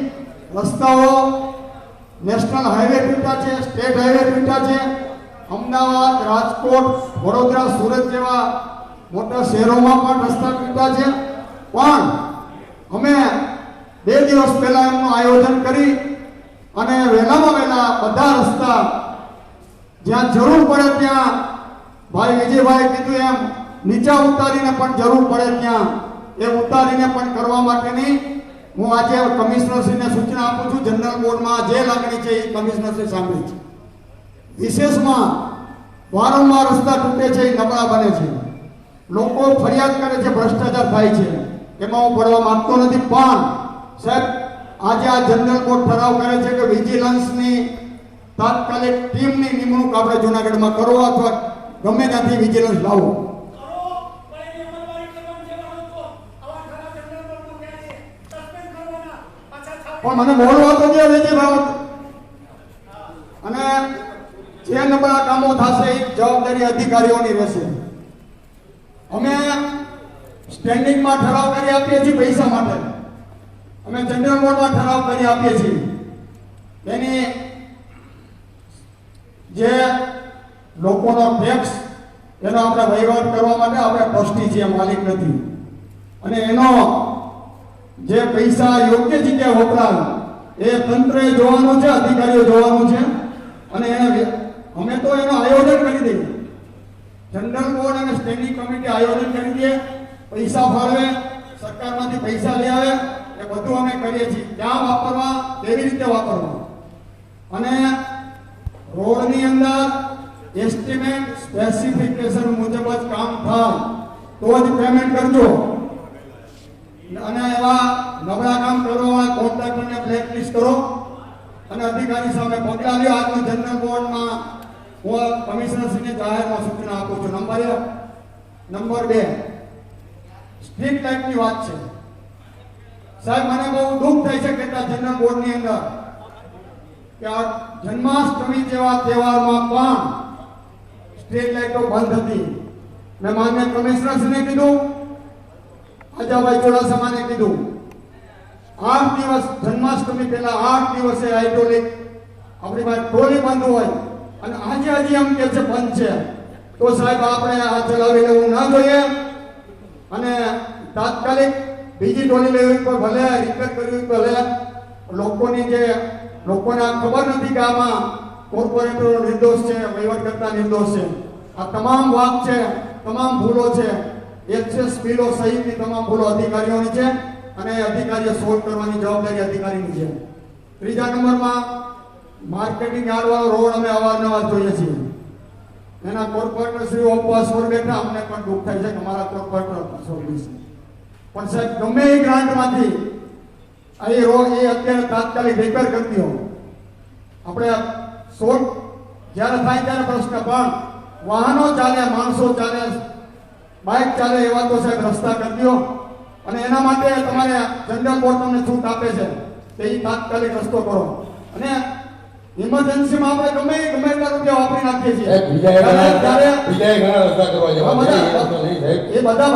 રસ્તાઓ નેશનલ હાઈવે તૂટ્યા છે, સ્ટેટ હાઈવે તૂટ્યા છે. અમદાવાદ, રાજકોટ, વડોદરા, સુરત જેવા મોટા શહેરોમાં પણ રસ્તા તૂટ્યા છે. પણ અમે 2 દિવસ પહેલા એમનું આયોજન કરી અને વહેલામાં વહેલા બધા રસ્તા જ્યાં જરૂર પડે ત્યાં ભાઈ વિજયભાઈ કીધું એમ નીચા ઉતારીને પણ જરૂર પડે ત્યાં એ ઉતારીને પણ કરવા માટેની હું આજે કમિશનરશ્રીને સૂચના આપું છું. જનરલ બોર્ડમાં જે લાગણી છે એ કમિશનરશ્રી સાંભળી છે. વિશેષમાં વારંવાર રસ્તા તૂટે છે, એ નબળા બને છે, લોકો ફરિયાદ કરે છે, ભ્રષ્ટાચાર થાય છે. એમાં હું પડવા માંગતો નથી. પણ સાહેબ આજે આ જનરલ બોર્ડ ઠરાવ કરે છે કે વિજિલન્સની તાત્કાલિક ટીમની નિમણૂક આપણે જુનાગઢમાં કરો અથવા ગમે ત્યાંથી વિજિલન્સ લાવો. પણ મને બોલવા તો દે વિજયભાઈ. અને જે નબળા કામો થશે એ જવાબદારી અધિકારીઓની રહેશે. અમે સ્ટેન્ડિંગમાં ઠરાવ કરી આપીએ છીએ પૈસા માટે, અમે જનરલ બોર્ડમાં ઠરાવ કરી આપીએ છીએ. એની જે લોકોનો ટેક્સ એનો આપણે વહીવટ કરવા માટે આપણે ટ્રસ્ટી છીએ, માલિક નથી. અને એનો જે પૈસા યોગ્ય જગ્યાએ વપરાય એ તંત્રએ જોવાનું છે, અધિકારીઓ જોવાનું છે. અને એને અમે તો એનું આયોજન કરી દઈએ. જનરલ બોર્ડ અને સ્ટેન્ડિંગ કમિટી આયોજન કરી દે, પૈસા ફાળવે, સરકારમાંથી પૈસા લઈ આવે, એ બધું અમે કરીએ છીએ. ક્યાં વાપરવા, કેવી રીતે વાપરવા. અને રોડની અંદર એસ્ટિમેટ સ્પેસિફિકેશન મુજબ જ કામ થાય તો જ પેમેન્ટ કરજો. અને એવા નબળા કામ કરવાવાળા કોન્ટ્રાક્ટરને બ્લેકલિસ્ટ કરો અને અધિકારી સામે પગલાં લ્યો. આજનું જનરલ બોર્ડમાં હું કમિશનરશ્રીને જાહેરમાં સૂચના આપું છું. નંબર 2 સ્ટ્રીટ લાઇટની વાત છે. સાહેબ મને બહુ દુઃખ થાય છે કેટલા જનરલ બોર્ડની અંદર કે આ જન્માષ્ટમી જેવા તહેવારમાં પણ સ્ટ્રીટ લાઇટો બંધ હતી. મેં માન્ય કમિશનરશ્રીને કીધું, આજાભાઈ ચુડાસમાને કીધું, 8 દિવસ જન્માષ્ટમી પહેલા 8 દિવસે હાઇડ્રોલિક આપણી પાસે ટ્રોલી બંધ હોય અને આજે હજી એમ કે છે બંધ છે. તો સાહેબ આપણે આ ચલાવી લેવું ના જોઈએ અને તાત્કાલિક બીજી ટ્રોલી લેવી પર ભલે રિપેર કરવી ભલે. લોકોને આ ખબર નથી કે આમાં કોર્પોરેટરો નિર્દોષ છે, વહીવટકર્તા નિર્દોષ છે. આ તમામ વાક છે, તમામ ભૂલો છે, એક્સેસ બિલો સહિતની તમામ ભૂલો અધિકારીઓની છે અને અધિકારીઓ સોલ્વ કરવાની જવાબદારી અધિકારીની છે. 3જા નંબરમાં માર્કેટિંગ યાર્ડવાળો રોડ અમે અવારનવાર જોઈએ છીએ. એના કોર્પોરેટરશ્રીઓ ઉપવાસ પર બેઠા, અમને પણ દુઃખ થાય છે કે અમારા કોર્પોરેટર ઉપવાસ પર બેસે. પણ સાહેબ ગમે એ ગ્રાન્ટમાંથી એ રોડ એ અત્યારે તાત્કાલિક રિપેર કરી દો. આપણે સોલ્વ જ્યારે થાય ત્યારે પ્રશ્ન, પણ વાહનો ચાલે, માણસો ચાલે, બાઇક ચાલે એવા તો સાહેબ રસ્તા કરી દો. અને એના માટે તમારે જનરલ બોર્ડ તમને છૂટ આપે છે કે એ તાત્કાલિક રસ્તો કરો. અને ઇમરજન્સીમાં આપણે ગમે એટલા રૂપિયા વાપરી નાખીએ છીએ. એ બધા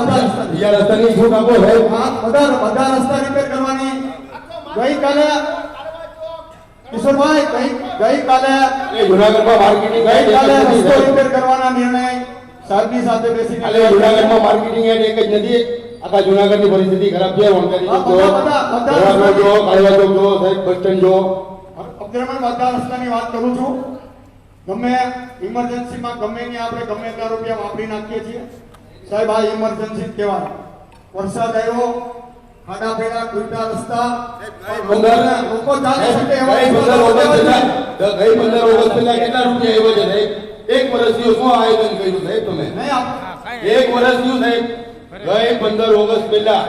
રસ્તાની છૂટ આપો સાહેબ. બધા રસ્તા રિપેર કરવાની. ગઈકાલે કિશોરભાઈ ગઈકાલે જુનાગઢમાં માર્કેટિંગ રસ્તો રિપેર કરવાના નિર્ણય સાહેબની સાથે બેસીને જુનાગઢમાં માર્કેટિંગ યાર્ડ એક જ નથી. આખા જુનાગઢની પરિસ્થિતિ ખરાબ છે. બસ સ્ટેન્ડ જો બધા રસ્તાની વાત કરું છું. ગમે ઇમરજન્સીમાં ગમે ત્યાં આપણે ગમે એટલા રૂપિયા વાપરી નાખીએ છીએ. સાહેબ આ ઇમરજન્સી કહેવાય. વરસાદ આવ્યો, ખાડા પેડા તૂટા રસ્તા, લોકો ચાલે છે ગઈ 15 ઓગસ્ટ પહેલા કેટલા રૂપિયા આવ્યા છે સાહેબ? 1 વર્ષ થયું શું આયોજન કર્યું સાહેબ તમે? 1 વર્ષ થયું સાહેબ. ગઈ 15 ઓગસ્ટ પહેલા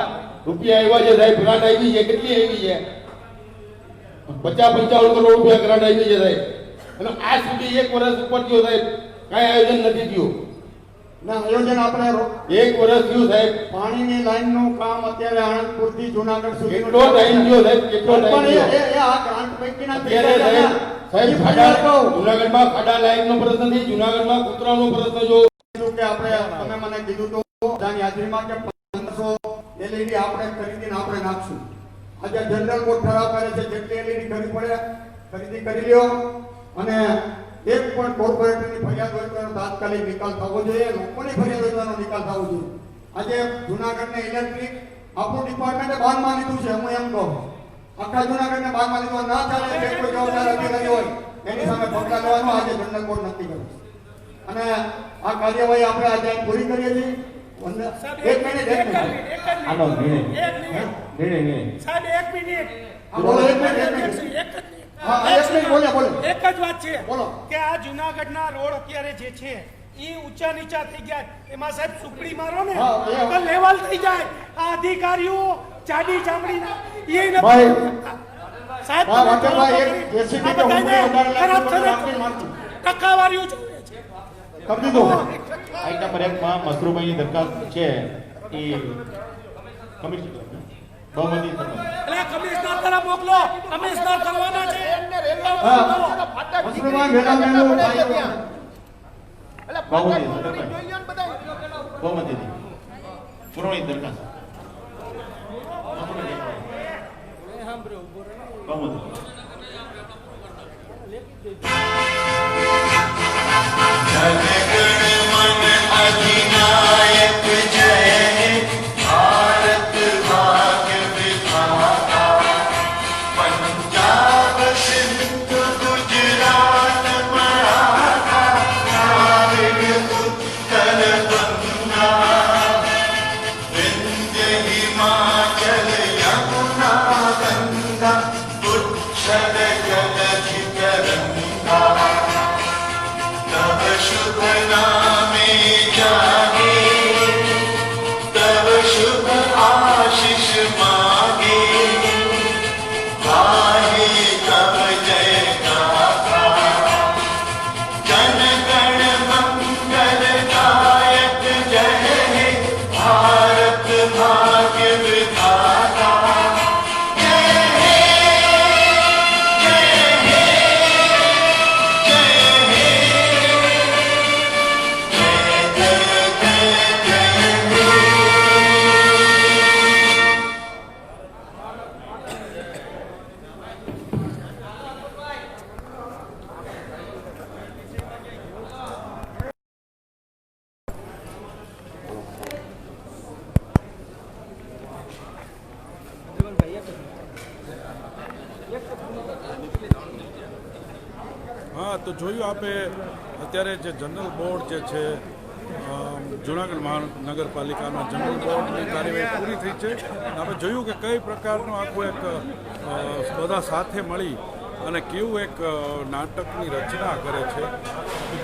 રૂપિયા આવ્યા છે સાહેબ. ગ્રાન્ટ આવી છે, કેટલી આવી છે? 50-55 કરોડ રૂપિયા ગ્રાન્ટ આવી છે સાહેબ. અને આજ સુધી 1 વર્ષ ઉપર થયો સાહેબ, કઈ આયોજન નથી થયું. ના આયોજન આપણે 1 વર્ષ થયું સાહેબ. પાણીની લાઈનનું કામ અત્યારે આણંદપુરથી જુનાગઢ સુધી કેટલો ટાઈમ થયો સાહેબ? કેટલો ટાઈમ થયો? આ ગ્રાન્ટ પૈકીના સાહેબ જુનાગઢમાં ખાડા લાઈનનો પ્રશ્ન નથી, જુનાગઢમાં કૂતરાનો પ્રશ્ન જો કે આપણે તમે મને કીધું તો બધાની હાજરીમાં કે 500 LED આપણે ખરીદીને આપણે નાખશું. આજે જનરલ બોર્ડ ઠરાવ કરે છે જેટલી LED ખરીદી કરી લ્યો અને એક પણ કોર્પોરેટરની ફરિયાદ હોય તો એનો તાત્કાલિક નિકાલ થવો જોઈએ. લોકોની ફરિયાદ હોય તો એનો નિકાલ થવો જોઈએ. આજે જુનાગઢને ઇલેક્ટ્રિક આપણું ડિપાર્ટમેન્ટે બાંધમાં લીધું છે. હું એમ કહું આખા જુનાગઢને બાંધમાં લીધું ના ચાલે. જે કોઈ જવાબદાર અધિકારી હોય એની સામે પગલાં લેવાનું આજે જનરલ બોર્ડ નક્કી કરે છે. અને આ કાર્યવાહી આપણે આજે પૂરી કરીએ છીએ. એક મિનિટ આનો નિર્ણય સાહેબ એક મિનિટ બોલો. એક મિનિટ બોલે એક જ વાત છે કે આ જુનાગઢના રોડ અત્યારે જે છે એ ઊંચા નીચા થઈ ગયા. એમાં સાહેબ સુપડી મારો ને તો લેવલ થઈ જાય. આ અધિકારીઓ ચાડી ચામડી સાહેબ ટકાવારીઓ જોઈએ છે. કરી દીધું. આઈટા પર એકમાં મસરૂભાઈની દરખાસ્ત છે એ કમિશનર બહુમતી એટલે કમિશનર તરફ મોકલો. કમિશનર કરવાના છે. મસરૂભાઈ વેલા બહુમતી પુરવણી દરખાસ્ત अधिनायक जय भारत भाग्य विधाता पंजाब सिंध गुजरात मराठा द्राविड़ उत्कल बंगा विंध्य हिमाचल यमुना गंगा उच्छल जलधि तरंगा तब शुभ नामे जागे तब शुभ आशीष मांगे गाहे तब जय गाथा जन गण मंगल दायक जय हे भारत भाग्य विधाता जय हे जय हे जय हे હા, તો જોયું આપે અત્યારે જે જનરલ બોર્ડ જે છે જૂનાગઢ મહાનગરપાલિકાના જનરલ બોર્ડની કાર્યવાહી પૂરી થઈ છે. આપણે જોયું કે કઈ પ્રકારનું આખું એક બધા સાથે મળી અને કેવું એક નાટકની રચના કરે છે.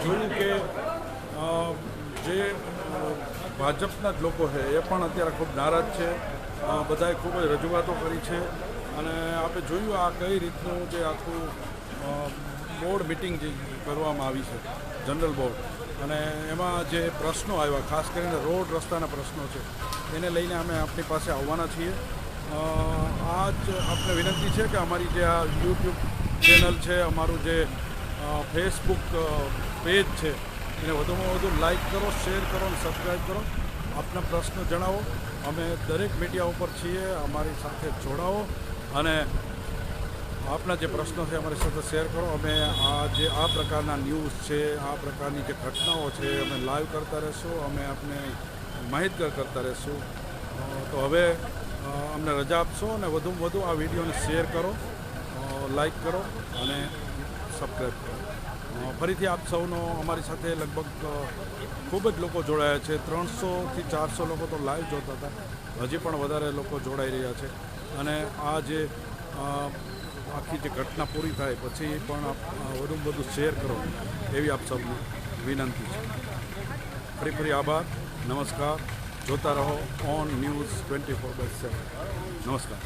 જોયું કે જે ભાજપના જ લોકો છે એ પણ અત્યારે ખૂબ નારાજ છે. બધાએ ખૂબ જ રજૂઆતો કરી છે અને આપણે જોયું આ કઈ રીતનું જે આખું બોર્ડ મિટિંગ જે કરવામાં આવી છે જનરલ બોર્ડ અને એમાં જે પ્રશ્નો આવ્યા ખાસ કરીને રોડ રસ્તાના પ્રશ્નો છે એને લઈને અમે આપણી પાસે આવવાના છીએ. આજ આપને વિનંતી છે કે અમારી જે આ યુટ્યુબ ચેનલ છે, અમારું જે ફેસબુક પેજ છે એને વધુમાં વધુ લાઈક કરો, શેર કરો અને સબસ્ક્રાઈબ કરો. આપના પ્રશ્નો જણાવો. અમે દરેક મીડિયા ઉપર છીએ, અમારી સાથે જોડાઓ અને આપના જે પ્રશ્નો છે અમારી સાથે શેર કરો. અમે આ પ્રકારના ન્યૂઝ છે, આ પ્રકારની જે ઘટનાઓ છે અમે લાઈવ કરતા રહીશું, અમે આપને માહિતગાર કરતા રહીશું. તો હવે અમને રજા આપશો અને વધુમાં વધુ આ વિડીયોને શેર કરો, લાઈક કરો અને સબસ્ક્રાઈબ કરો. ફરીથી આપ સૌનો અમારી સાથે લગભગ ખૂબ જ લોકો જોડાયા છે. 300થી 400 લોકો તો લાઈવ જોતા હતા. હજી પણ વધારે લોકો જોડાઈ રહ્યા છે અને આ જે આખી જે ઘટના પૂરી થાય પછી પણ આપ વધુમાં વધુ શેર કરો એવી આપ સૌને વિનંતી છે. ફરી આભાર. નમસ્કાર. જોતા રહો ઓન ન્યૂઝ 24/7. નમસ્કાર.